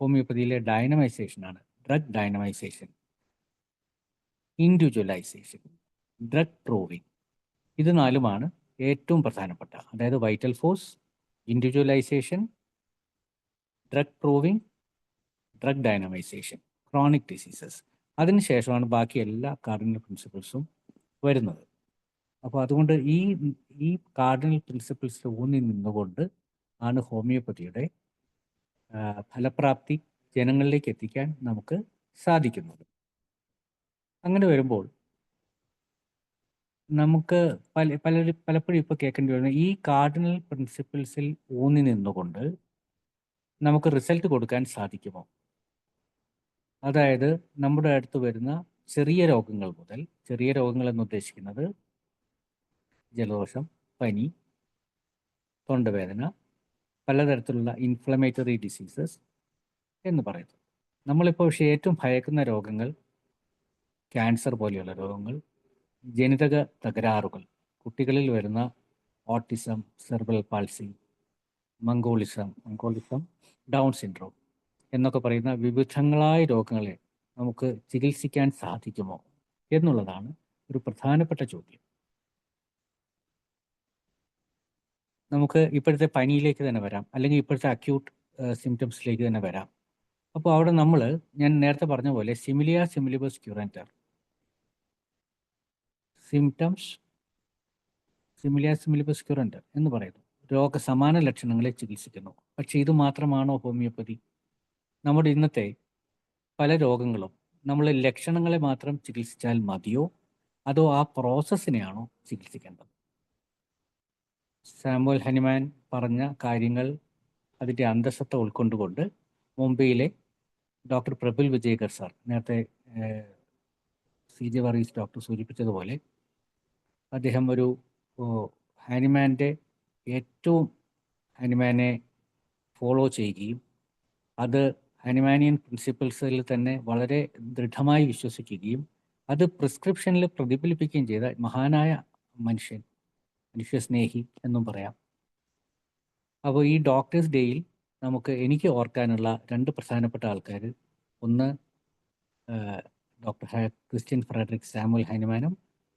Speaker 3: ഹോമിയോപ്പതിയിലെ ഡൈനമൈസേഷനാണ്. Drug dynamisation, individualisation, drug proving, ഇത് നാലുമാണ് ഏറ്റവും പ്രധാനപ്പെട്ട. അതായത് vital force, individualisation, drug proving, drug dynamisation, chronic diseases. അതിനുശേഷമാണ് ബാക്കി എല്ലാ കാർഡിനൽ പ്രിൻസിപ്പിൾസും വരുന്നത്. അപ്പോൾ അതുകൊണ്ട് ഈ കാർഡിനൽ പ്രിൻസിപ്പിൾസിൽ ഊന്നി നിന്നുകൊണ്ട് ആണ് ഹോമിയോപ്പതിയുടെ ഫലപ്രാപ്തി ജനങ്ങളിലേക്ക് എത്തിക്കാൻ നമുക്ക് സാധിക്കുന്നത്. അങ്ങനെ വരുമ്പോൾ നമുക്ക് പലപ്പോഴും ഇപ്പോൾ കേൾക്കേണ്ടി വരുന്നത് ഈ കാർഡിനൽ പ്രിൻസിപ്പിൾസിൽ ഊന്നി നിന്നുകൊണ്ട് നമുക്ക് റിസൾട്ട് കൊടുക്കാൻ സാധിക്കുമോ? അതായത് നമ്മുടെ അടുത്ത് വരുന്ന ചെറിയ രോഗങ്ങൾ മുതൽ, ചെറിയ രോഗങ്ങൾ എന്ന് ഉദ്ദേശിക്കുന്നത് ജലദോഷം, പനി, തൊണ്ടവേദന, പലതരത്തിലുള്ള ഇൻഫ്ലമേറ്ററി ഡിസീസസ് എന്ന് പറയുന്നത്. നമ്മളിപ്പോൾ പക്ഷേ ഏറ്റവും ഭയക്കുന്ന രോഗങ്ങൾ ക്യാൻസർ പോലെയുള്ള രോഗങ്ങൾ, ജനിതക തകരാറുകൾ, കുട്ടികളിൽ വരുന്ന autism, cerebral palsy, mongolism, down syndrome എന്നൊക്കെ പറയുന്ന വിവിധങ്ങളായ രോഗങ്ങളെ നമുക്ക് ചികിത്സിക്കാൻ സാധിക്കുമോ എന്നുള്ളതാണ് ഒരു പ്രധാനപ്പെട്ട ചോദ്യം. നമുക്ക് ഇപ്പോഴത്തെ പനിയിലേക്ക് തന്നെ വരാം, അല്ലെങ്കിൽ ഇപ്പോഴത്തെ അക്യൂട്ട് സിംറ്റംസിലേക്ക് തന്നെ വരാം. അപ്പോൾ അവിടെ ഞാൻ നേരത്തെ പറഞ്ഞ പോലെ സിമിലിയ സിമിലിബസ് ക്യൂറൻഡർ സിംറ്റംസ്, സിമിലിയ സിമിലിബസ് ക്യൂറൻഡർ എന്ന് പറയുന്നു. രോഗസമാന ലക്ഷണങ്ങളെ ചികിത്സിക്കുന്നു. പക്ഷേ ഇത് മാത്രമാണോ ഹോമിയോപ്പതി? നമ്മുടെ ഇന്നത്തെ പല രോഗങ്ങളും നമ്മൾ ലക്ഷണങ്ങളെ മാത്രം ചികിത്സിച്ചാൽ മതിയോ, അതോ ആ പ്രോസസ്സിനെയാണോ ചികിത്സിക്കേണ്ടത്? സാമുവൽ ഹനിമാൻ പറഞ്ഞ കാര്യങ്ങൾ അതിൻ്റെ അന്തസത്ത ഉൾക്കൊണ്ടുകൊണ്ട് മുംബൈയിലെ ഡോക്ടർ പ്രഫുൽ വിജയ്കർ സാർ, നേരത്തെ CJ വർഗീസ് ഡോക്ടർ സൂചിപ്പിച്ചതുപോലെ, അദ്ദേഹം ഒരു ഹനിമാനെ ഫോളോ ചെയ്യുകയും അത് ഹനിമാനിയൻ പ്രിൻസിപ്പിൾസിൽ തന്നെ വളരെ ദൃഢമായി വിശ്വസിക്കുകയും അത് പ്രിസ്ക്രിപ്ഷനിൽ പ്രതിഫലിപ്പിക്കുകയും ചെയ്ത മഹാനായ മനുഷ്യസ്നേഹി എന്നും പറയാം. അപ്പോൾ ഈ ഡോക്ടേഴ്സ് ഡേയിൽ എനിക്ക് ഓർക്കാനുള്ള രണ്ട് പ്രധാനപ്പെട്ട ആൾക്കാർ, ഒന്ന് ഡോക്ടർ ക്രിസ്ത്യൻ ഫ്രെഡറിക് സാമുവൽ ഹനിമാനും,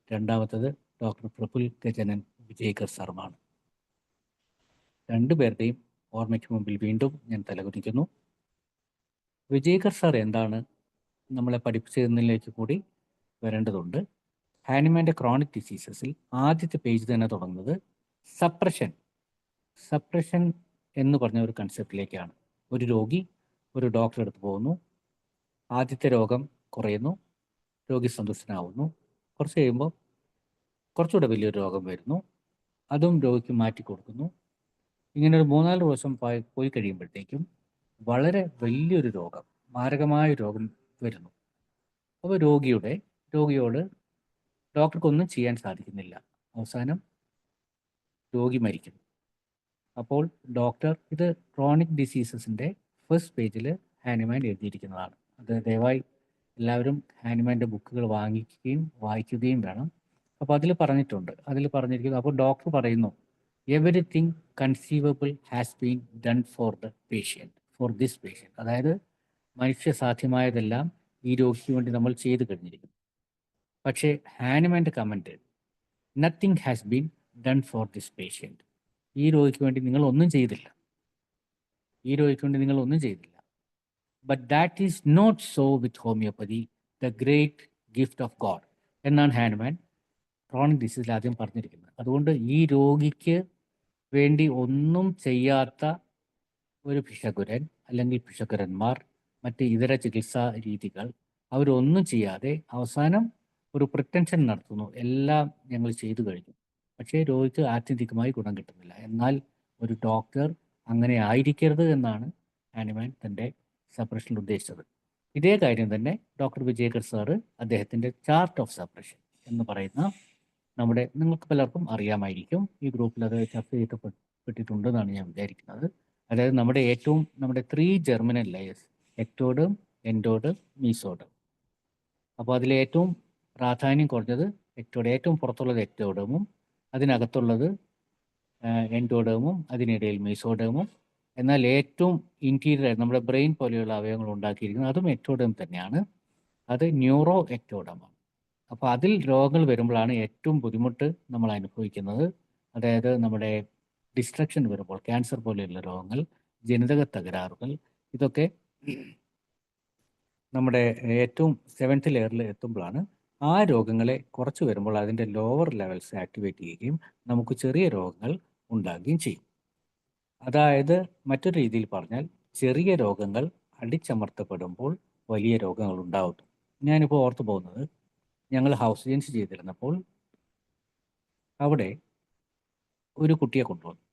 Speaker 3: രണ്ടാമത്തത് ഡോക്ടർ പ്രഫുൽ ഗജനൻ വിജയ്കർ സാറുമാണ്. രണ്ടുപേരുടെയും ഓർമ്മയ്ക്ക് മുമ്പിൽ വീണ്ടും ഞാൻ തലകുനിക്കുന്നു. വിജയ്കർ സാർ എന്താണ് നമ്മളെ പഠിപ്പിച്ചതിലേക്ക് കൂടി വരേണ്ടതുണ്ട്. ഹാനിമാൻ്റെ ക്രോണിക് ഡിസീസസിൽ ആദ്യത്തെ പേജ് തന്നെ തുടങ്ങുന്നത് സപ്രഷൻ എന്ന് പറഞ്ഞ ഒരു കൺസെപ്റ്റിലേക്കാണ്. ഒരു രോഗി ഒരു ഡോക്ടറെ അടുത്ത് പോകുന്നു, ആദ്യത്തെ രോഗം കുറയുന്നു, രോഗി സന്തുഷ്ടനാവുന്നു. കുറച്ച് കഴിയുമ്പോൾ കുറച്ചുകൂടെ വലിയൊരു രോഗം വരുന്നു, അതും രോഗിക്ക് മാറ്റി കൊടുക്കുന്നു. ഇങ്ങനെ ഒരു 3-4 ദിവസം പോയി കഴിയുമ്പോഴത്തേക്കും വളരെ വലിയൊരു രോഗം, മാരകമായ രോഗം വരുന്നു. അപ്പോൾ രോഗിയോട് ഡോക്ടർക്കൊന്നും ചെയ്യാൻ സാധിക്കുന്നില്ല. അവസാനം രോഗി മരിക്കുന്നു. അപ്പോൾ ഡോക്ടർ ഇത് ക്രോണിക് ഡിസീസസിൻ്റെ ഫസ്റ്റ് പേജിൽ ഹാനിമാൻ എഴുതിയിരിക്കുന്നതാണ്. അത് ദയവായി എല്ലാവരും ഹാനിമാൻ്റെ ബുക്കുകൾ വാങ്ങിക്കുകയും വായിക്കുകയും വേണം. അപ്പോൾ അതിൽ പറഞ്ഞിരിക്കുന്നു. അപ്പോൾ ഡോക്ടർ പറയുന്നു, everything conceivable has been done for this patient. അതായത് മനുഷ്യ സാധ്യമായതെല്ലാം ഈ രോഗിക്ക് വേണ്ടി നമ്മൾ ചെയ്തു കഴിഞ്ഞിരിക്കുന്നു. പക്ഷേ ഹാനിമാൻ്റെ comment, nothing has been done for this patient. ഈ രോഗിക്ക് വേണ്ടി നിങ്ങൾ ഒന്നും ചെയ്തില്ല. But that is not so with homeopathy, the great gift of God എന്നാണ് ഹാനിമാൻ ക്രോണിക് ഡിസീസിൽ ആദ്യം പറഞ്ഞിരിക്കുന്നത്. അതുകൊണ്ട് ഈ രോഗിക്ക് വേണ്ടി ഒന്നും ചെയ്യാത്ത ഒരു ഭിഷഗ്വരൻ അല്ലെങ്കിൽ ഭിഷഗ്വരന്മാർ, മറ്റ് ഇതര ചികിത്സാ രീതികൾ അവരൊന്നും ചെയ്യാതെ അവസാനം ഒരു പ്രിറ്റൻഷൻ നടത്തുന്നു, എല്ലാം ഞങ്ങൾ ചെയ്തു കഴിഞ്ഞു, പക്ഷേ രോഗിക്ക് ആത്യന്തികമായി ഗുണം കിട്ടുന്നില്ല. എന്നാൽ ഒരു ഡോക്ടർ അങ്ങനെ ആയിരിക്കരുത് എന്നാണ് ഹാനിമാൻ തൻ്റെ സപ്രഷനിൽ ഉദ്ദേശിച്ചത്. ഇതേ കാര്യം തന്നെ ഡോക്ടർ വിജയകർ സാറ് അദ്ദേഹത്തിൻ്റെ ചാർട്ട് ഓഫ് സപ്രഷൻ എന്ന് പറയുന്ന നിങ്ങൾക്ക് പലർക്കും അറിയാമായിരിക്കും, ഈ ഗ്രൂപ്പിൽ അത് ചർച്ച ചെയ്യപ്പെട്ടിട്ടുണ്ടെന്നാണ് ഞാൻ വിചാരിക്കുന്നത്. അതായത് നമ്മുടെ 3 germinal layers, ectoderm, endoderm, mesoderm. അപ്പോൾ അതിലെ ഏറ്റവും പ്രാധാന്യം കുറഞ്ഞത് ഏറ്റവും പുറത്തുള്ളത് എക്ടോഡേമും, അതിനകത്തുള്ളത് എൻഡോഡേമും, അതിനിടയിൽ മീസോഡേമും. എന്നാൽ ഏറ്റവും ഇൻറ്റീരിയർ നമ്മുടെ ബ്രെയിൻ പോലെയുള്ള അവയവങ്ങൾ ഉണ്ടാക്കിയിരിക്കുന്നത് അതും എക്ടോഡേം തന്നെയാണ്. അത് ന്യൂറോ എക്ടോഡമാണ്. അപ്പോൾ അതിൽ രോഗങ്ങൾ വരുമ്പോഴാണ് ഏറ്റവും ബുദ്ധിമുട്ട് നമ്മൾ അനുഭവിക്കുന്നത്. അതായത് നമ്മുടെ ഡിസ്ട്രക്ഷൻ വരുമ്പോൾ, ക്യാൻസർ പോലെയുള്ള രോഗങ്ങൾ, ജനിതക തകരാറുകൾ, ഇതൊക്കെ നമ്മുടെ ഏറ്റവും 7th ലെയറിൽ എത്തുമ്പോഴാണ് ആ രോഗങ്ങളെ കുറച്ച് വരുമ്പോൾ അതിൻ്റെ ലോവർ ലെവൽസ് ആക്ടിവേറ്റ് ചെയ്യുകയും നമുക്ക് ചെറിയ രോഗങ്ങൾ ഉണ്ടാകുകയും ചെയ്യും. അതായത് മറ്റൊരു രീതിയിൽ പറഞ്ഞാൽ, ചെറിയ രോഗങ്ങൾ അടിച്ചമർത്തപ്പെടുമ്പോൾ വലിയ രോഗങ്ങൾ ഉണ്ടാകുന്നു. ഞാനിപ്പോൾ ഓർത്തു പോകുന്നത്, ഞങ്ങൾ ഹൗസ് സർജൻസി ചെയ്തിരുന്നപ്പോൾ അവിടെ ഒരു കുട്ടിയെ കൊണ്ടുവന്നു.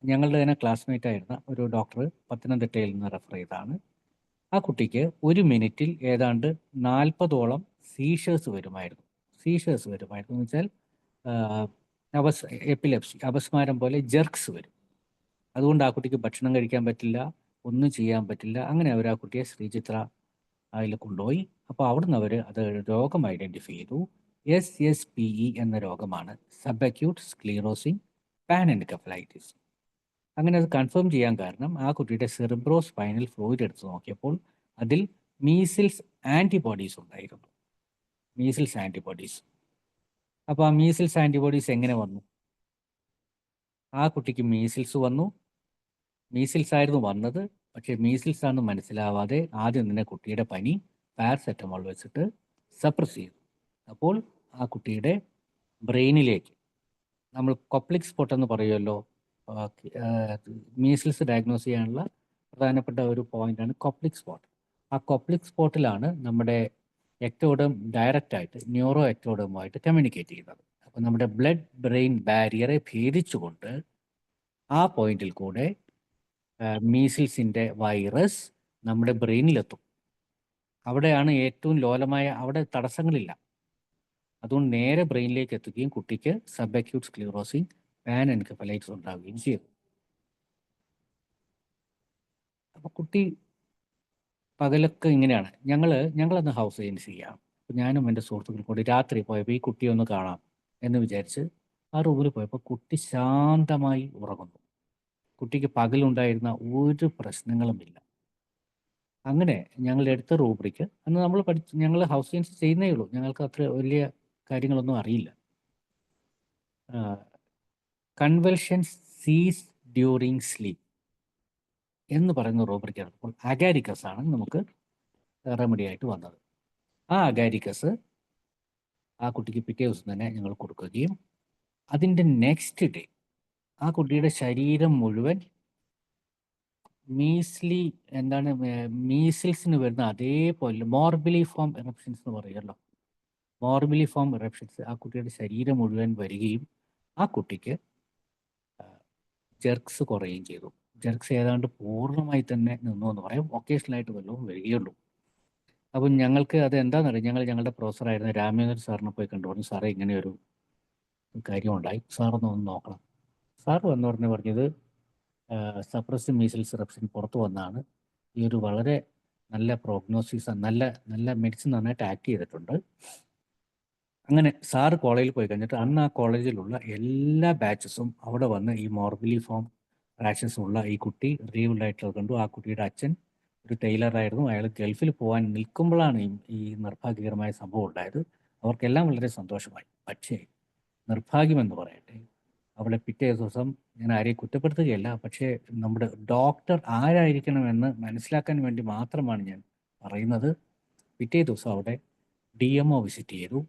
Speaker 3: ഞങ്ങളുടെ തന്നെ ക്ലാസ്മേറ്റ് ആയിരുന്ന ഒരു ഡോക്ടർ പത്തനംതിട്ടയിൽ നിന്ന് റെഫർ ചെയ്താണ്. ആ കുട്ടിക്ക് 1 മിനിറ്റിൽ ഏതാണ്ട് 40ഓളം സീഷേഴ്സ് വരുമായിരുന്നു എന്ന് വെച്ചാൽ എപ്പിലെപ്സി, അപസ്മാരം പോലെ ജെർക്സ് വരും. അതുകൊണ്ട് ആ കുട്ടിക്ക് ഭക്ഷണം കഴിക്കാൻ പറ്റില്ല, ഒന്നും ചെയ്യാൻ പറ്റില്ല. അങ്ങനെ അവർ ആ കുട്ടിയെ ശ്രീചിത്ര അതിൽ കൊണ്ടുപോയി. അപ്പോൾ അവിടുന്ന് അവർ അത് രോഗം ഐഡൻറ്റിഫൈ ചെയ്തു. SSPE എന്ന രോഗമാണ്, സബ് അക്യൂട്ട് സ്ക്ലീറോസിങ് പാൻഎൻകെഫലൈറ്റിസ്. അങ്ങനെ അത് കൺഫേം ചെയ്യാൻ കാരണം ആ കുട്ടിയുടെ സെറിബ്രോ സ്പൈനൽ ഫ്ലൂയിഡ് എടുത്ത് നോക്കിയപ്പോൾ അതിൽ മീസിൽസ് ആൻറ്റിബോഡീസ് ഉണ്ടായിരുന്നു. അപ്പോൾ ആ മീസിൽസ് ആൻറ്റിബോഡീസ് എങ്ങനെ വന്നു? ആ കുട്ടിക്ക് മീസിൽസ് വന്നു. മീസിൽസ് ആയിരുന്നു വന്നത്, പക്ഷേ മീസിൽസ് ആണെന്ന് മനസ്സിലാവാതെ ആദ്യം തന്നെ കുട്ടിയുടെ പനി പാരസെറ്റമോൾ വെച്ചിട്ട് സപ്രസ് ചെയ്തു. അപ്പോൾ ആ കുട്ടിയുടെ ബ്രെയിനിലേക്ക്, നമ്മൾ കൊപ്ലിക് സ്പോട്ട് എന്ന് പറയുമല്ലോ, മീസിൽസ് ഡയഗ്നോസ് ചെയ്യാനുള്ള പ്രധാനപ്പെട്ട ഒരു പോയിന്റാണ് കൊപ്ലിക് സ്പോട്ട്. ആ കൊപ്ലിക് സ്പോട്ടിലാണ് നമ്മുടെ എക്ടോഡേം ഡയറക്റ്റായിട്ട് ന്യൂറോ എക്ടോഡേമുമായിട്ട് കമ്മ്യൂണിക്കേറ്റ് ചെയ്യുന്നത്. അപ്പോൾ നമ്മുടെ ബ്ലഡ് ബ്രെയിൻ ബാരിയറെ ഭേദിച്ചുകൊണ്ട് ആ പോയിന്റിൽ കൂടെ മീസിൽസിൻ്റെ വൈറസ് നമ്മുടെ ബ്രെയിനിലെത്തും. അവിടെയാണ് ഏറ്റവും ലോലമായ, അവിടെ തടസ്സങ്ങളില്ല. അതുകൊണ്ട് നേരെ ബ്രെയിനിലേക്ക് എത്തുകയും കുട്ടിക്ക് സബ് അക്യൂട്ട് സ്ക്ലീറോസിങ് പാൻഎൻകെഫലൈറ്റിസ് ഉണ്ടാവുകയും ചെയ്തു. അപ്പോൾ കുട്ടി പകലൊക്കെ ഇങ്ങനെയാണ്. ഞങ്ങളന്ന് ഹൗസ് സർജൻസി ചെയ്യാം. അപ്പോൾ ഞാനും എൻ്റെ സുഹൃത്തുക്കളും കൂടി രാത്രി പോയപ്പോൾ ഈ കുട്ടിയെ ഒന്ന് കാണാം എന്ന് വിചാരിച്ച് ആ റൂമിൽ പോയപ്പോൾ കുട്ടി ശാന്തമായി ഉറങ്ങുന്നു. കുട്ടിക്ക് പകലുണ്ടായിരുന്ന ഒരു പ്രശ്നങ്ങളുമില്ല. അങ്ങനെ ഞങ്ങൾ എടുത്ത റൂബ്രിക്ക്, അന്ന് ഞങ്ങൾ ഹൗസ് സർജൻസി ചെയ്യുന്നേ ഉള്ളൂ, ഞങ്ങൾക്ക് അത്ര വലിയ കാര്യങ്ങളൊന്നും അറിയില്ല. കൺവൽഷൻസ് സീസ് ഡ്യൂറിങ് സ്ലീപ്പ് എന്ന് പറയുന്ന റൂബ്രിക്ക് എടുത്തപ്പോൾ അഗാരിക്കസ് ആണ് നമുക്ക് റെമഡി ആയിട്ട് വന്നത്. ആ അഗാരിക്കസ് ആ കുട്ടിക്ക് പിറ്റേ ദിവസം തന്നെ ഞങ്ങൾ കൊടുക്കുകയും അതിൻ്റെ നെക്സ്റ്റ് ഡേ ആ കുട്ടിയുടെ ശരീരം മുഴുവൻ മീസിൽസിന് വരുന്ന അതേപോലെ മോർബിലിഫോം ഇറപ്ഷൻസ് എന്ന് പറയുമല്ലോ, മോർബിലിഫോം ഇറപ്ഷൻസ് ആ കുട്ടിയുടെ ശരീരം മുഴുവൻ വരികയും ആ കുട്ടിക്ക് ജെർക്സ് കുറയുകയും ചെയ്തു. ജെർക്സ് ഏതാണ്ട് പൂർണ്ണമായി തന്നെ നിന്നു എന്ന് പറയാം. ഒക്കേഷണലായിട്ട് വല്ലതും വരികയുള്ളൂ. അപ്പം ഞങ്ങൾക്ക് അത് എന്താണെന്നറിയാം, ഞങ്ങളുടെ പ്രൊഫസറായിരുന്ന രാമേന്ദ്രൻ സാറിനെ പോയി കണ്ടുപോയി, സാറേ ഇങ്ങനെയൊരു കാര്യം ഉണ്ടായി, സാറൊന്ന് നോക്കണം. സാറ് പറഞ്ഞത് സപ്രസ്ഡ് മീസിൽസ് റെപ്സിൻ പുറത്തു വന്നാണ് ഈ ഒരു വളരെ നല്ല പ്രോഗ്നോസിസ്, നല്ല നല്ല മെഡിസിൻ നന്നായിട്ട് ആക്ട് ചെയ്തിട്ടുണ്ട്. അങ്ങനെ സാറ് കോളേജിൽ പോയി കഴിഞ്ഞിട്ട് അന്ന് ആ കോളേജിലുള്ള എല്ലാ ബാച്ചസും അവിടെ വന്ന് ഈ മോർബിലി ഫോം റാഷൻസ് ഉള്ള ഈ കുട്ടി റീവ്ഡ് ആയിട്ടുള്ളത് കണ്ടു. ആ കുട്ടിയുടെ അച്ഛൻ ഒരു ടൈലറായിരുന്നു. അയാൾ ഗൾഫിൽ പോകാൻ നിൽക്കുമ്പോഴാണ് ഈ നിർഭാഗ്യകരമായ സംഭവം ഉണ്ടായത്. അവർക്കെല്ലാം വളരെ സന്തോഷമായി. പക്ഷേ നിർഭാഗ്യമെന്ന് പറയട്ടെ, അവിടെ പിറ്റേ ദിവസം, ഞാൻ ആരെയും കുറ്റപ്പെടുത്തുകയല്ല, പക്ഷേ നമ്മുടെ ഡോക്ടർ ആരായിരിക്കണമെന്ന് മനസ്സിലാക്കാൻ വേണ്ടി മാത്രമാണ് ഞാൻ പറയുന്നത്. പിറ്റേ ദിവസം അവിടെ DMO വിസിറ്റ് ചെയ്തു.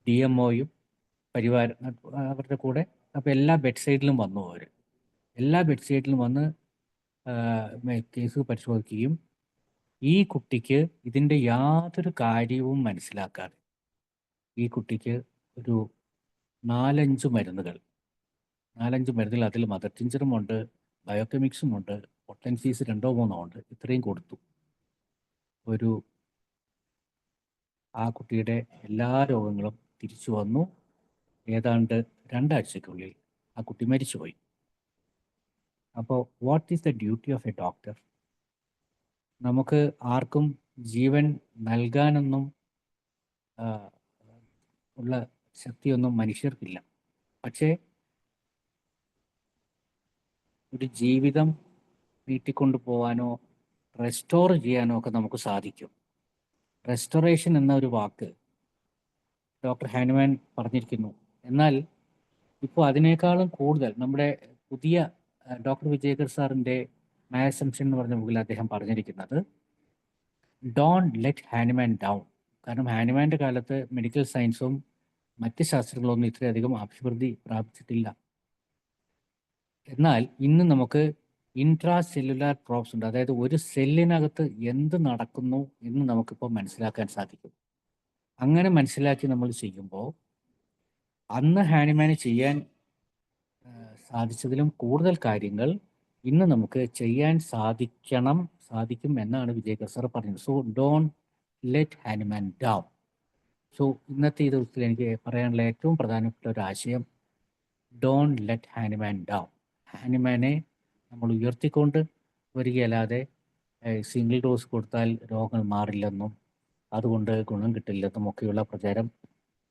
Speaker 3: DMOയും അവരുടെ കൂടെ. അപ്പോൾ എല്ലാ ബെഡ് സൈഡിലും വന്നു. എല്ലാ ബെഡ് സൈഡിലും വന്ന് കേസ് പരിശോധിക്കുകയും ഈ കുട്ടിക്ക് ഇതിൻ്റെ യാതൊരു കാര്യവും മനസ്സിലാക്കാതെ ഈ കുട്ടിക്ക് ഒരു 4-5 മരുന്നുകൾ അതിൽ മദർ ടിഞ്ചറും ഉണ്ട്, ബയോകെമിക്സും ഉണ്ട്, പൊട്ടൻസീസ് 2-3 ഉണ്ട്, ഇത്രയും കൊടുത്തു. ആ കുട്ടിയുടെ എല്ലാ രോഗങ്ങളും തിരിച്ചു വന്നു. ഏതാണ്ട് 2 ആഴ്ചയ്ക്കുള്ളിൽ ആ കുട്ടി മരിച്ചുപോയി. അപ്പോൾ what is the duty of A doctor? നമുക്ക് ആർക്കും ജീവൻ നൽകാനൊന്നും ഉള്ള ശക്തിയൊന്നും മനുഷ്യർക്കില്ല. പക്ഷേ ഒരു ജീവിതം നീട്ടിക്കൊണ്ടു പോകാനോ റെസ്റ്റോർ ചെയ്യാനോ ഒക്കെ നമുക്ക് സാധിക്കും. റെസ്റ്റോറേഷൻ എന്ന ഒരു വാക്ക് ഡോക്ടർ ഹാനുമാൻ പറഞ്ഞിരിക്കുന്നു. എന്നാൽ ഇപ്പോൾ അതിനേക്കാളും കൂടുതൽ നമ്മുടെ പുതിയ ഡോക്ടർ വിജയകർ സാറിൻ്റെ മാസംഷൻ എന്ന് പറഞ്ഞ ബുക്കിൽ അദ്ദേഹം പറഞ്ഞിരിക്കുന്നത് ഡോണ്ട് ലെറ്റ് ഹാനുമാൻ ഡൗൺ. കാരണം ഹാനുമാൻ്റെ കാലത്ത് മെഡിക്കൽ സയൻസും മറ്റ് ശാസ്ത്രങ്ങളൊന്നും ഇത്രയധികം അഭിവൃദ്ധി പ്രാപിച്ചിട്ടില്ല. എന്നാൽ ഇന്ന് നമുക്ക് ഇൻട്രാ സെല്ലുലാർ പ്രോബ്സ് ഉണ്ട്. അതായത് ഒരു സെല്ലിനകത്ത് എന്ത് നടക്കുന്നു എന്ന് നമുക്കിപ്പോൾ മനസ്സിലാക്കാൻ സാധിക്കും. അങ്ങനെ മനസ്സിലാക്കി നമ്മൾ ചെയ്യുമ്പോൾ അന്ന് ഹാനിമാന് ചെയ്യാൻ സാധിച്ചതിലും കൂടുതൽ കാര്യങ്ങൾ ഇന്ന് നമുക്ക് ചെയ്യാൻ സാധിക്കും എന്നാണ് വിജയകർ സാർ പറഞ്ഞത്. So don't let Hahnemann down. So ഇന്നത്തെ ഈ ദിവസത്തിൽ എനിക്ക് പറയാനുള്ള ഏറ്റവും പ്രധാനപ്പെട്ട ഒരു ആശയം, ഡോണ്ട് ലെറ്റ് ഹാനിമാൻ ഡൗൺ. ഹാനിമാനെ നമ്മൾ ഉയർത്തിക്കൊണ്ട് വരികയല്ലാതെ സിംഗിൾ ഡോസ് കൊടുത്താൽ രോഗങ്ങൾ മാറില്ലെന്നും അതുകൊണ്ട് ഗുണം കിട്ടില്ലെന്നും ഒക്കെയുള്ള പ്രചാരം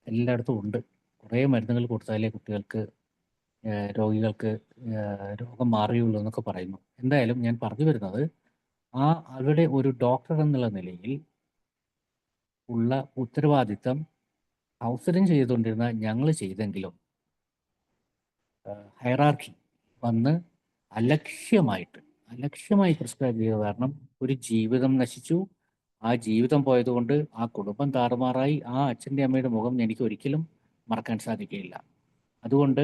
Speaker 3: എല്ലായിടത്തും ഉണ്ട്. കുറേ മരുന്നുകൾ കൊടുത്താലേ രോഗികൾക്ക് രോഗം മാറിയുള്ളൂ എന്നൊക്കെ പറയുന്നു. എന്തായാലും ഞാൻ പറഞ്ഞു വരുന്നത്, അവിടെ ഒരു ഡോക്ടർ എന്നുള്ള നിലയിൽ ഉള്ള ഉത്തരവാദിത്തം അവസരം ചെയ്തുകൊണ്ടിരുന്ന ഞങ്ങൾ ചെയ്തെങ്കിലും ഹൈറാർക്കി വന്ന് അലക്ഷ്യമായി പ്രിസ്ക്രൈബ് ചെയ്ത കാരണം ഒരു ജീവിതം നശിച്ചു. ആ ജീവിതം പോയതുകൊണ്ട് ആ കുടുംബം താറുമാറായി. ആ അച്ഛൻ്റെ അമ്മയുടെ മുഖം എനിക്ക് ഒരിക്കലും മറക്കാൻ സാധിക്കുകയില്ല. അതുകൊണ്ട്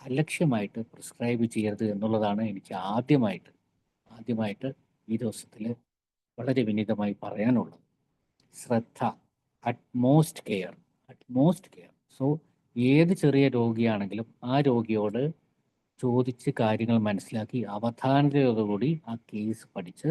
Speaker 3: അലക്ഷ്യമായിട്ട് പ്രിസ്ക്രൈബ് ചെയ്യരുത് എന്നുള്ളതാണ് എനിക്ക് ആദ്യമായിട്ട് ഈ ദിവസത്തിൽ വളരെ വിനീതമായി പറയാനുള്ളത്. ശ്രദ്ധ, അറ്റ്മോസ്റ്റ് കെയർ. സോ ഏത് ചെറിയ രോഗിയാണെങ്കിലും ആ രോഗിയോട് ചോദിച്ച് കാര്യങ്ങൾ മനസ്സിലാക്കി അവധാനതയോടുകൂടി ആ കേസ് പഠിച്ച്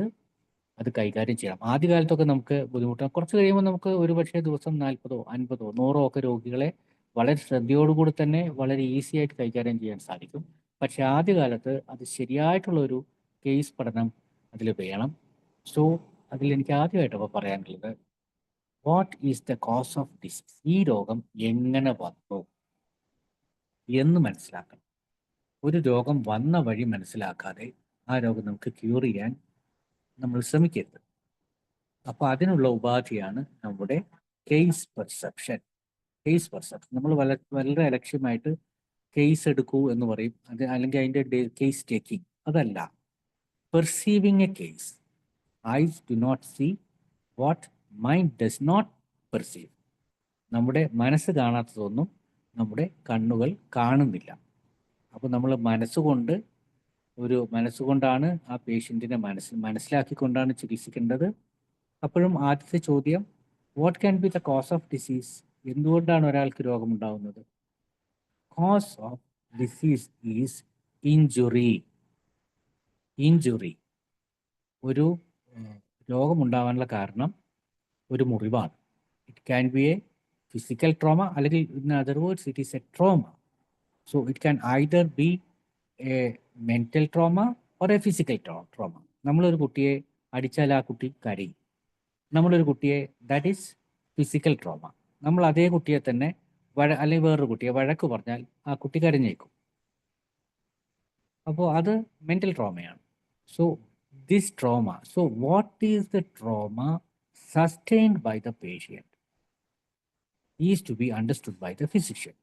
Speaker 3: അത് കൈകാര്യം ചെയ്യണം. ആദ്യകാലത്തൊക്കെ നമുക്ക് ബുദ്ധിമുട്ടാണ്. കുറച്ച് കഴിയുമ്പോൾ നമുക്ക് ഒരുപക്ഷെ ദിവസം 40, 50, 100 ഒക്കെ രോഗികളെ വളരെ ശ്രദ്ധയോടുകൂടി തന്നെ വളരെ ഈസി ആയിട്ട് കൈകാര്യം ചെയ്യാൻ സാധിക്കും. പക്ഷെ ആദ്യകാലത്ത് അത് ശരിയായിട്ടുള്ളൊരു കേസ് പഠനം അതിൽ വേണം. സോ അതിൽ എനിക്ക് ആദ്യമായിട്ട് പറയാനുള്ളത്, what is the cause of disease? ഈ രോഗം എങ്ങനെ വന്നു എന്ന് മനസ്സിലാക്കണം. ഒരു രോഗം വന്ന വഴി മനസ്സിലാക്കാതെ ആ രോഗം നമുക്ക് ക്യൂർ ചെയ്യാൻ നമ്മൾ ശ്രമിക്കരുത്. അപ്പോൾ അതിനുള്ള ഉപാധിയാണ് നമ്മുടെ കേസ് പെർസെപ്ഷൻ. നമ്മൾ വളരെ അലക്ഷ്യമായിട്ട് കേസ് എടുക്കൂ എന്ന് പറയും. അല്ലെങ്കിൽ അതിൻ്റെ കേസ് ടേക്കിംഗ് അതല്ല. Perceiving a case. Eyes do not see what mind does not perceive. നമ്മുടെ മനസ്സ് കാണാത്തതൊന്നും നമ്മുടെ കണ്ണുകൾ കാണുന്നില്ല. അപ്പോൾ നമ്മൾ മനസ്സുകൊണ്ടാണ് ആ പേഷ്യൻറ്റിനെ മനസ്സിലാക്കിക്കൊണ്ടാണ് ചികിത്സിക്കേണ്ടത്. അപ്പോഴും ആദ്യത്തെ ചോദ്യം, what can be the cause of disease? എന്തുകൊണ്ടാണ് ഒരാൾക്ക് രോഗമുണ്ടാകുന്നത്? Cause of disease is injury. ഒരു രോഗമുണ്ടാകാനുള്ള കാരണം ഒരു മുറിവാണ്. It can be a physical trauma, അല്ലെങ്കിൽ in other words it is a trauma. So it can either be a mental trauma or a physical trauma. നമ്മളൊരു കുട്ടിയെ അടിച്ചാൽ ആ കുട്ടി കരയും. നമ്മളൊരു കുട്ടിയെ, ദാറ്റ് ഈസ് ഫിസിക്കൽ ട്രോമ. നമ്മൾ അതേ കുട്ടിയെ തന്നെ അല്ലെങ്കിൽ വേറൊരു കുട്ടിയെ വഴക്ക് പറഞ്ഞാൽ ആ കുട്ടി കരഞ്ഞേക്കും. അപ്പോൾ അത് മെൻ്റൽ ട്രോമയാണ്. So this trauma, so what is the trauma sustained by the patient is to be understood by the physician.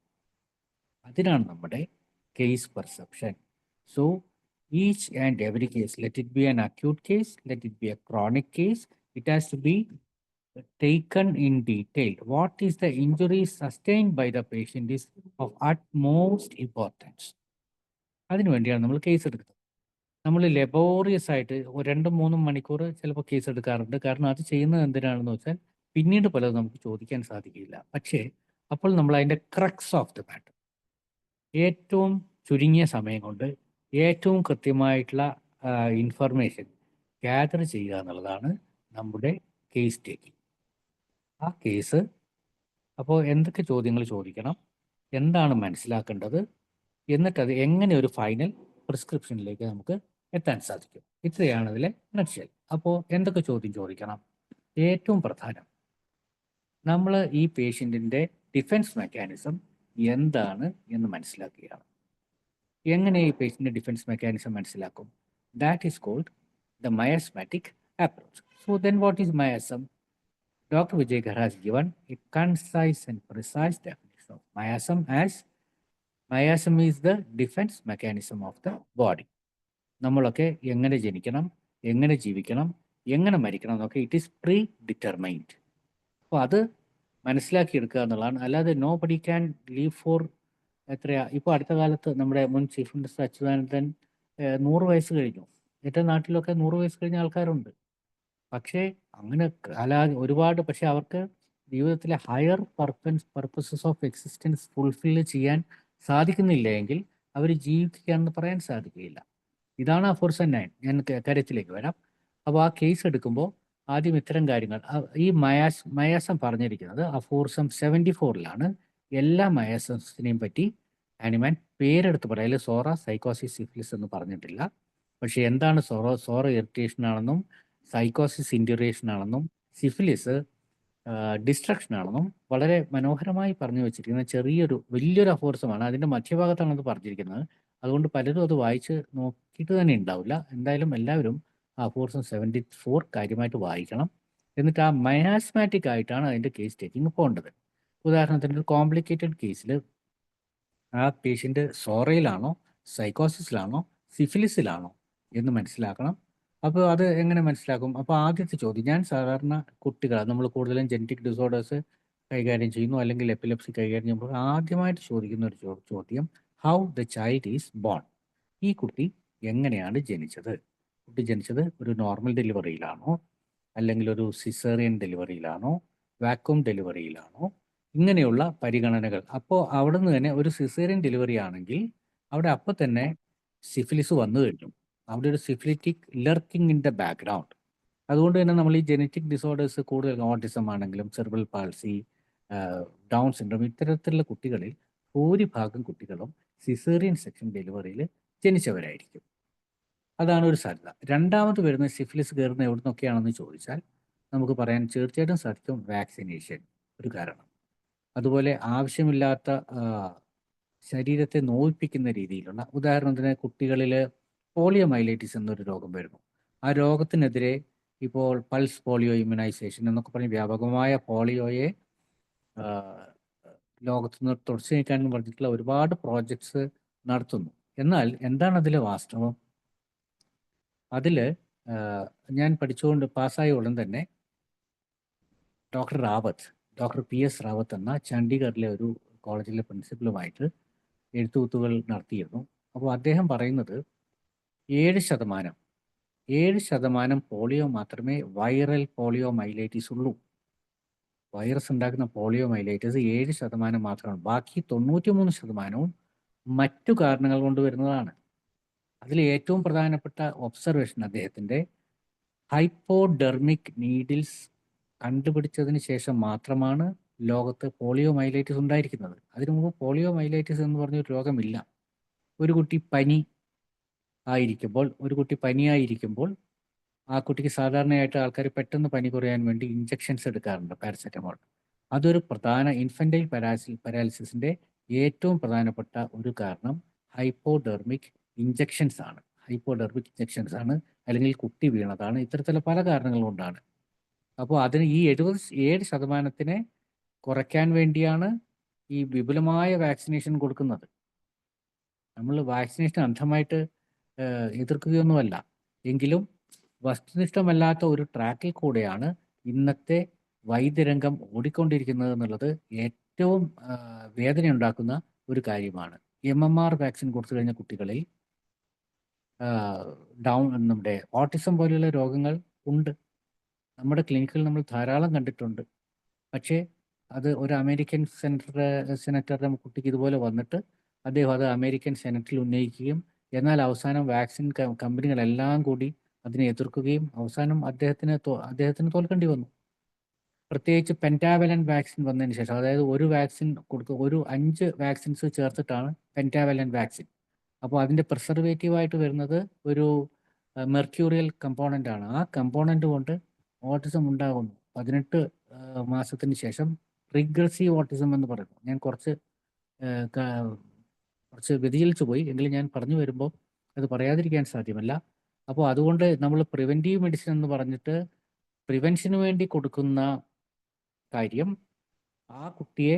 Speaker 3: അതിനാണ് നമ്മുടെ case perception. So each and every case, let it be an acute case, let it be a chronic case, it has to be taken in detail. What is the injury sustained by the patient is of utmost importance. അതിനുവേണ്ടിയാണ് നമ്മൾ case എടുക്കുന്നത്. നമ്മൾ ലെബോറിയസ് ആയിട്ട് 2-3 മണിക്കൂർ ചിലപ്പോൾ case എടുക്കാറുണ്ട്. കാരണം അത് ചെയ്യുന്നത് എന്തിനാണെന്ന് വെച്ചാൽ പിന്നീട് പലതും നമുക്ക് ചോദിക്കാൻ സാധിക്കില്ല. പക്ഷേ അപ്പോൾ നമ്മൾ അതിൻ്റെ ക്രക്സ് ഓഫ് ദ മാറ്റർ, ഏറ്റവും ചുരുങ്ങിയ സമയം കൊണ്ട് ഏറ്റവും കൃത്യമായിട്ടുള്ള ഇൻഫർമേഷൻ ഗ്യാദർ ചെയ്യുക എന്നുള്ളതാണ് നമ്മുടെ കേസ് ടേക്കിംഗ്. ആ കേസ് അപ്പോൾ എന്തൊക്കെ ചോദ്യങ്ങൾ ചോദിക്കണം, എന്താണ് മനസ്സിലാക്കേണ്ടത്, എന്നിട്ടത് എങ്ങനെ ഒരു ഫൈനൽ പ്രിസ്ക്രിപ്ഷനിലേക്ക് നമുക്ക് എത്താൻ സാധിക്കും. ഇത്രയാണ് അതിലെ നട്ട്ഷെൽ. അപ്പോൾ എന്തൊക്കെ ചോദ്യം ചോദിക്കണം? ഏറ്റവും പ്രധാനം, നമ്മൾ ഈ പേഷ്യൻറ്റിൻ്റെ ഡിഫെൻസ് മെക്കാനിസം എന്താണ് എന്ന് മനസ്സിലാക്കുകയാണ്. എങ്ങനെ ഈ പേഷ്യൻ്റെ ഡിഫെൻസ് മെക്കാനിസം മനസ്സിലാക്കും? That is called the miasmatic approach. So then what is miasm? Dr. Vijay Ghar has given a concise and precise definition of miasm as miasm is the defense mechanism of the body. നമ്മളൊക്കെ എങ്ങനെ ജനിക്കണം, എങ്ങനെ ജീവിക്കണം, എങ്ങനെ മരിക്കണം എന്നൊക്കെ it is pre determined. അപ്പോൾ അത് മനസ്സിലാക്കിയെടുക്കുക എന്നുള്ളതാണ്. അല്ലാതെ nobody can leave for എത്രയാ. ഇപ്പോൾ അടുത്ത കാലത്ത് നമ്മുടെ മുൻ ചീഫ് മിനിസ്റ്റർ അച്യുതാനന്ദൻ 100 വയസ്സ് കഴിഞ്ഞു. എൻ്റെ നാട്ടിലൊക്കെ 100 വയസ്സ് കഴിഞ്ഞ ആൾക്കാരുണ്ട്. പക്ഷേ അങ്ങനെ ഒരുപാട്, പക്ഷെ അവർക്ക് ജീവിതത്തിലെ higher purposes of existence fulfil ചെയ്യാൻ സാധിക്കുന്നില്ല എങ്കിൽ അവർ ജീവിക്കുകയാണെന്ന് പറയാൻ സാധിക്കുകയില്ല. ഇതാണ് അഫോർസം 9. ഞാൻ കാര്യത്തിലേക്ക് വരാം. അപ്പോൾ ആ കേസ് എടുക്കുമ്പോൾ ആദ്യം ഇത്തരം കാര്യങ്ങൾ, ഈ മയാസം പറഞ്ഞിരിക്കുന്നത് അഫോർസം 74-ലാണ്. എല്ലാ മയാസത്തിനെയും പറ്റി ആനിമാൻ പേരെടുത്ത് പറയാം. അതിൽ സോറ, സൈക്കോസിസ്, സിഫിലിസ് എന്ന് പറഞ്ഞിട്ടില്ല. പക്ഷേ എന്താണ് സോറ ഇറിറ്റേഷൻ ആണെന്നും സൈക്കോസിസ് ഇൻഡ്യൂറേഷൻ ആണെന്നും സിഫിലിസ് ഡിസ്ട്രക്ഷൻ ആണെന്നും വളരെ മനോഹരമായി പറഞ്ഞു വെച്ചിരിക്കുന്ന വലിയൊരു അഫോർസമാണ്. അതിൻ്റെ മധ്യഭാഗത്താണ് അത് പറഞ്ഞിരിക്കുന്നത്. അതുകൊണ്ട് പലരും അത് വായിച്ച് നോക്കിയിട്ട് തന്നെ ഉണ്ടാവില്ല. എന്തായാലും എല്ലാവരും ആ അഫോർസം 74 കാര്യമായിട്ട് വായിക്കണം. എന്നിട്ട് ആ മയാസ്മാറ്റിക് ആയിട്ടാണ് അതിൻ്റെ കേസ് ടേക്കിംഗ് പോകേണ്ടത്. ഉദാഹരണത്തിന് ഒരു കോംപ്ലിക്കേറ്റഡ് കേസിൽ ആ പേഷ്യൻ്റ് സോറയിലാണോ, സൈക്കോസിസിലാണോ, സിഫിലിസിലാണോ എന്ന് മനസ്സിലാക്കണം. അപ്പോൾ അത് എങ്ങനെ മനസ്സിലാക്കും? അപ്പോൾ ആദ്യത്തെ ചോദ്യം, ഞാൻ സാധാരണ കുട്ടികളാണ്, നമ്മൾ കൂടുതലും ജനറ്റിക് ഡിസോർഡേഴ്സ് കൈകാര്യം ചെയ്യുന്നു അല്ലെങ്കിൽ എപ്പിലെപ്സി കൈകാര്യം ചെയ്യുമ്പോൾ ആദ്യമായിട്ട് ചോദിക്കുന്ന ഒരു ചോദ്യം, how the child is born. ഈ കുട്ടി എങ്ങനെയാണ് ജനിച്ചത്? കുട്ടി ജനിച്ചത് ഒരു നോർമൽ ഡെലിവറിയിലാണോ, അല്ലെങ്കിൽ ഒരു സിസേറിയൻ ഡെലിവറിയിലാണോ, വാക്വം ഡെലിവറിയിലാണോ? ഇങ്ങനെയുള്ള പരിഗണനകൾ. അപ്പോൾ അവിടെ നിന്ന് തന്നെ ഒരു സിസേറിയൻ ഡെലിവറി ആണെങ്കിൽ അവിടെ അപ്പോൾ തന്നെ സിഫിലിസ് വന്നു കഴിഞ്ഞു. അവിടെ ഒരു സിഫിലിറ്റിക് ലർക്കിംഗ് ഇൻ ദ ബാക്ക്ഗ്രൗണ്ട്. അതുകൊണ്ട് തന്നെ നമ്മൾ ഈ ജനറ്റിക് ഡിസോർഡേഴ്സ് കൂടുതൽ ഓട്ടിസം ആണെങ്കിലും സെർബ്രൽ പാൾസി, ഡൗൺ സിൻഡ്രോം, ഇത്തരത്തിലുള്ള കുട്ടികളിൽ ഭൂരിഭാഗം കുട്ടികളും സിസേറിയൻ സെക്ഷൻ ഡെലിവറിയിൽ ജനിച്ചവരായിരിക്കും. അതാണ് ഒരു സാധ്യത. രണ്ടാമത് വരുന്ന സിഫിലിസ് കയറുന്ന എവിടെ നിന്നൊക്കെയാണെന്ന് ചോദിച്ചാൽ നമുക്ക് പറയാൻ തീർച്ചയായിട്ടും സാധിക്കും വാക്സിനേഷൻ ഒരു കാരണം. അതുപോലെ ആവശ്യമില്ലാത്ത ശരീരത്തെ നോവിപ്പിക്കുന്ന രീതിയിലുള്ള, ഉദാഹരണത്തിന് കുട്ടികളിൽ പോളിയോമൈലൈറ്റിസ് എന്നൊരു രോഗം വരുന്നു. ആ രോഗത്തിനെതിരെ ഇപ്പോൾ പൾസ് പോളിയോ ഇമ്മ്യൂണൈസേഷൻ എന്നൊക്കെ പറഞ്ഞ് വ്യാപകമായ പോളിയോയെ ലോകത്ത് നിന്ന് തുടച്ചു നീക്കാൻ പറഞ്ഞിട്ടുള്ള ഒരുപാട് പ്രോജക്ട്സ് നടത്തുന്നു. എന്നാൽ എന്താണ് അതിലെ വാസ്തവം? അതിൽ ഞാൻ പഠിച്ചുകൊണ്ട് പാസ്സായ ഉടൻ തന്നെ ഡോക്ടർ PS റാവത്ത് എന്ന ചണ്ഡീഗറിലെ ഒരു കോളേജിലെ പ്രിൻസിപ്പലുമായിട്ട് എഴുത്തുകുത്തുകൾ നടത്തിയിരുന്നു. അപ്പോൾ അദ്ദേഹം പറയുന്നത് 7% പോളിയോ മാത്രമേ വൈറൽ പോളിയോ മൈലൈറ്റിസ് ഉള്ളൂ. വൈറസ് ഉണ്ടാക്കുന്ന പോളിയോ മൈലൈറ്റിസ് 7% മാത്രമാണ്. ബാക്കി 93% മറ്റു കാരണങ്ങൾ കൊണ്ട് വരുന്നതാണ്. അതിൽ ഏറ്റവും പ്രധാനപ്പെട്ട ഒബ്സർവേഷൻ അദ്ദേഹത്തിൻ്റെ ഹൈപ്പോഡെർമിക് നീഡിൽസ് കണ്ടുപിടിച്ചതിന് ശേഷം മാത്രമാണ് ലോകത്ത് പോളിയോ മൈലൈറ്റിസ് ഉണ്ടായിരിക്കുന്നത്. അതിനു മുമ്പ് പോളിയോ മൈലൈറ്റിസ് എന്ന് പറഞ്ഞൊരു രോഗമില്ല. ഒരു കുട്ടി പനി ആയിരിക്കുമ്പോൾ, ഒരു കുട്ടി പനിയായിരിക്കുമ്പോൾ ആ കുട്ടിക്ക് സാധാരണയായിട്ട് ആൾക്കാർ പെട്ടെന്ന് പനി കുറയാൻ വേണ്ടി ഇഞ്ചെക്ഷൻസ് എടുക്കാറുണ്ട്, പാരസെറ്റമോൾ. അതൊരു പ്രധാന ഇൻഫൻറ്റൈൽ പാരാലിസിസിൻ്റെ ഏറ്റവും പ്രധാനപ്പെട്ട ഒരു കാരണം ഹൈപ്പോഡെർമിക് ഇഞ്ചെക്ഷൻസ് ആണ്. ഹൈപ്പോഡെർമിക് ഇഞ്ചെക്ഷൻസ് ആണ്, അല്ലെങ്കിൽ കുട്ടി വീണതാണ്. ഇത്തരത്തിലുള്ള പല കാരണങ്ങൾ കൊണ്ടാണ്. അപ്പോൾ അതിന് ഈ 77% കുറയ്ക്കാൻ വേണ്ടിയാണ് ഈ വിപുലമായ വാക്സിനേഷൻ കൊടുക്കുന്നത്. നമ്മൾ വാക്സിനേഷൻ അന്ധമായിട്ട് എതിർക്കുകയൊന്നുമല്ല, എങ്കിലും വസ്തുനിഷ്ഠമല്ലാത്ത ഒരു ട്രാക്കിൽ കൂടെയാണ് ഇന്നത്തെ വൈദ്യരംഗം ഓടിക്കൊണ്ടിരിക്കുന്നത് എന്നുള്ളത് ഏറ്റവും വേദനയുണ്ടാക്കുന്ന ഒരു കാര്യമാണ്. MMR വാക്സിൻ കൊടുത്തു കഴിഞ്ഞ കുട്ടികളിൽ നമ്മുടെ ഓട്ടിസം പോലെയുള്ള രോഗങ്ങൾ ഉണ്ട്. നമ്മുടെ ക്ലിനിക്കിൽ നമ്മൾ ധാരാളം കണ്ടിട്ടുണ്ട്. പക്ഷേ അത് ഒരു അമേരിക്കൻ സെനറ്ററുടെ കുട്ടിക്ക് ഇതുപോലെ വന്നിട്ട് അദ്ദേഹം അത് അമേരിക്കൻ സെനറ്റിൽ ഉന്നയിക്കുകയും എന്നാൽ അവസാനം വാക്സിൻ കമ്പനികളെല്ലാം കൂടി അതിനെ എതിർക്കുകയും അവസാനം അദ്ദേഹത്തിന് തോൽക്കേണ്ടി വന്നു. പ്രത്യേകിച്ച് പെൻറ്റാവലന്റ് വാക്സിൻ വന്നതിന് ശേഷം, അതായത് ഒരു വാക്സിൻ ഒരു 5 വാക്സിൻസ് ചേർത്തിട്ടാണ് പെൻറ്റാവലന്റ് വാക്സിൻ. അപ്പോൾ അതിൻ്റെ പ്രിസർവേറ്റീവായിട്ട് വരുന്നത് ഒരു മെർക്യൂറിയൽ കമ്പോണൻ്റ് ആണ്. ആ കമ്പോണൻ്റ് കൊണ്ട് ഓട്ടിസം ഉണ്ടാകുന്നു. 18 മാസത്തിന് ശേഷം റിഗ്രസീവ് ഓട്ടിസം എന്ന് പറയുന്നു. ഞാൻ കുറച്ച് വ്യതിചലിച്ചു പോയി, എങ്കിലും ഞാൻ പറഞ്ഞു വരുമ്പോൾ അത് പറയാതിരിക്കാൻ സാധ്യമല്ല. അപ്പോൾ അതുകൊണ്ട് നമ്മൾ പ്രിവെൻറ്റീവ് മെഡിസിൻ എന്ന് പറഞ്ഞിട്ട് പ്രിവെൻഷന് വേണ്ടി കൊടുക്കുന്ന കാര്യം ആ കുട്ടിയെ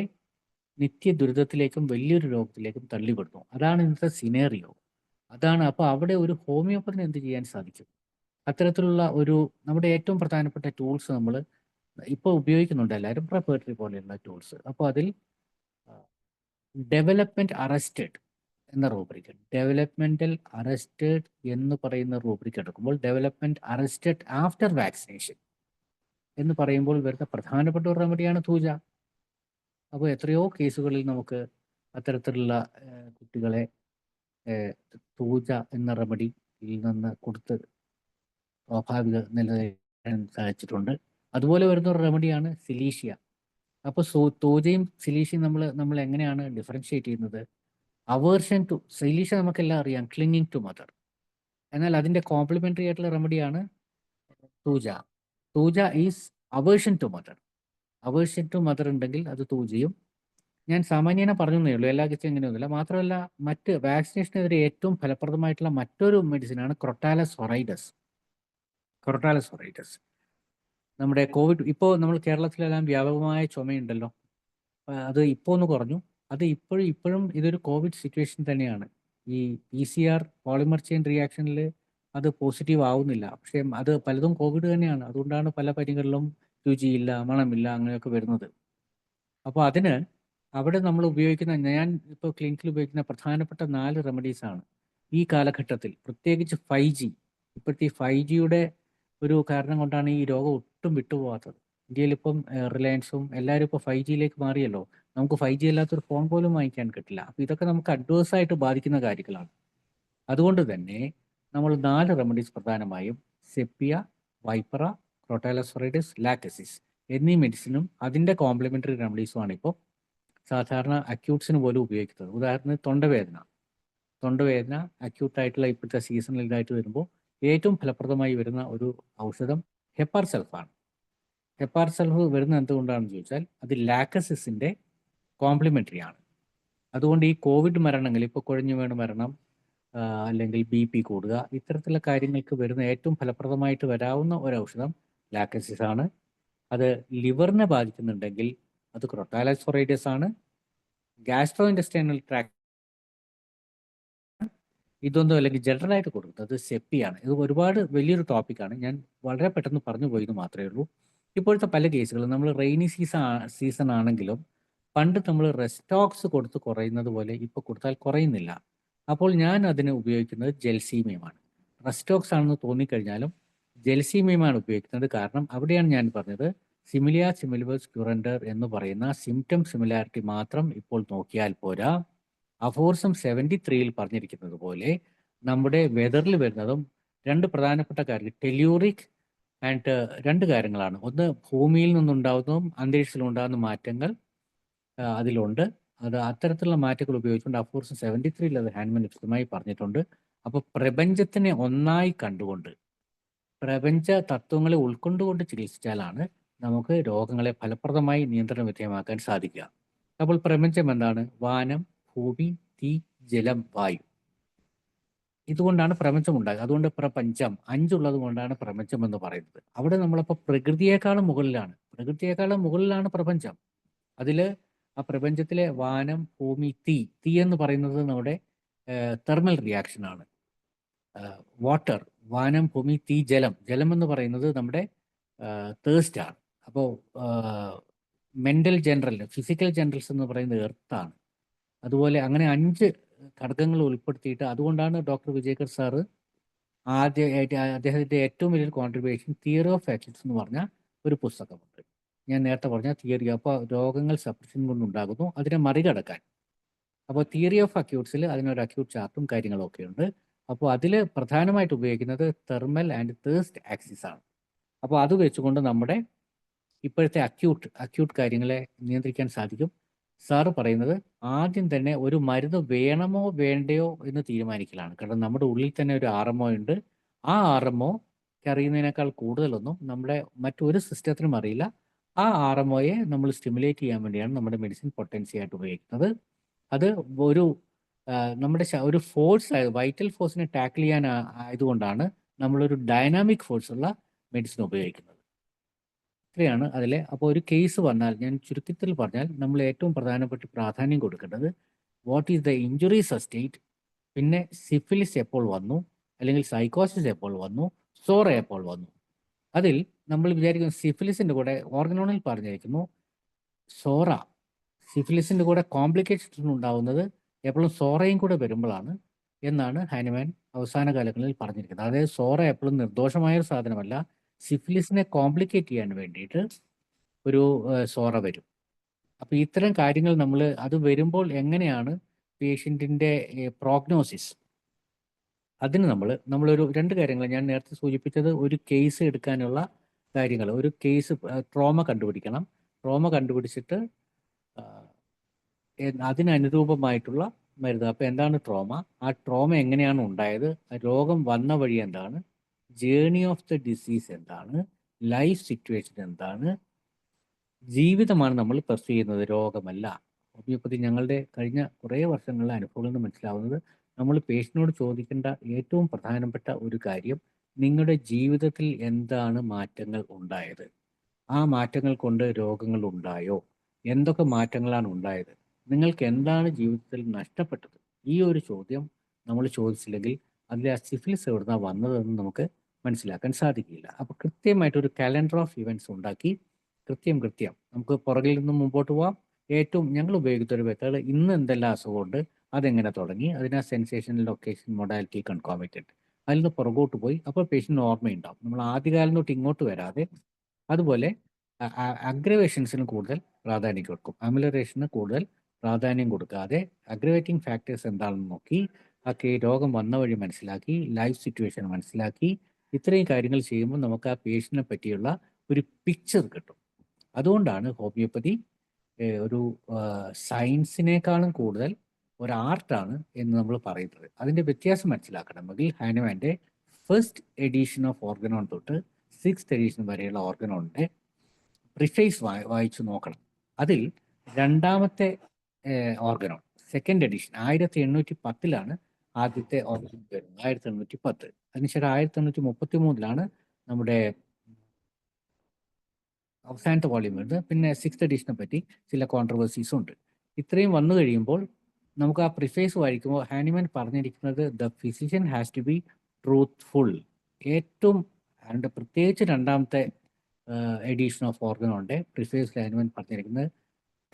Speaker 3: നിത്യ ദുരിതത്തിലേക്കും വലിയൊരു രോഗത്തിലേക്കും തള്ളിവിടുന്നു. അതാണ് ഇന്നത്തെ സിനേറിയോ. അതാണ്. അപ്പോൾ അവിടെ ഒരു ഹോമിയോപ്പതിന് എന്ത് ചെയ്യാൻ സാധിക്കും? അത്തരത്തിലുള്ള നമ്മുടെ ഏറ്റവും പ്രധാനപ്പെട്ട ടൂൾസ് നമ്മൾ ഇപ്പോൾ ഉപയോഗിക്കുന്നുണ്ട് എല്ലാവരും, പ്രൊപ്രേറ്ററി പോലെയുള്ള ടൂൾസ്. അപ്പോൾ അതിൽ ഡെവലപ്മെൻറ്റ് അറസ്റ്റഡ് എന്ന റൂബ്രിക്, ഡെവലപ്മെൻ്റൽ അറസ്റ്റഡ് എന്ന് പറയുന്ന റൂബ്രിക് എടുക്കുമ്പോൾ ഡെവലപ്മെൻറ്റ് അറസ്റ്റഡ് ആഫ്റ്റർ വാക്സിനേഷൻ എന്ന് പറയുമ്പോൾ വരുന്ന പ്രധാനപ്പെട്ട ഒരു റെമഡിയാണ് തൂജ. അപ്പോൾ എത്രയോ കേസുകളിൽ നമുക്ക് അത്തരത്തിലുള്ള കുട്ടികളെ തൂജ എന്ന റെമഡിയിൽ നിന്ന് കൊടുത്ത് സ്വാഭാവിക നിലനിൽക്കാൻ സാധിച്ചിട്ടുണ്ട്. അതുപോലെ വരുന്ന ഒരു റെമഡിയാണ് സിലീഷ്യ. അപ്പോൾ തൂജയും സിലീഷ്യയും നമ്മൾ എങ്ങനെയാണ് ഡിഫറൻഷിയേറ്റ് ചെയ്യുന്നത്? അവേർഷൻ ടു സിലീഷ്യ നമുക്കെല്ലാം അറിയാം, ക്ലിങ്ങിങ് ടു മദർ. എന്നാൽ അതിൻ്റെ കോംപ്ലിമെൻ്ററി ആയിട്ടുള്ള റെമഡിയാണ് thuja. Thuja is aversion to mother. Aversion to mother ഉണ്ടെങ്കിൽ അത് തൂജയും. ഞാൻ സാമാന്യേന പറഞ്ഞേ ഉള്ളൂ, എല്ലാ കേസും ഇങ്ങനെയൊന്നുമില്ല. മാത്രമല്ല, മറ്റ് വാക്സിനേഷനെതിരെ ഏറ്റവും ഫലപ്രദമായിട്ടുള്ള മറ്റൊരു മെഡിസിനാണ് ക്രൊട്ടാലസ് ഹൊറൈഡസ്. ക്രൊട്ടാലസ് ഹൊറൈഡസ് നമ്മുടെ കോവിഡ്, ഇപ്പോൾ നമ്മൾ കേരളത്തിലെല്ലാം വ്യാപകമായ ചുമയുണ്ടല്ലോ, അത് ഇപ്പോൾ ഒന്ന് കുറഞ്ഞു. അത് ഇപ്പോഴും ഇതൊരു കോവിഡ് സിറ്റുവേഷൻ തന്നെയാണ്. ഈ PCR പോളിമർ ചെയിൻ റിയാക്ഷനിൽ അത് പോസിറ്റീവ് ആവുന്നില്ല, പക്ഷേ അത് പലതും കോവിഡ് തന്നെയാണ്. അതുകൊണ്ടാണ് പല പനികളിലും രുചിയില്ല, മണമില്ല, അങ്ങനെയൊക്കെ വരുന്നത്. അപ്പോൾ അതിന് അവിടെ നമ്മൾ ഉപയോഗിക്കുന്ന, ഞാൻ ഇപ്പോൾ ക്ലിനിക്കിൽ ഉപയോഗിക്കുന്ന പ്രധാനപ്പെട്ട 4 റെമഡീസാണ് ഈ കാലഘട്ടത്തിൽ. പ്രത്യേകിച്ച് 5G, ഇപ്പോഴത്തെ 5Gയുടെ ഒരു കാരണം കൊണ്ടാണ് ഈ രോഗം ഒട്ടും വിട്ടുപോകാത്തത്. ഇന്ത്യയിൽ ഇപ്പം റിലയൻസും എല്ലാവരും ഇപ്പോൾ 5Gയിലേക്ക് മാറിയല്ലോ. നമുക്ക് 5G അല്ലാത്തൊരു ഫോൺ പോലും വാങ്ങിക്കാൻ കിട്ടില്ല. അപ്പോൾ ഇതൊക്കെ നമുക്ക് അഡ്വേഴ്സായിട്ട് ബാധിക്കുന്ന കാര്യങ്ങളാണ്. അതുകൊണ്ട് തന്നെ നമ്മൾ 4 റെമഡീസ് പ്രധാനമായും സെപ്പിയ, വൈപ്പറ, ക്രൊട്ടാലസ് ഹൊറൈഡസ്, ലാക്കസിസ് എന്നീ മെഡിസിനും അതിൻ്റെ കോംപ്ലിമെൻ്ററി റെമഡീസുമാണ് ഇപ്പോൾ സാധാരണ അക്യൂട്ട്സിന് പോലും ഉപയോഗിക്കുന്നത്. ഉദാഹരണത്തിന് തൊണ്ടവേദന അക്യൂട്ടായിട്ടുള്ള ഇപ്പോഴത്തെ സീസണിൽ ഇതായിട്ട് വരുമ്പോൾ ഏറ്റവും ഫലപ്രദമായി വരുന്ന ഒരു ഔഷധം ഹെപ്പാർ സൾഫാണ്. ഹെപ്പാർ സൾഫ് വരുന്നത് എന്തുകൊണ്ടാണെന്ന് ചോദിച്ചാൽ അത് ലാക്കസിസിൻ്റെ കോംപ്ലിമെൻ്ററി ആണ്. അതുകൊണ്ട് ഈ കോവിഡ് മരണങ്ങൾ, ഇപ്പോൾ കുഴഞ്ഞു വീണ് മരണം, അല്ലെങ്കിൽ BP കൂടുക, ഇത്തരത്തിലുള്ള കാര്യങ്ങൾക്ക് വരുന്ന ഏറ്റവും ഫലപ്രദമായിട്ട് വരാവുന്ന ഒരു ഔഷധം ലാക്കസിസ് ആണ്. അത് ലിവറിനെ ബാധിക്കുന്നുണ്ടെങ്കിൽ അത് ക്രൊട്ടാലസ് ഹൊറൈഡസ് ആണ്. ഗ്യാസ്ട്രോ ഇൻറ്റസ്റ്റൈനൽ ട്രാക്ട് ഇതൊന്നും അല്ലെങ്കിൽ ജനറലായിട്ട് കൊടുക്കുന്നത് സെപ്പിയാണ്. ഇത് ഒരുപാട് വലിയൊരു ടോപ്പിക്കാണ്, ഞാൻ വളരെ പെട്ടെന്ന് പറഞ്ഞു പോയെന്ന് മാത്രമേ ഉള്ളൂ. ഇപ്പോഴത്തെ പല കേസുകളും നമ്മൾ റെയിനി സീസൺ ആണെങ്കിലും പണ്ട് നമ്മൾ റെസ്റ്റോക്സ് കൊടുത്ത് കുറയുന്നത് പോലെ ഇപ്പോൾ കൊടുത്താൽ കുറയുന്നില്ല. അപ്പോൾ ഞാൻ അതിന് ഉപയോഗിക്കുന്നത് ജെൽസീമിയമാണ്. റെസ്റ്റോക്സ് ആണെന്ന് തോന്നിക്കഴിഞ്ഞാലും ജെൽസീമിയമാണ് ഉപയോഗിക്കുന്നത്. കാരണം അവിടെയാണ് ഞാൻ പറഞ്ഞത്, സിമിലിയ സിമിലിബസ് ക്യുറൻഡർ എന്ന് പറയുന്ന സിംറ്റം സിമിലാരിറ്റി മാത്രം ഇപ്പോൾ നോക്കിയാൽ പോരാ. അഫോർസം 73-ൽ പറഞ്ഞിരിക്കുന്നത് പോലെ നമ്മുടെ വെതറിൽ വരുന്നതും 2 പ്രധാനപ്പെട്ട കാര്യം ടെല്യൂറിക് ആൻഡ് 2 കാര്യങ്ങളാണ്. ഒന്ന് ഭൂമിയിൽ നിന്നുണ്ടാകുന്നതും അന്തരീക്ഷത്തിൽ ഉണ്ടാകുന്ന മാറ്റങ്ങൾ അതിലുണ്ട്. അത് അത്തരത്തിലുള്ള മാറ്റങ്ങൾ ഉപയോഗിച്ചുകൊണ്ട് അഫോർസം 73-ൽ അത് ഹാൻഡ്മാൻ വ്യക്തമായി പറഞ്ഞിട്ടുണ്ട്. അപ്പോൾ പ്രപഞ്ചത്തിനെ ഒന്നായി കണ്ടുകൊണ്ട് പ്രപഞ്ച തത്വങ്ങളെ ഉൾക്കൊണ്ടുകൊണ്ട് ചികിത്സിച്ചാലാണ് നമുക്ക് രോഗങ്ങളെ ഫലപ്രദമായി നിയന്ത്രണ വിധേയമാക്കാൻ സാധിക്കുക. അപ്പോൾ പ്രപഞ്ചം എന്താണ്? വാനം, ഭൂമി, തീ, ജലം, വായു. ഇതുകൊണ്ടാണ് പ്രപഞ്ചം ഉണ്ടാകുക. അതുകൊണ്ട് പ്രപഞ്ചം 5 ഉള്ളത് കൊണ്ടാണ് പ്രപഞ്ചം എന്ന് പറയുന്നത്. അവിടെ നമ്മളപ്പോൾ പ്രകൃതിയേക്കാളും മുകളിലാണ് പ്രപഞ്ചം. അതിൽ ആ പ്രപഞ്ചത്തിലെ വാനം, ഭൂമി, തീ എന്ന് പറയുന്നത് നമ്മുടെ തെർമൽ റിയാക്ഷനാണ്. വാട്ടർ, വാനം, ഭൂമി, തീ, ജലം എന്ന് പറയുന്നത് നമ്മുടെ തേഴ്സ്റ്റാണ്. അപ്പോൾ മെൻ്റൽ ജനറൽ, ഫിസിക്കൽ ജനറൽസ് എന്ന് പറയുന്നത് എർത്താണ്. അതുപോലെ അങ്ങനെ 5 ഘടകങ്ങൾ ഉൾപ്പെടുത്തിയിട്ട്, അതുകൊണ്ടാണ് ഡോക്ടർ വിജയകർ സാറ് അദ്ദേഹത്തിൻ്റെ ഏറ്റവും വലിയൊരു കോൺട്രിബ്യൂഷൻ തിയറി ഓഫ് ആക്യൂട്സ് എന്ന് പറഞ്ഞ ഒരു പുസ്തകമുണ്ട്. ഞാൻ നേരത്തെ പറഞ്ഞ തിയറി. അപ്പോൾ രോഗങ്ങൾ സപ്രഷൻ കൊണ്ടുണ്ടാകുന്നു, അതിനെ മറികടക്കാൻ. അപ്പോൾ തിയറി ഓഫ് അക്യൂട്ട്സിൽ അതിനൊരു അക്യൂട്ട് ചാർട്ടും കാര്യങ്ങളും ഒക്കെ ഉണ്ട്. അപ്പോൾ അതിൽ പ്രധാനമായിട്ട് ഉപയോഗിക്കുന്നത് തെർമൽ ആൻഡ് തേഴ്സ്റ്റ് ആക്സിസ് ആണ്. അപ്പോൾ അത് വെച്ചുകൊണ്ട് നമ്മുടെ ഇപ്പോഴത്തെ അക്യൂട്ട് കാര്യങ്ങളെ നിയന്ത്രിക്കാൻ സാധിക്കും. സാറ് പറയുന്നത് ആദ്യം തന്നെ ഒരു മരുന്ന് വേണമോ വേണ്ടയോ എന്ന് തീരുമാനിക്കലാണ്. കാരണം നമ്മുടെ ഉള്ളിൽ തന്നെ ഒരു RMO ഉണ്ട്. ആ RMO അറിയുന്നതിനേക്കാൾ കൂടുതലൊന്നും നമ്മുടെ മറ്റൊരു സിസ്റ്റത്തിനും അറിയില്ല. ആ RMOയെ നമ്മൾ സ്റ്റിമുലേറ്റ് ചെയ്യാൻ വേണ്ടിയാണ് നമ്മുടെ മെഡിസിൻ പൊട്ടൻസി ആയിട്ട് ഉപയോഗിക്കുന്നത്. അത് ഒരു നമ്മുടെ ഒരു ഫോഴ്സ്, വൈറ്റൽ ഫോഴ്സിനെ ടാക്കിൾ ചെയ്യാൻ ആയതുകൊണ്ടാണ് നമ്മളൊരു ഡൈനാമിക് ഫോഴ്സുള്ള മെഡിസിൻ ഉപയോഗിക്കുന്നത്. ഇത്രയാണ് അതിലെ. അപ്പോൾ ഒരു കേസ് വന്നാൽ, ഞാൻ ചുരുക്കത്തിൽ പറഞ്ഞാൽ, നമ്മൾ ഏറ്റവും പ്രധാനപ്പെട്ട പ്രാധാന്യം കൊടുക്കേണ്ടത് what is the injury sustained, പിന്നെ സിഫിലിസ് എപ്പോൾ വന്നു, അല്ലെങ്കിൽ സൈക്കോസിസ് എപ്പോൾ വന്നു, സോറ എപ്പോൾ വന്നു. അതിൽ നമ്മൾ വിചാരിക്കുന്നു സിഫിലിസിൻ്റെ കൂടെ ഓർഗനോണിൽ പറഞ്ഞിരിക്കുന്നു സോറ. സിഫിലിസിൻ്റെ കൂടെ കോംപ്ലിക്കേഷൻസ് ഉണ്ടാവുന്നത് എപ്പോഴും സോറയും കൂടെ വരുമ്പോഴാണ് എന്നാണ് ഹാനിമാൻ അവസാന കാലങ്ങളിൽ പറഞ്ഞിരിക്കുന്നത്. അതായത് സോറ എപ്പോഴും നിർദോഷമായൊരു സാധനമല്ല. സിഫിലിസിനെ കോംപ്ലിക്കേറ്റ് ചെയ്യാൻ വേണ്ടിയിട്ട് ഒരു സോറ വരും. അപ്പോൾ ഇത്തരം കാര്യങ്ങൾ നമ്മൾ അത് വരുമ്പോൾ എങ്ങനെയാണ് പേഷ്യൻറ്റിൻ്റെ പ്രോഗ്നോസിസ്, അതിന് നമ്മളൊരു 2 കാര്യങ്ങൾ ഞാൻ നേരത്തെ സൂചിപ്പിച്ചത്, ഒരു കേസ് എടുക്കാനുള്ള കാര്യങ്ങൾ. ഒരു കേസ് ട്രോമ കണ്ടുപിടിക്കണം. ട്രോമ കണ്ടുപിടിച്ചിട്ട് അതിനനുരൂപമായിട്ടുള്ള മരുന്ന്. അപ്പോൾ എന്താണ് ട്രോമ, ആ ട്രോമ എങ്ങനെയാണ് ഉണ്ടായത്, ആ രോഗം വന്ന വഴി എന്താണ്, ജേർണി ഓഫ് ദ ഡിസീസ് എന്താണ്, ലൈഫ് സിറ്റുവേഷൻ എന്താണ്, ജീവിതമാണ് നമ്മൾ പെർസ്യൂ ചെയ്യുന്നത്, രോഗമല്ല. ഹോമിയോപ്പതി ഞങ്ങളുടെ കഴിഞ്ഞ കുറേ വർഷങ്ങളിലെ അനുഭവങ്ങളിൽ നിന്ന് മനസ്സിലാവുന്നത്, നമ്മൾ പേഷ്യനോട് ചോദിക്കേണ്ട ഏറ്റവും പ്രധാനപ്പെട്ട ഒരു കാര്യം, നിങ്ങളുടെ ജീവിതത്തിൽ എന്താണ് മാറ്റങ്ങൾ ഉണ്ടായത്, ആ മാറ്റങ്ങൾ കൊണ്ട് രോഗങ്ങൾ ഉണ്ടായോ, എന്തൊക്കെ മാറ്റങ്ങളാണ് ഉണ്ടായത്, നിങ്ങൾക്ക് എന്താണ് ജീവിതത്തിൽ നഷ്ടപ്പെട്ടത്. ഈ ഒരു ചോദ്യം നമ്മൾ ചോദിച്ചില്ലെങ്കിൽ അതിൽ ആ സിഫിലിസ് എവിടുന്നാണ് വന്നതെന്ന് നമുക്ക് മനസ്സിലാക്കാൻ സാധിക്കില്ല. അപ്പോൾ കൃത്യമായിട്ടൊരു കലണ്ടർ ഓഫ് ഇവൻറ്റ്സ് ഉണ്ടാക്കി കൃത്യം നമുക്ക് പുറകിൽ നിന്നും മുമ്പോട്ട് പോവാം. ഏറ്റവും ഞങ്ങൾ ഉപയോഗിക്കുന്ന ഒരു മെത്തേഡ്, ഇന്ന് എന്തെല്ലാം അസുഖമുണ്ട്, അതെങ്ങനെ തുടങ്ങി, അതിനാ സെൻസേഷൻ, ലൊക്കേഷൻ, മൊഡാലിറ്റി, കൺകോമിറ്റൻറ്റ്, അതിൽ നിന്ന് പുറകോട്ട് പോയി. അപ്പോൾ പേഷ്യൻ്റ് ഓർമ്മയുണ്ടാവും. നമ്മൾ ആദ്യകാലം തൊട്ട് ഇങ്ങോട്ട് വരാതെ. അതുപോലെ അഗ്രവേഷൻസിന് കൂടുതൽ പ്രാധാന്യം കൊടുക്കും, അമിലറേഷന് കൂടുതൽ പ്രാധാന്യം കൊടുക്കാതെ അഗ്രവേറ്റിംഗ് ഫാക്ടേഴ്സ് എന്താണെന്ന് നോക്കി, രോഗം വന്ന വഴി മനസ്സിലാക്കി, ലൈഫ് സിറ്റുവേഷൻ മനസ്സിലാക്കി, ഇത്രയും കാര്യങ്ങൾ ചെയ്യുമ്പോൾ നമുക്ക് ആ പേഷ്യൻറ്റിനെ പറ്റിയുള്ള ഒരു പിക്ചർ കിട്ടും. അതുകൊണ്ടാണ് ഹോമിയോപ്പതി ഒരു സയൻസിനേക്കാളും കൂടുതൽ ഒരു ആർട്ടാണ് എന്ന് നമ്മൾ പറയുന്നത്. അതിൻ്റെ വ്യത്യാസം മനസ്സിലാക്കണമെങ്കിൽ ഹാനിമാൻ്റെ ഫസ്റ്റ് എഡിഷൻ ഓഫ് ഓർഗനോൺ തൊട്ട് 6th എഡിഷൻ വരെയുള്ള ഓർഗനോണിൻ്റെ പ്രിഫേസ് വായിച്ചു നോക്കണം. അതിൽ 2ാമത്തെ ഓർഗനോൺ, 2nd എഡിഷൻ 1810 ആദ്യത്തെ ഓർഗനോൺ വരുന്നത്, 1810. അതിനുശേഷം 1833 നമ്മുടെ അവസാനത്തെ വോള്യൂം വരുന്നത്. പിന്നെ 6th എഡിഷനെ പറ്റി ചില കോൺട്രവേഴ്സീസും ഉണ്ട്. ഇത്രയും വന്നു കഴിയുമ്പോൾ നമുക്ക് ആ പ്രിഫേസ് വായിക്കുമ്പോൾ ഹാനിമാൻ പറഞ്ഞിരിക്കുന്നത് the physician has to be truthful. ഏറ്റവും പ്രത്യേകിച്ച് 2ാമത്തെ എഡിഷൻ ഓഫ് ഓർഗനോണിൻ്റെ പ്രിഫേസിൽ ഹാനിമാൻ പറഞ്ഞിരിക്കുന്നത്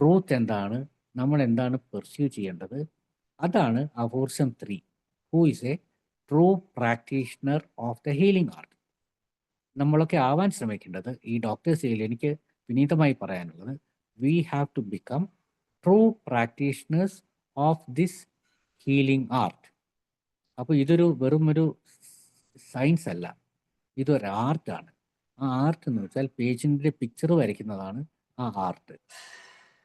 Speaker 3: ട്രൂത്ത് എന്താണ്, നമ്മൾ എന്താണ് പെർസ്യൂ ചെയ്യേണ്ടത്, അതാണ് aphorism 3, who is a true practitioner of the healing art. നമ്മളൊക്കെ ആവാൻ ശ്രമിക്കേണ്ടത് ഈ ഡോക്ടേഴ്സിൽ എനിക്ക് വിനീതമായി പറയാനുള്ളത്, we have to become true practitioners of this healing art. അപ്പോൾ ഇതൊരു വെറുമൊരു സയൻസ് അല്ല, ഇതൊരു ആർട്ടാണ്. ആ ആർട്ട് എന്ന് വെച്ചാൽ പേഷ്യൻറ്റിൻ്റെ പിക്ചർ വരയ്ക്കുന്നതാണ് ആ ആർട്ട്.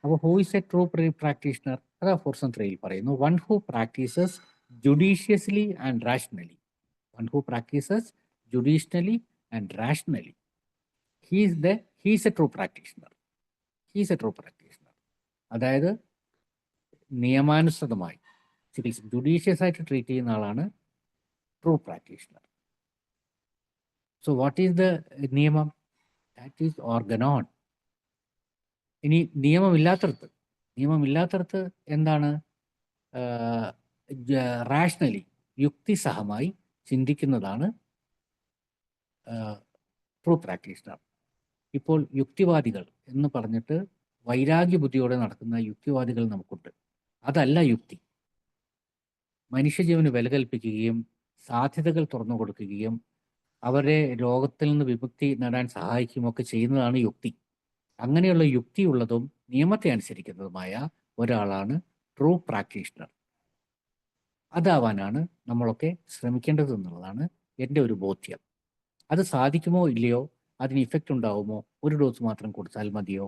Speaker 3: അപ്പോൾ who is a true practitioner, അത് ഫോർസം 3 പറയുന്നു. One who practices judiciously and rationally. One who practices judicially and rationally. He is a true practitioner. He is a true practitioner. അതായത് നിയമാനുസൃതമായി ജുഡീഷ്യസ് ആയിട്ട് treat ചെയ്യുന്ന ആളാണ് true practitioner. So what is the നിയമം? That is organon. ഇനി നിയമമില്ലാത്തടത്ത് എന്താണ്? Rationally യുക്തിസഹമായി ചിന്തിക്കുന്നതാണ് true practitioner. ഇപ്പോൾ യുക്തിവാദികൾ എന്ന് പറഞ്ഞിട്ട് വൈരാഗ്യ ബുദ്ധിയോടെ നടക്കുന്ന യുക്തിവാദികൾ നമുക്കുണ്ട്. അതല്ല യുക്തി. മനുഷ്യജീവന് വില കൽപ്പിക്കുകയും സാധ്യതകൾ തുറന്നു കൊടുക്കുകയും അവരെ രോഗത്തിൽ നിന്ന് വിമുക്തി നേടാൻ സഹായിക്കുകയും ഒക്കെ ചെയ്യുന്നതാണ് യുക്തി. അങ്ങനെയുള്ള യുക്തിയുള്ളതും നിയമത്തെ അനുസരിക്കുന്നതുമായ ഒരാളാണ് ട്രൂ പ്രാക്ടീഷണർ. അതാവാനാണ് നമ്മളൊക്കെ ശ്രമിക്കേണ്ടത് എന്നുള്ളതാണ് എൻ്റെ ഒരു ബോധ്യം. അത് സാധിക്കുമോ ഇല്ലയോ, അതിന് ഇഫക്റ്റ് ഉണ്ടാവുമോ, ഒരു ഡോസ് മാത്രം കൊടുത്താൽ മതിയോ,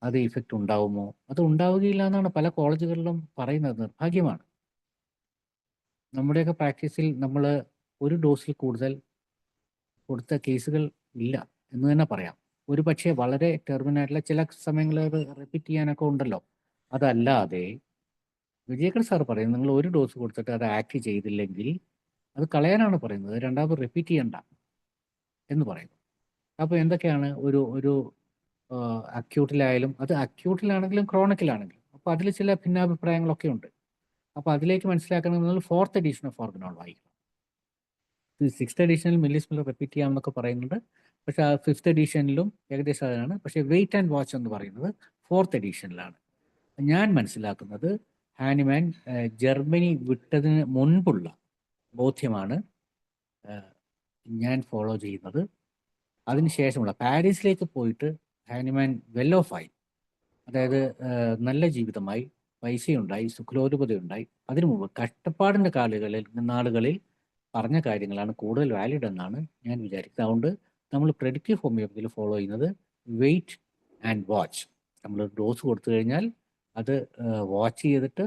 Speaker 3: അത് ഇഫക്റ്റ് ഉണ്ടാവുമോ, അത് ഉണ്ടാവുകയില്ല എന്നാണ് പല കോളേജുകളിലും പറയുന്നത്. നിർഭാഗ്യമാണ്. നമ്മുടെയൊക്കെ പ്രാക്ടീസിൽ നമ്മൾ ഒരു ഡോസിൽ കൂടുതൽ കൊടുത്ത കേസുകൾ ഇല്ല എന്ന് തന്നെ പറയാം. ഒരു പക്ഷേ വളരെ ടെർമിനായിട്ടുള്ള ചില സമയങ്ങളിൽ അത് റിപ്പീറ്റ് ചെയ്യാനൊക്കെ ഉണ്ടല്ലോ. അതല്ലാതെ വിജയകർ സാർ പറയുന്നത് നിങ്ങൾ ഒരു ഡോസ് കൊടുത്തിട്ട് അത് ആക്ട് ചെയ്തില്ലെങ്കിൽ അത് കളയാനാണ് പറയുന്നത്, രണ്ടാമത് റിപ്പീറ്റ് ചെയ്യണ്ട എന്ന് പറയുന്നു. അപ്പോൾ എന്തൊക്കെയാണ് ഒരു അക്യൂട്ടിലായാലും, അത് അക്യൂട്ടിലാണെങ്കിലും ക്രോണിക്കിലാണെങ്കിലും, അപ്പോൾ അതിൽ ചില ഭിന്നാഭിപ്രായങ്ങളൊക്കെ ഉണ്ട്. അപ്പോൾ അതിലേക്ക് മനസ്സിലാക്കണമെങ്കിൽ 4th എഡിഷൻ ഓഫ് ഓർഗനോൺ വായിക്കണം. 6th എഡിഷനിൽ മില്ലിസ്മിൽ റിപ്പീറ്റ് ചെയ്യാമെന്നൊക്കെ പറയുന്നുണ്ട്. പക്ഷേ 5th എഡിഷനിലും ഏകദേശം അതാണ്. പക്ഷേ വെയിറ്റ് ആൻഡ് വാച്ച് എന്ന് പറയുന്നത് 4th എഡിഷനിലാണ്. ഞാൻ മനസ്സിലാക്കുന്നത് ഹാനിമാൻ ജർമ്മനി വിട്ടതിന് മുൻപുള്ള ബോധ്യമാണ് ഞാൻ ഫോളോ ചെയ്യുന്നത്. അതിനുശേഷമുള്ള പാരീസിലേക്ക് പോയിട്ട് ഹാനിമാൻ വെൽ ഓഫ് ആയി, അതായത് നല്ല ജീവിതമായി, പൈസയുണ്ടായി, സുഖലോലുപതയുണ്ടായി. അതിനു മുമ്പ് കഷ്ടപ്പാടിൻ്റെ നാളുകളിൽ പറഞ്ഞ കാര്യങ്ങളാണ് കൂടുതൽ വാലിഡ് എന്നാണ് ഞാൻ വിചാരിക്കുന്നത്. അതുകൊണ്ട് നമ്മൾ പ്രെഡിക്റ്റീവ് ഹോമിയോപ്പതിയിൽ ഫോളോ ചെയ്യുന്നത് വെയിറ്റ് ആൻഡ് വാച്ച്. നമ്മൾ ഡോസ് കൊടുത്തു കഴിഞ്ഞാൽ അത് വാച്ച് ചെയ്തിട്ട്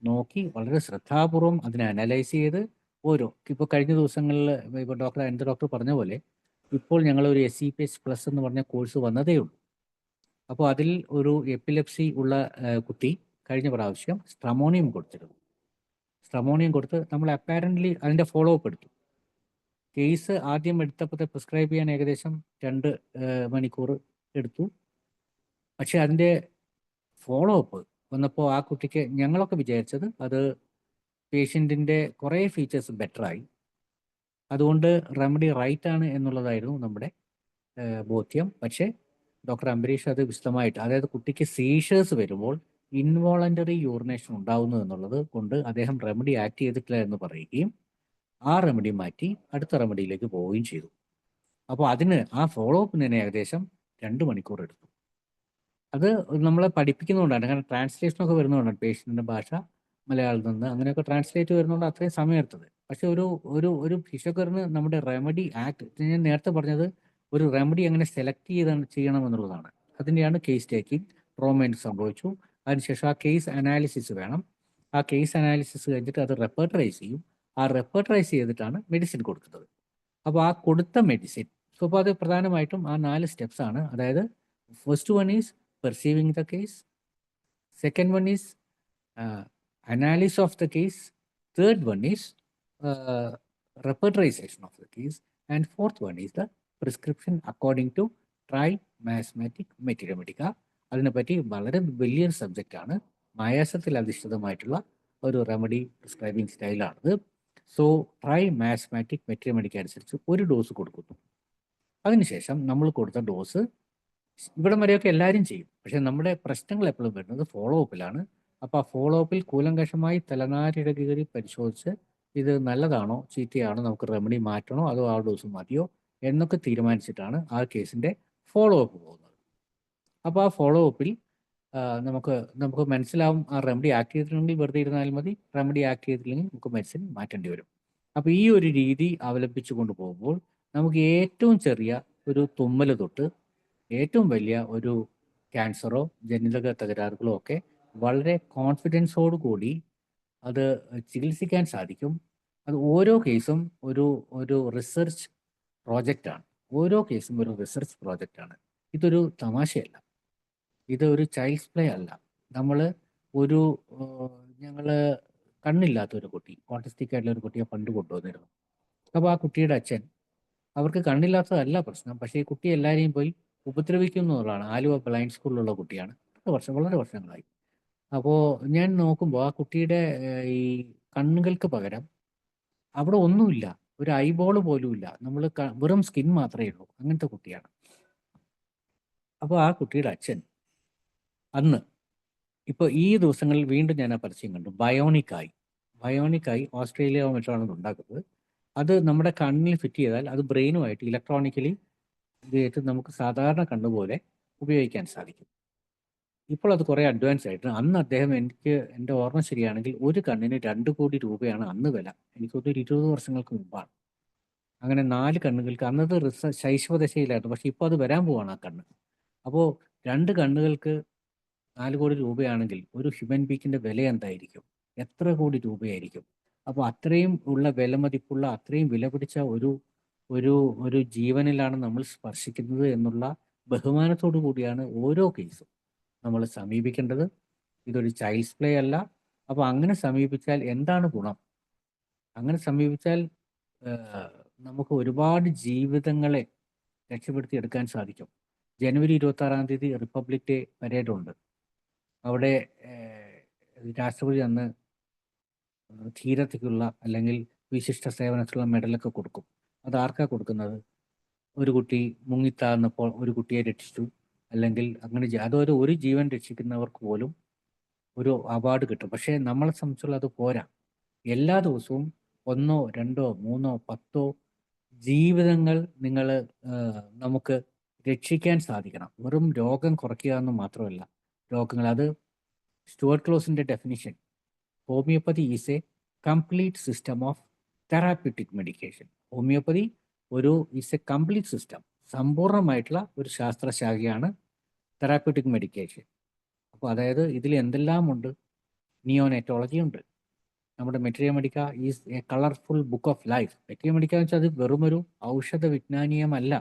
Speaker 3: നോക്കി വളരെ ശ്രദ്ധാപൂർവം അതിനെ അനലൈസ് ചെയ്ത് ഇപ്പോൾ കഴിഞ്ഞ ദിവസങ്ങളിൽ ഇപ്പോൾ ഡോക്ടർ പറഞ്ഞ പോലെ ഇപ്പോൾ ഞങ്ങളൊരു SCPH+ എന്ന് പറഞ്ഞ കോഴ്സ് വന്നതേ ഉള്ളൂ. അപ്പോൾ അതിൽ ഒരു എപ്പിലെപ്സി ഉള്ള കുട്ടി കഴിഞ്ഞ പ്രാവശ്യം സ്ട്രമോണിയം കൊടുത്തിരുന്നു. സ്ട്രമോണിയം കൊടുത്ത് നമ്മൾ അപ്പാരൻ്റ്ലി അതിൻ്റെ ഫോളോ അപ്പ് എടുത്തു. കേസ് ആദ്യം എടുത്തപ്പോൾ പ്രിസ്ക്രൈബ് ചെയ്യാൻ ഏകദേശം 2 മണിക്കൂർ എടുത്തു. പക്ഷേ അതിൻ്റെ ഫോളോ അപ്പ് വന്നപ്പോൾ ആ കുട്ടിക്ക് ഞങ്ങളൊക്കെ വിചാരിച്ചത് അത് പേഷ്യൻറ്റിൻ്റെ കുറേ ഫീച്ചേഴ്സ് ബെറ്ററായി, അതുകൊണ്ട് റെമഡി റൈറ്റ് ആണ് എന്നുള്ളതായിരുന്നു നമ്മുടെ ബോധ്യം. പക്ഷേ ഡോക്ടർ അംബരീഷ് അത് വിശദമായിട്ട്, അതായത് കുട്ടിക്ക് സീഷേഴ്സ് വരുമ്പോൾ ഇൻവോളണ്ടറി യൂറിനേഷൻ ഉണ്ടാവുന്നു എന്നുള്ളത് കൊണ്ട് അദ്ദേഹം റെമഡി ആക്ട് ചെയ്തിട്ടില്ല എന്ന് പറയുകയും ആ റെമഡി മാറ്റി അടുത്ത റെമഡിയിലേക്ക് പോവുകയും ചെയ്തു. അപ്പോൾ അതിന് ആ ഫോളോ അപ്പിന് തന്നെ ഏകദേശം 2 മണിക്കൂർ എടുത്തു. അത് നമ്മളെ പഠിപ്പിക്കുന്നതുകൊണ്ടാണ്, കാരണം ട്രാൻസ്ലേഷനൊക്കെ വരുന്നതുകൊണ്ടാണ്. പേഷ്യൻറ്റിൻ്റെ ഭാഷ മലയാളത്തിൽ നിന്ന് അങ്ങനെയൊക്കെ ട്രാൻസ്ലേറ്റ് വരുന്നതുകൊണ്ട് അത്രയും സമയം എടുത്തത്. പക്ഷെ ഒരു ഫിസിയോതെറാപ്പിന് നമ്മുടെ റെമഡി ആക്ട്, ഞാൻ നേരത്തെ പറഞ്ഞത് ഒരു റെമഡി എങ്ങനെ സെലക്ട് ചെയ്യണം എന്നുള്ളതാണ്. അതിൻ്റെയാണ് കേസ് ടേക്കിംഗ്. ട്രോമ സംഭവിച്ചു, അതിനുശേഷം ആ കേസ് അനാലിസിസ് വേണം. ആ കേസ് അനാലിസിസ് കഴിഞ്ഞിട്ട് അത് റെപ്പർട്ടറൈസ് ചെയ്യും. ആ റെപ്പർട്ടറൈസ് ചെയ്തിട്ടാണ് മെഡിസിൻ കൊടുക്കുന്നത്. അപ്പോൾ ആ കൊടുത്ത മെഡിസിൻ, അപ്പോൾ അത് പ്രധാനമായിട്ടും ആ 4 സ്റ്റെപ്സ് ആണ്. അതായത് first one is perceiving the case, second one is analysis of the case, third one is repertorization of the case, and fourth one is the prescription according to Tri-Miasmatic Metriomedica. അതിനെപ്പറ്റി വളരെ വലിയൊരു സബ്ജക്റ്റാണ്. മായാസത്തിൽ അധിഷ്ഠിതമായിട്ടുള്ള ഒരു remedy prescribing സ്റ്റൈലാണിത്. So Tri-Miasmatic Metriomedica അനുസരിച്ച് ഒരു dose കൊടുക്കുന്നു. അതിനുശേഷം നമ്മൾ കൊടുത്ത ഡോസ് ഇവിടം വരെയൊക്കെ എല്ലാവരും ചെയ്യും. പക്ഷേ നമ്മുടെ പ്രശ്നങ്ങൾ എപ്പോഴും വരുന്നത് ഫോളോ അപ്പിലാണ്. അപ്പോൾ ആ ഫോളോ അപ്പിൽ കൂലങ്കഷമായി തലനാരിഴകി പരിശോധിച്ച് ഇത് നല്ലതാണോ ചീത്തയാണോ, നമുക്ക് റെമഡി മാറ്റണോ അതോ ആ ഡോസ് മതിയോ എന്നൊക്കെ തീരുമാനിച്ചിട്ടാണ് ആ കേസിൻ്റെ ഫോളോ അപ്പ് പോകുന്നത്. അപ്പോൾ ആ ഫോളോ അപ്പിൽ നമുക്ക് മനസ്സിലാവും ആ റെമഡി ആക്ട് ചെയ്തിട്ടുണ്ടെങ്കിൽ വെറുതെ ഇരുന്നാൽ മതി, റെമഡി ആക്ട് ചെയ്തിട്ടില്ലെങ്കിൽ നമുക്ക് മെഡിസിൻ മാറ്റേണ്ടി വരും. അപ്പോൾ ഈ ഒരു രീതി അവലംബിച്ചു കൊണ്ടുപോകുമ്പോൾ നമുക്ക് ഏറ്റവും ചെറിയ ഒരു തുമ്മൽ തൊട്ട് ഏറ്റവും വലിയ ഒരു ക്യാൻസറോ ജനിതക തകരാറുകളോ ഒക്കെ വളരെ കോൺഫിഡൻസോടു കൂടി അത് ചികിത്സിക്കാൻ സാധിക്കും. അത് ഓരോ കേസും ഒരു ഒരു റിസർച്ച് പ്രോജക്റ്റാണ്. ഓരോ കേസും ഒരു റിസർച്ച് പ്രോജക്റ്റാണ്. ഇതൊരു തമാശയല്ല. ഇത് ഒരു ചൈൽഡ്സ് പ്ലേ അല്ല. നമ്മൾ ഒരു ഞങ്ങൾ കണ്ണില്ലാത്ത ഒരു കുട്ടി, ഓട്ടിസ്റ്റിക് ആയിട്ടുള്ള ഒരു കുട്ടിയെ പണ്ട് കൊണ്ടുവന്നിരുന്നു. അപ്പോൾ ആ കുട്ടിയുടെ അച്ഛൻ, അവർക്ക് കണ്ണില്ലാത്തതല്ല പ്രശ്നം, പക്ഷേ ഈ കുട്ടി എല്ലാവരെയും പോയി ഉപദ്രവിക്കുന്നു എന്നുള്ളതാണ്. ആലുവ ബ്ലൈൻഡ് സ്കൂളിലുള്ള കുട്ടിയാണ്. വളരെ വർഷങ്ങളായി. അപ്പോൾ ഞാൻ നോക്കുമ്പോൾ ആ കുട്ടിയുടെ ഈ കണ്ണുകൾക്ക് പകരം അവിടെ ഒന്നുമില്ല, ഒരു ഐബോൾ പോലും ഇല്ല. നമ്മൾ വെറും സ്കിൻ മാത്രമേ ഉള്ളൂ. അങ്ങനത്തെ കുട്ടിയാണ്. അപ്പോൾ ആ കുട്ടിയുടെ അച്ഛൻ അന്ന്, ഇപ്പോൾ ഈ ദിവസങ്ങളിൽ വീണ്ടും ഞാൻ ആ പരസ്യം കണ്ടു, ബയോണിക്കായി ഓസ്ട്രേലിയ മറ്റാണ് ഉണ്ടാക്കുന്നത്. അത് നമ്മുടെ കണ്ണിൽ ഫിറ്റ് ചെയ്താൽ അത് ബ്രെയിനുമായിട്ട് ഇലക്ട്രോണിക്കലി ഇതായിട്ട് നമുക്ക് സാധാരണ കണ്ണുപോലെ ഉപയോഗിക്കാൻ സാധിക്കും. ഇപ്പോൾ അത് കുറേ അഡ്വാൻസ് ആയിട്ട്. അന്ന് അദ്ദേഹം, എൻ്റെ ഓർമ്മ ശരിയാണെങ്കിൽ, ഒരു കണ്ണിന് 2 കോടി രൂപയാണ് അന്ന് വില. എനിക്ക് തോന്നുന്നു 20 വർഷങ്ങൾക്ക് മുമ്പാണ്. അങ്ങനെ 4 കണ്ണുകൾക്ക്, അന്നത്തെ ശൈശവദശയിലായിരുന്നു, പക്ഷെ ഇപ്പോൾ അത് വരാൻ പോവാണ് ആ കണ്ണ്. അപ്പോൾ 2 കണ്ണുകൾക്ക് 4 കോടി രൂപയാണെങ്കിൽ ഒരു ഹ്യൂമൻ ബീക്കിൻ്റെ വില എന്തായിരിക്കും? എത്ര കോടി രൂപയായിരിക്കും? അപ്പോൾ അത്രയും ഉള്ള വിലമതിപ്പുള്ള, അത്രയും വില പിടിച്ച ഒരു ഒരു ഒരു ജീവനിലാണ് നമ്മൾ സ്പർശിക്കുന്നത് എന്നുള്ള ബഹുമാനത്തോടു കൂടിയാണ് ഓരോ കേസും നമ്മൾ സമീപിക്കേണ്ടത്. ഇതൊരു ചൈൽഡ്സ് പ്ലേ അല്ല. അപ്പോൾ അങ്ങനെ സമീപിച്ചാൽ എന്താണ് ഗുണം? അങ്ങനെ സമീപിച്ചാൽ നമുക്ക് ഒരുപാട് ജീവിതങ്ങളെ രക്ഷപ്പെടുത്തി എടുക്കാൻ സാധിക്കും. ജനുവരി 26-ാം തീയതി റിപ്പബ്ലിക് ഡേ പരേഡുണ്ട്. അവിടെ രാഷ്ട്രപതി അന്ന് ധീരതയ്ക്കുള്ള അല്ലെങ്കിൽ വിശിഷ്ട സേവനത്തിലുള്ള മെഡലൊക്കെ കൊടുക്കും. അത് ആർക്കാ കൊടുക്കുന്നത്? ഒരു കുട്ടി മുങ്ങിത്താഴ്ന്നപ്പോൾ ഒരു കുട്ടിയെ രക്ഷിച്ചു, അല്ലെങ്കിൽ അങ്ങനെ അതൊരു ഒരു ജീവൻ രക്ഷിക്കുന്നവർക്ക് പോലും ഒരു അവാർഡ് കിട്ടും. പക്ഷേ നമ്മളെ സംബന്ധിച്ചുള്ള അത് പോരാ. എല്ലാ ദിവസവും 1, 2, 3, 10 ജീവിതങ്ങൾ നമുക്ക് രക്ഷിക്കാൻ സാധിക്കണം. വെറും രോഗം കുറയ്ക്കുക എന്ന് മാത്രമല്ല, രോഗങ്ങൾ, അത് സ്റ്റുവർട്ട് ക്ലോസിൻ്റെ definition, homeopathy is a complete system of therapeutic medication. Homeopathy is a complete system, സമ്പൂർണ്ണമായിട്ടുള്ള ഒരു ശാസ്ത്രശാഖയാണ് തെറാപ്യൂട്ടിക് മെഡിക്കേഷൻ. അപ്പോൾ അതായത് ഇതിൽ എന്തെല്ലാം ഉണ്ട്? നിയോനെറ്റോളജി ഉണ്ട്. നമ്മുടെ materia medica is a colourful book of life. Materia medica എന്ന് വെച്ചാൽ അത് വെറുമൊരു ഔഷധ വിജ്ഞാനീയമല്ല,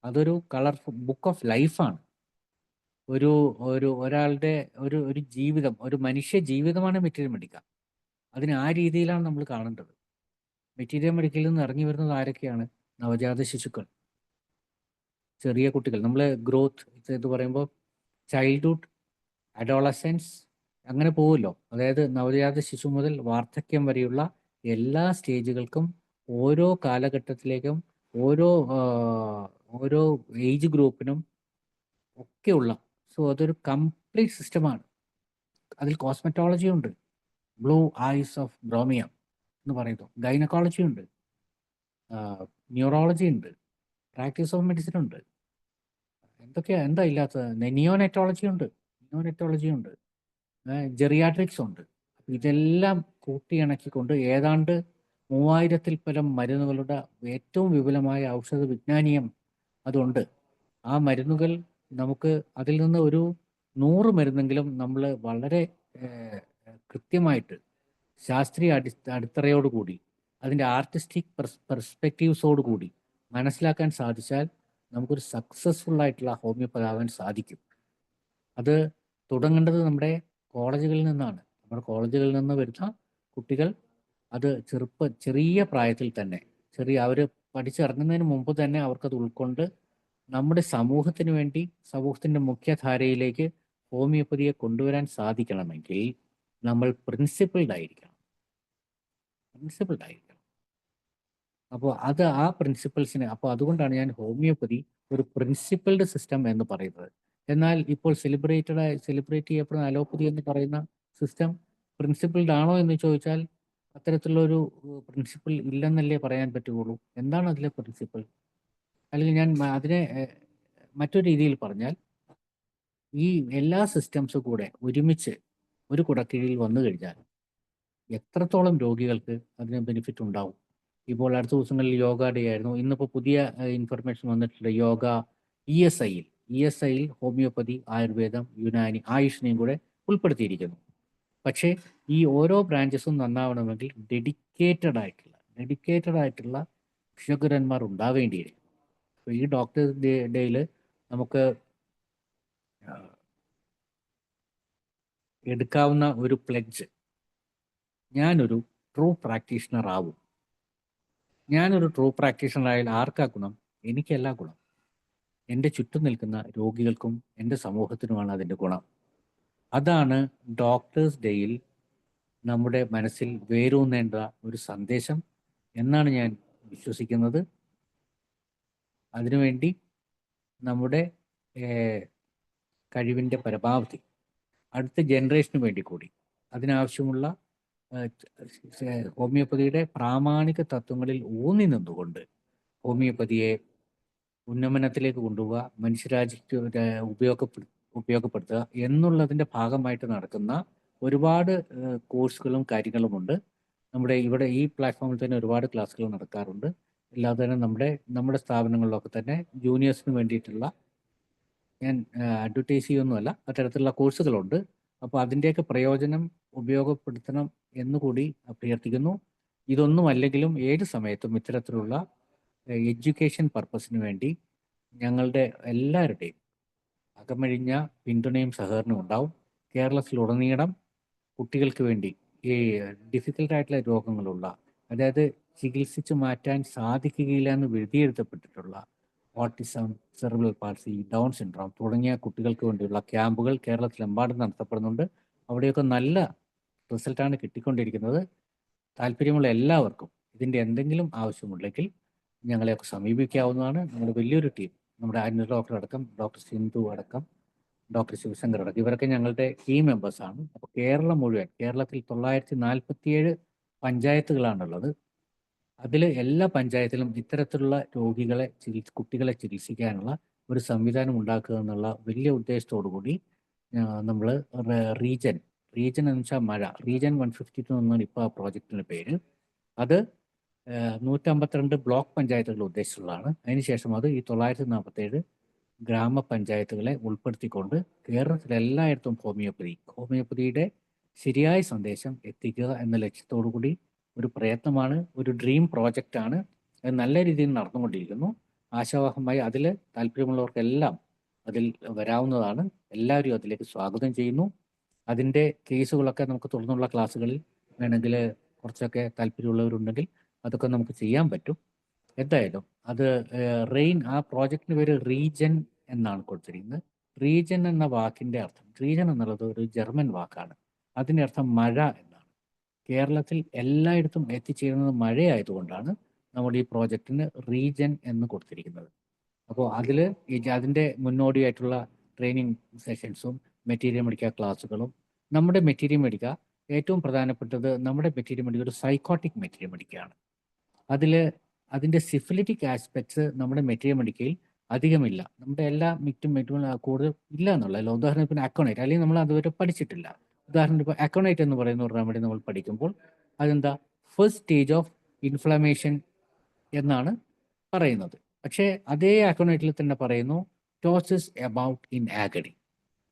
Speaker 3: അതൊരു കളർഫുൾ ബുക്ക് ഓഫ് ലൈഫാണ്. ഒരാളുടെ ഒരു ജീവിതം, ഒരു മനുഷ്യ ജീവിതമാണ് മെറ്റീരിയ മെഡിക്ക. അതിന് ആ രീതിയിലാണ് നമ്മൾ കാണേണ്ടത്. മെറ്റീരിയ മെഡിക്കലിൽ നിന്ന് ഇറങ്ങി വരുന്നത് ആരൊക്കെയാണ്? നവജാത ശിശുക്കൾ, ചെറിയ കുട്ടികൾ. നമ്മൾ ഗ്രോത്ത് എന്ന് പറയുമ്പോൾ ചൈൽഡ്ഹുഡ്, അഡോളസൻസ്, അങ്ങനെ പോകുമല്ലോ. അതായത് നവജാത ശിശു മുതൽ വാർദ്ധക്യം വരെയുള്ള എല്ലാ സ്റ്റേജുകൾക്കും, ഓരോ കാലഘട്ടത്തിലേക്കും, ഓരോ ഏജ് ഗ്രൂപ്പിനും ഒക്കെയുള്ള, സോ അതൊരു കംപ്ലീറ്റ് സിസ്റ്റമാണ്. അതിൽ കോസ്മെറ്റോളജി ഉണ്ട്, ബ്ലൂ ഐസ് ഓഫ് ബ്രോമിയം എന്ന് പറയുന്നു. ഗൈനക്കോളജി ഉണ്ട്, ന്യൂറോളജി ഉണ്ട്, പ്രാക്ടീസ് ഓഫ് മെഡിസിൻ ഉണ്ട്. എന്താ ഇല്ലാത്തത്? നിയോനെറ്റോളജി ഉണ്ട്, ജെറിയാട്രിക്സ് ഉണ്ട്. ഇതെല്ലാം കൂട്ടിയിണക്കിക്കൊണ്ട് ഏതാണ്ട് 3000-ൽ പരം മരുന്നുകളുടെ ഏറ്റവും വിപുലമായ ഔഷധ വിജ്ഞാനീയം അതുണ്ട്. ആ മരുന്നുകൾ നമുക്ക്, അതിൽ നിന്ന് ഒരു 100 മരുന്നെങ്കിലും നമ്മൾ വളരെ കൃത്യമായിട്ട് ശാസ്ത്രീയ അടിത്തറയോടുകൂടി, അതിൻ്റെ ആർട്ടിസ്റ്റിക് പെർസ്പെക്റ്റീവ്സോടുകൂടി മനസ്സിലാക്കാൻ സാധിച്ചാൽ നമുക്കൊരു സക്സസ്ഫുൾ ആയിട്ടുള്ള ഹോമിയോപ്പതി ആവാൻ സാധിക്കും. അത് തുടങ്ങേണ്ടത് നമ്മുടെ കോളേജുകളിൽ നിന്നാണ്. നമ്മുടെ കോളേജുകളിൽ നിന്ന് വരുന്ന കുട്ടികൾ അത് ചെറിയ പ്രായത്തിൽ തന്നെ, അവർ പഠിച്ചിറങ്ങുന്നതിന് മുമ്പ് തന്നെ അവർക്കത് ഉൾക്കൊണ്ട് നമ്മുടെ സമൂഹത്തിന് വേണ്ടി, സമൂഹത്തിൻ്റെ മുഖ്യധാരയിലേക്ക് ഹോമിയോപ്പതിയെ കൊണ്ടുവരാൻ സാധിക്കണമെങ്കിൽ നമ്മൾ പ്രിൻസിപ്പിൾഡ് ആയിരിക്കണം. അപ്പോൾ ആ പ്രിൻസിപ്പിൾസിനെ, അപ്പോൾ അതുകൊണ്ടാണ് ഞാൻ ഹോമിയോപ്പതി ഒരു പ്രിൻസിപ്പിൾഡ് സിസ്റ്റം എന്ന് പറയുന്നത്. എന്നാൽ ഇപ്പോൾ സെലിബ്രേറ്റ് ചെയ്യപ്പെടുന്ന അലോപ്പതി എന്ന് പറയുന്ന സിസ്റ്റം പ്രിൻസിപ്പിൾഡ് ആണോ എന്ന് ചോദിച്ചാൽ അത്തരത്തിലുള്ളൊരു പ്രിൻസിപ്പിൾ ഇല്ലെന്നല്ലേ പറയാൻ പറ്റുകയുള്ളൂ. എന്താണ് അതിലെ പ്രിൻസിപ്പിൾ? അല്ലെങ്കിൽ ഞാൻ അതിനെ മറ്റൊരു രീതിയിൽ പറഞ്ഞാൽ, ഈ എല്ലാ സിസ്റ്റംസും കൂടെ ഒരുമിച്ച് ഒരു കുടക്കീഴിൽ വന്നു കഴിഞ്ഞാൽ എത്രത്തോളം രോഗികൾക്ക് അതിന് ബെനിഫിറ്റ് ഉണ്ടാവും. ഇപ്പോൾ അടുത്ത ദിവസങ്ങളിൽ യോഗ ഡേ ആയിരുന്നു. ഇന്നിപ്പോൾ പുതിയ ഇൻഫർമേഷൻ വന്നിട്ടുണ്ട്. യോഗ ESIയിൽ ഹോമിയോപ്പതി, ആയുർവേദം, യുനാനി, ആയുഷിനെയും കൂടെ ഉൾപ്പെടുത്തിയിരിക്കുന്നു. പക്ഷേ ഈ ഓരോ ബ്രാഞ്ചസും നന്നാവണമെങ്കിൽ ഡെഡിക്കേറ്റഡ് ആയിട്ടുള്ള ഭിഷഗ്വരന്മാർ ഉണ്ടാവേണ്ടിയിരിക്കും. അപ്പോൾ ഈ ഡോക്ടേഴ്സ് ഡേയിൽ നമുക്ക് എടുക്കാവുന്ന ഒരു പ്ലെഡ്ജ്, ഞാനൊരു ട്രൂ പ്രാക്ടീഷണർ ആവും. ഞാനൊരു ട്രൂ പ്രാക്ടീഷണർ ആയാൽ ആർക്കാ ഗുണം? എനിക്കല്ല ഗുണം, എൻ്റെ ചുറ്റും നിൽക്കുന്ന രോഗികൾക്കും എൻ്റെ സമൂഹത്തിനുമാണ് അതിൻ്റെ ഗുണം. അതാണ് ഡോക്ടേഴ്സ് ഡേയിൽ നമ്മുടെ മനസ്സിൽ വേരൂന്നേണ്ട ഒരു സന്ദേശം എന്നാണ് ഞാൻ വിശ്വസിക്കുന്നത്. അതിനുവേണ്ടി നമ്മുടെ കഴിവിൻ്റെ പരമാവധി അടുത്ത ജനറേഷന് വേണ്ടി കൂടി അതിനാവശ്യമുള്ള ഹോമിയോപ്പതിയുടെ പ്രാമാണിക തത്വങ്ങളിൽ ഊന്നി നിന്നുകൊണ്ട് ഹോമിയോപ്പതിയെ ഉന്നമനത്തിലേക്ക് കൊണ്ടുപോവുക, മനുഷ്യരാശിക്ക് ഉപയോഗപ്പെടുത്തുക എന്നുള്ളതിൻ്റെ ഭാഗമായിട്ട് നടക്കുന്ന ഒരുപാട് കോഴ്സുകളും കാര്യങ്ങളുമുണ്ട്. ഇവിടെ ഈ പ്ലാറ്റ്ഫോമിൽ തന്നെ ഒരുപാട് ക്ലാസ്സുകൾ നടക്കാറുണ്ട്. അല്ലാതെ തന്നെ നമ്മുടെ സ്ഥാപനങ്ങളിലൊക്കെ തന്നെ ജൂനിയേഴ്സിന് വേണ്ടിയിട്ടുള്ള, ഞാൻ അഡ്വർടൈസ് ചെയ്യുന്നതല്ല, അത്തരത്തിലുള്ള കോഴ്സുകളുണ്ട്. അപ്പോൾ അതിൻ്റെയൊക്കെ പ്രയോജനം ഉപയോഗപ്പെടുത്തണം എന്നുകൂടി അഭ്യർത്ഥിക്കുന്നു. ഇതൊന്നും അല്ലെങ്കിലും ഏത് സമയത്തും ഇത്തരത്തിലുള്ള എഡ്യൂക്കേഷൻ പർപ്പസിന് വേണ്ടി ഞങ്ങളുടെ എല്ലാവരുടെയും അകമഴിഞ്ഞ പിന്തുണയും സഹകരണവും ഉണ്ടാവും. കേരളത്തിലുടനീളം കുട്ടികൾക്ക് വേണ്ടി ഈ ഡിഫിക്കൽട്ടായിട്ടുള്ള രോഗങ്ങളുള്ള, അതായത് ചികിത്സിച്ച് മാറ്റാൻ സാധിക്കുകയില്ല എന്ന് വിധിയെഴുതപ്പെട്ടിട്ടുള്ള autism, cerebral palsy, Down syndrome തുടങ്ങിയ കുട്ടികൾക്ക് വേണ്ടിയുള്ള ക്യാമ്പുകൾ കേരളത്തിലെമ്പാടും നടത്തപ്പെടുന്നുണ്ട്. അവിടെയൊക്കെ നല്ല റിസൾട്ടാണ് കിട്ടിക്കൊണ്ടിരിക്കുന്നത്. താല്പര്യമുള്ള എല്ലാവർക്കും ഇതിൻ്റെ എന്തെങ്കിലും ആവശ്യമുണ്ടെങ്കിൽ ഞങ്ങളെയൊക്കെ സമീപിക്കാവുന്നതാണ്. നമ്മുടെ വലിയൊരു ടീം, നമ്മുടെ അനിൽ ഡോക്ടർ അടക്കം, ഡോക്ടർ സിന്ധു അടക്കം, ഡോക്ടർ ശിവശങ്കർ അടക്കം, ഇവരൊക്കെ ഞങ്ങളുടെ ടീം മെമ്പേഴ്സാണ്. അപ്പോൾ കേരളം മുഴുവൻ, കേരളത്തിൽ 947 പഞ്ചായത്തുകളാണുള്ളത്. അതിൽ എല്ലാ പഞ്ചായത്തിലും ഇത്തരത്തിലുള്ള കുട്ടികളെ ചികിത്സിക്കാനുള്ള ഒരു സംവിധാനം ഉണ്ടാക്കുക എന്നുള്ള വലിയ ഉദ്ദേശത്തോടു കൂടി നമ്മൾ റീജൻ എന്ന് വെച്ചാൽ മഴ, റീജൻ 152 എന്നാണ് ഇപ്പോൾ ആ പ്രോജക്റ്റിൻ്റെ പേര്. അത് 152 ബ്ലോക്ക് പഞ്ചായത്തുകൾ ഉദ്ദേശിച്ചുള്ളതാണ്. അതിനുശേഷം അത് ഈ 947 ഗ്രാമപഞ്ചായത്തുകളെ ഉൾപ്പെടുത്തിക്കൊണ്ട് കേരളത്തിലെല്ലായിടത്തും ഹോമിയോപ്പതിയുടെ ശരിയായ സന്ദേശം എത്തിക്കുക എന്ന ലക്ഷ്യത്തോടു കൂടി ഒരു പ്രയത്നമാണ്, ഒരു ഡ്രീം പ്രോജക്റ്റാണ്. അത് നല്ല രീതിയിൽ നടന്നുകൊണ്ടിരിക്കുന്നു. ആശാവഹമായി അതിൽ താല്പര്യമുള്ളവർക്കെല്ലാം അതിൽ വരാവുന്നതാണ്. എല്ലാവരും അതിലേക്ക് സ്വാഗതം ചെയ്യുന്നു. അതിൻ്റെ കേസുകളൊക്കെ നമുക്ക് തുടർന്നുള്ള ക്ലാസ്സുകളിൽ വേണമെങ്കിൽ കുറച്ചൊക്കെ താല്പര്യമുള്ളവരുണ്ടെങ്കിൽ അതൊക്കെ നമുക്ക് ചെയ്യാൻ പറ്റും. എന്തായാലും അത് ആ പ്രോജക്റ്റിന് പേര് റീജൻ എന്നാണ് കൊടുത്തിരിക്കുന്നത്. റീജൻ എന്ന വാക്കിൻ്റെ അർത്ഥം, റീജൻ എന്നുള്ളത് ഒരു ജർമ്മൻ വാക്കാണ്. അതിൻ്റെ അർത്ഥം മഴ എന്നാണ്. കേരളത്തിൽ എല്ലായിടത്തും എത്തിച്ചേരുന്നത് മഴയായതുകൊണ്ടാണ് നമ്മൾ ഈ പ്രോജക്റ്റിന് റീജൻ എന്ന് കൊടുത്തിരിക്കുന്നത്. അപ്പോൾ അതിൻ്റെ മുന്നോടിയായിട്ടുള്ള ട്രെയിനിങ് സെഷൻസും മെറ്റീരിയൽ മെഡിക്ക ക്ലാസ്സുകളും, നമ്മുടെ മെറ്റീരിയൽ മെഡിക്ക ഏറ്റവും പ്രധാനപ്പെട്ടത്, നമ്മുടെ മെറ്റീരിയൽ മെഡിക്ക ഒരു സൈക്കോട്ടിക് മെറ്റീരിയൽ മെഡിക്കയാണ്. അതിൻ്റെ സിഫിലിറ്റിക് ആസ്പെക്ട്സ് നമ്മുടെ മെറ്റീരിയൽ മെഡിക്കയിൽ അധികമില്ല. നമ്മുടെ എല്ലാ മെറ്റീരിയലും കൂടുതൽ ഇല്ല എന്നുള്ളതല്ല. ഉദാഹരണത്തിന് അക്കോണൈറ്റ്, അല്ലെങ്കിൽ നമ്മൾ അതുവരെ പഠിച്ചിട്ടില്ല. ഉദാഹരണത്തിന് ഇപ്പോൾ അക്കോണൈറ്റ് എന്ന് പറയുന്ന ഒരു റെമഡി നമ്മൾ പഠിക്കുമ്പോൾ അതെന്താ, ഫസ്റ്റ് സ്റ്റേജ് ഓഫ് ഇൻഫ്ലമേഷൻ എന്നാണ് പറയുന്നത്. പക്ഷേ അതേ അക്കോണൈറ്റിൽ തന്നെ പറയുന്നു ടോസസ് അബൌട്ട് ഇൻ ആഗണി,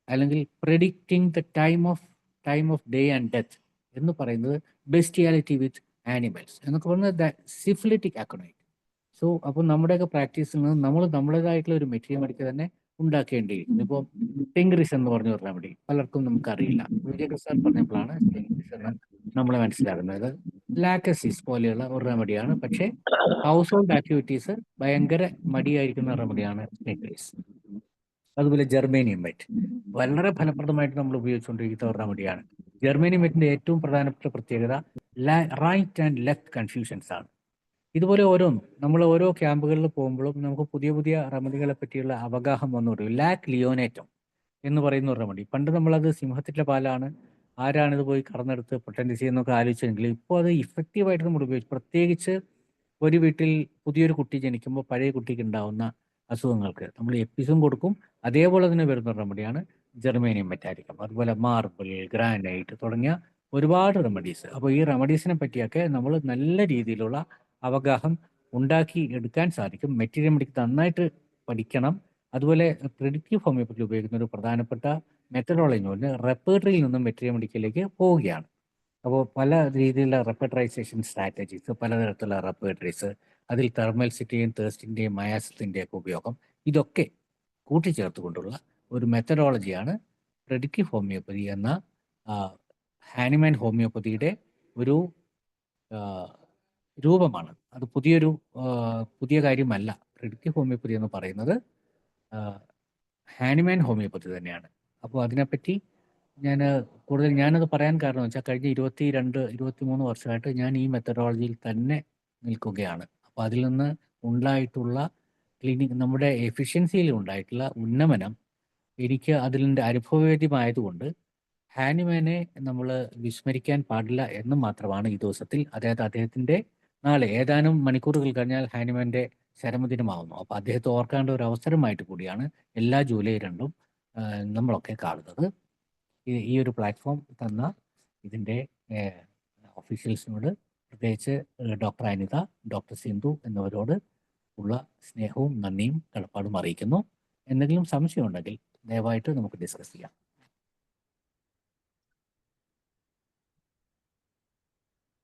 Speaker 3: അല്ലെങ്കിൽ predicting the time off day and death എന്ന് പറയുന്നത് ബെസ്റ്റിയാലിറ്റി വിത്ത് ആനിമൽസ് എന്നൊക്കെ പറയുന്നത് സിഫിലിറ്റിക് അക്കോണൈറ്റ്. സോ അപ്പോൾ നമ്മുടെയൊക്കെ പ്രാക്ടീസിൽ നിന്ന് നമ്മൾ നമ്മുടേതായിട്ടുള്ള ഒരു മെറ്റീരിയൽ മെഡിക്കൽ തന്നെ ഉണ്ടാക്കേണ്ടിയിരിക്കുന്നു. ഇപ്പോൾ ടെങ്ക്രിസ് എന്ന് പറഞ്ഞ ഒരു റെമഡി പലർക്കും നമുക്കറിയില്ല. വിജയകൃഷ്ണൻ സാർ പറഞ്ഞപ്പോഴാണ് ടെങ്ക്രിസ് എന്ന് നമ്മൾ മനസ്സിലാക്കുന്നത്. ലാക്കസിസ് പോലെയുള്ള ഒരു റെമഡിയാണ്. പക്ഷേ ഹൗസ് ഹോൾഡ് ആക്ടിവിറ്റീസ് ഭയങ്കര മടിയായിരിക്കുന്ന റെമഡിയാണ് ടെങ്ക്രിസ്. അതുപോലെ ജർമേനിയം മെറ്റ് വളരെ ഫലപ്രദമായിട്ട് നമ്മൾ ഉപയോഗിച്ചുകൊണ്ടിരിക്കുന്ന ഒരു റെമഡിയാണ്. ജർമേനിയം മെറ്റിന്റെ ഏറ്റവും പ്രധാനപ്പെട്ട പ്രത്യേകത റൈറ്റ് ആൻഡ് ലെഫ്റ്റ് കൺഫ്യൂഷൻസ് ആണ്. ഇതുപോലെ നമ്മൾ ഓരോ ക്യാമ്പുകളിൽ പോകുമ്പോഴും നമുക്ക് പുതിയ പുതിയ റെമഡികളെ പറ്റിയുള്ള അവഗാഹം വന്നുകൊണ്ടിരിക്കും. ലാക്ക് ലിയോനേറ്റം എന്ന് പറയുന്ന ഒരു റെമഡി, പണ്ട് നമ്മളത് സിംഹത്തിൻ്റെ പാലാണ്, ആരാണിത് പോയി കറന്നെടുത്ത് പൊട്ടൻറ്റ് ചെയ്യുന്നൊക്കെ ആലോചിച്ചെങ്കിൽ ഇപ്പോൾ അത് ഇഫക്റ്റീവായിട്ട് നമ്മൾ ഉപയോഗിച്ചു. പ്രത്യേകിച്ച് ഒരു വീട്ടിൽ പുതിയൊരു കുട്ടി ജനിക്കുമ്പോൾ പഴയ കുട്ടിക്ക് ഉണ്ടാവുന്ന അസുഖങ്ങൾക്ക് നമ്മൾ എപ്പിസും കൊടുക്കും. അതേപോലെ തന്നെ വരുന്ന റെമഡിയാണ് ജർമേനിയം മെറ്റാലിക്കം. അതുപോലെ മാർബിൾ, ഗ്രാനൈറ്റ് തുടങ്ങിയ ഒരുപാട് റെമഡീസ്. അപ്പോൾ ഈ റെമഡീസിനെ പറ്റിയൊക്കെ നമ്മൾ നല്ല രീതിയിലുള്ള അവഗാഹം ഉണ്ടാക്കി എടുക്കാൻ സാധിക്കും. മെറ്റീരിയൽ മെഡിക്കൽ നന്നായിട്ട് പഠിക്കണം. അതുപോലെ പ്രിഡിക്റ്റീവ് ഹോമിയോപ്പതിയിൽ ഉപയോഗിക്കുന്ന ഒരു പ്രധാനപ്പെട്ട മെത്തഡോളജി എന്ന് പറഞ്ഞാൽ റെപ്പേർട്ടറിയിൽ നിന്നും വെറ്ററിനറി മെഡിക്കലിലേക്ക് പോവുകയാണ്. അപ്പോൾ പല രീതിയിലുള്ള റെപ്പർട്ടറൈസേഷൻ സ്ട്രാറ്റജീസ്, പലതരത്തിലുള്ള റെപ്പേർട്ടറീസ്, അതിൽ തെർമൽസിറ്റിയും തേഴ്സ്റ്റിൻ്റെയും മയാസത്തിൻ്റെയും ഒക്കെ ഉപയോഗം, ഇതൊക്കെ കൂട്ടിച്ചേർത്തുകൊണ്ടുള്ള ഒരു മെത്തഡോളജിയാണ് പ്രെഡിക്റ്റീവ് ഹോമിയോപ്പതി എന്ന ഹാനിമാൻ ഹോമിയോപ്പതിയുടെ ഒരു രൂപമാണ്. അത് പുതിയ കാര്യമല്ല. പ്രെഡിക്റ്റീവ് ഹോമിയോപ്പതി എന്ന് പറയുന്നത് ഹാനിമാൻ ഹോമിയോപ്പതി തന്നെയാണ്. അപ്പോൾ അതിനെപ്പറ്റി ഞാനത് പറയാൻ കാരണം വെച്ചാൽ കഴിഞ്ഞ 23 വർഷമായിട്ട് ഞാൻ ഈ മെത്തഡോളജിയിൽ തന്നെ നിൽക്കുകയാണ്. അപ്പോൾ അതിൽ നിന്ന് ഉണ്ടായിട്ടുള്ള നമ്മുടെ എഫിഷ്യൻസിയിൽ ഉണ്ടായിട്ടുള്ള ഉന്നമനം എനിക്ക് അതിൻ്റെ അനുഭവവേദ്യമായതുകൊണ്ട് ഹാനിമാനെ നമ്മൾ വിസ്മരിക്കാൻ പാടില്ല എന്ന് മാത്രമാണ് ഈ ദിവസത്തിൽ. അതായത് അദ്ദേഹത്തിൻ്റെ നാളെ ഏതാനും മണിക്കൂറുകൾ കഴിഞ്ഞാൽ ഹാനിമാൻ്റെ ചരമദിനമാവുന്നു. അപ്പോൾ അദ്ദേഹത്തെ ഓർക്കേണ്ട ഒരു അവസരമായിട്ട് കൂടിയാണ് എല്ലാ ജൂലൈ 2 നമ്മളൊക്കെ കാണുന്നത്. ഈ ഒരു പ്ലാറ്റ്ഫോം തന്ന ഇതിൻ്റെ ഒഫീഷ്യൽസിനോട്, പ്രത്യേകിച്ച് ഡോക്ടർ അനിത, ഡോക്ടർ സിന്ധു എന്നിവരോട് ഉള്ള സ്നേഹവും നന്ദിയും കടപ്പാടും അറിയിക്കുന്നു. എന്തെങ്കിലും സംശയമുണ്ടെങ്കിൽ ദയവായിട്ട് നമുക്ക് ഡിസ്കസ് ചെയ്യാം.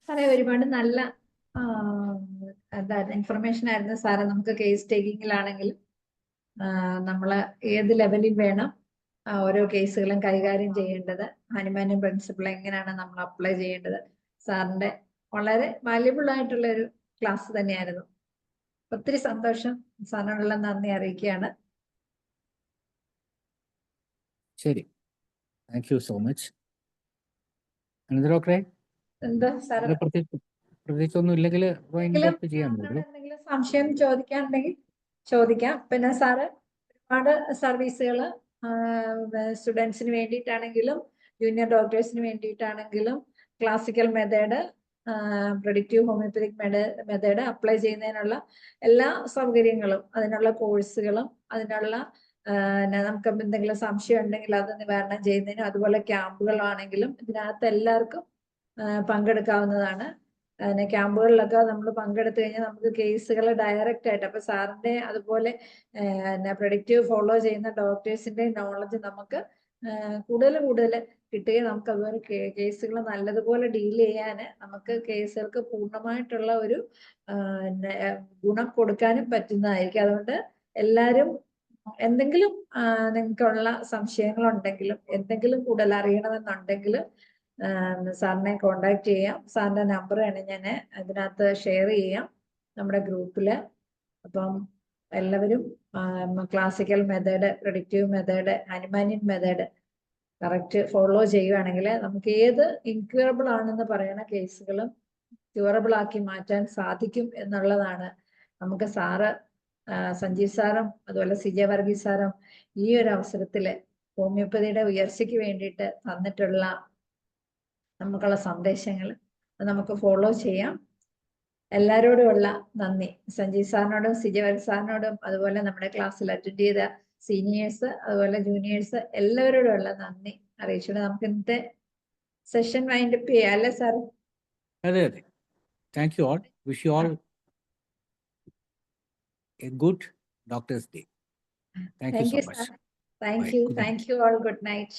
Speaker 2: സാറേ, ഒരുപാട് നല്ല ഇൻഫർമേഷൻ ആയിരുന്നു സാറേ. നമുക്ക് കേസ് ടേക്കിങ്ങിലാണെങ്കിലും നമ്മൾ ഏത് ലെവലിൽ വേണം ഓരോ കേസുകളും കൈകാര്യം ചെയ്യേണ്ടത്, ഹാനിമാൻ പ്രിൻസിപ്പിൾ എങ്ങനെയാണ് നമ്മൾ അപ്ലൈ ചെയ്യേണ്ടത്, സാറിന്റെ വളരെ വാല്യുബിൾ ആയിട്ടുള്ള ഒരു ക്ലാസ് തന്നെയായിരുന്നു. ഒത്തിരി സന്തോഷം. സാറിനോടുള്ള നന്ദി അറിയിക്കുകയാണ്.
Speaker 3: ശരി, താങ്ക് യു സോ മച്ച്. ഡോക്ടറെ,
Speaker 2: എന്താ സാറ്
Speaker 3: പ്രത്യേകിച്ചൊന്നും ഇല്ലെങ്കിൽ ചെയ്യാൻ
Speaker 2: എന്തെങ്കിലും സംശയം ചോദിക്കാനുണ്ടെങ്കിൽ ചോദിക്കാം. പിന്നെ സാറ് ഒരുപാട് സർവീസുകൾ സ്റ്റുഡൻസിന് വേണ്ടിയിട്ടാണെങ്കിലും ജൂനിയർ ഡോക്ടേഴ്സിന് വേണ്ടിയിട്ടാണെങ്കിലും classical method, predictive homeopathic method apply ചെയ്യുന്നതിനുള്ള എല്ലാ സൗകര്യങ്ങളും, അതിനുള്ള കോഴ്സുകളും, അതിനുള്ള നമുക്ക് എന്തെങ്കിലും സംശയം ഉണ്ടെങ്കിൽ അത് നിവാരണം ചെയ്യുന്നതിനും, അതുപോലെ ക്യാമ്പുകളാണെങ്കിലും ഇതിനകത്ത് എല്ലാവർക്കും പങ്കെടുക്കാവുന്നതാണ്. ക്യാമ്പുകളിലൊക്കെ നമ്മൾ പങ്കെടുത്തു കഴിഞ്ഞാൽ നമുക്ക് കേസുകൾ ഡയറക്റ്റ് ആയിട്ട്, അപ്പൊ സാറിന്റെ അതുപോലെ പ്രെഡിക്റ്റീവ് ഫോളോ ചെയ്യുന്ന ഡോക്ടേഴ്സിന്റെ നോളജ് നമുക്ക് കൂടുതൽ കിട്ടുകയും നമുക്ക് അതുപോലെ കേസുകൾ നല്ലതുപോലെ ഡീൽ ചെയ്യാൻ, നമുക്ക് കേസുകൾക്ക് പൂർണ്ണമായിട്ടുള്ള ഒരു ഗുണം കൊടുക്കാനും പറ്റുന്നതായിരിക്കും. അതുകൊണ്ട് എല്ലാവരും എന്തെങ്കിലും നിങ്ങൾക്കുള്ള സംശയങ്ങളുണ്ടെങ്കിലും എന്തെങ്കിലും കൂടുതൽ അറിയണമെന്നുണ്ടെങ്കിലും സാറിനെ കോണ്ടാക്ട് ചെയ്യാം. സാറിന്റെ നമ്പർ ആണ് ഞാൻ അതിനകത്ത് ഷെയർ ചെയ്യാം നമ്മുടെ ഗ്രൂപ്പില്. അപ്പം എല്ലാവരും classical method, predictive method, Hahnemannian method correct follow ചെയ്യുകയാണെങ്കിൽ നമുക്ക് ഏത് ഇൻക്യൂറബിൾ ആണെന്ന് പറയുന്ന കേസുകളും ക്യൂറബിൾ ആക്കി മാറ്റാൻ സാധിക്കും എന്നുള്ളതാണ് നമുക്ക് സാറ്, സഞ്ജീവ് സാറും അതുപോലെ സിജെ വർഗീസ് സാറും ഈ ഒരു അവസരത്തില് ഹോമിയോപ്പതിയുടെ ഉയർച്ചയ്ക്ക് വേണ്ടിയിട്ട് തന്നിട്ടുള്ള നമുക്കുള്ള സന്ദേശങ്ങൾ നമുക്ക് ഫോളോ ചെയ്യാം. എല്ലാവരോടുമുള്ള നന്ദി, സഞ്ജീവ് സാറിനോടും സിജെ വർഗീസ് സാറിനോടും അതുപോലെ നമ്മുടെ ക്ലാസ്സിൽ അറ്റൻഡ് ചെയ്ത സീനിയേഴ്സ് അതുപോലെ ജൂനിയേഴ്സ് എല്ലാവരോടുമുള്ള നന്ദി അറിയിച്ചിട്ട് നമുക്ക് ഇന്നത്തെ സെഷൻ വൈൻഡപ്പ് ചെയ്യാം അല്ലേ സാർ?
Speaker 3: അതെ. Thank you all. Wish you all a good Doctor's Day. Thank you so much.
Speaker 2: Thank you all. Good night.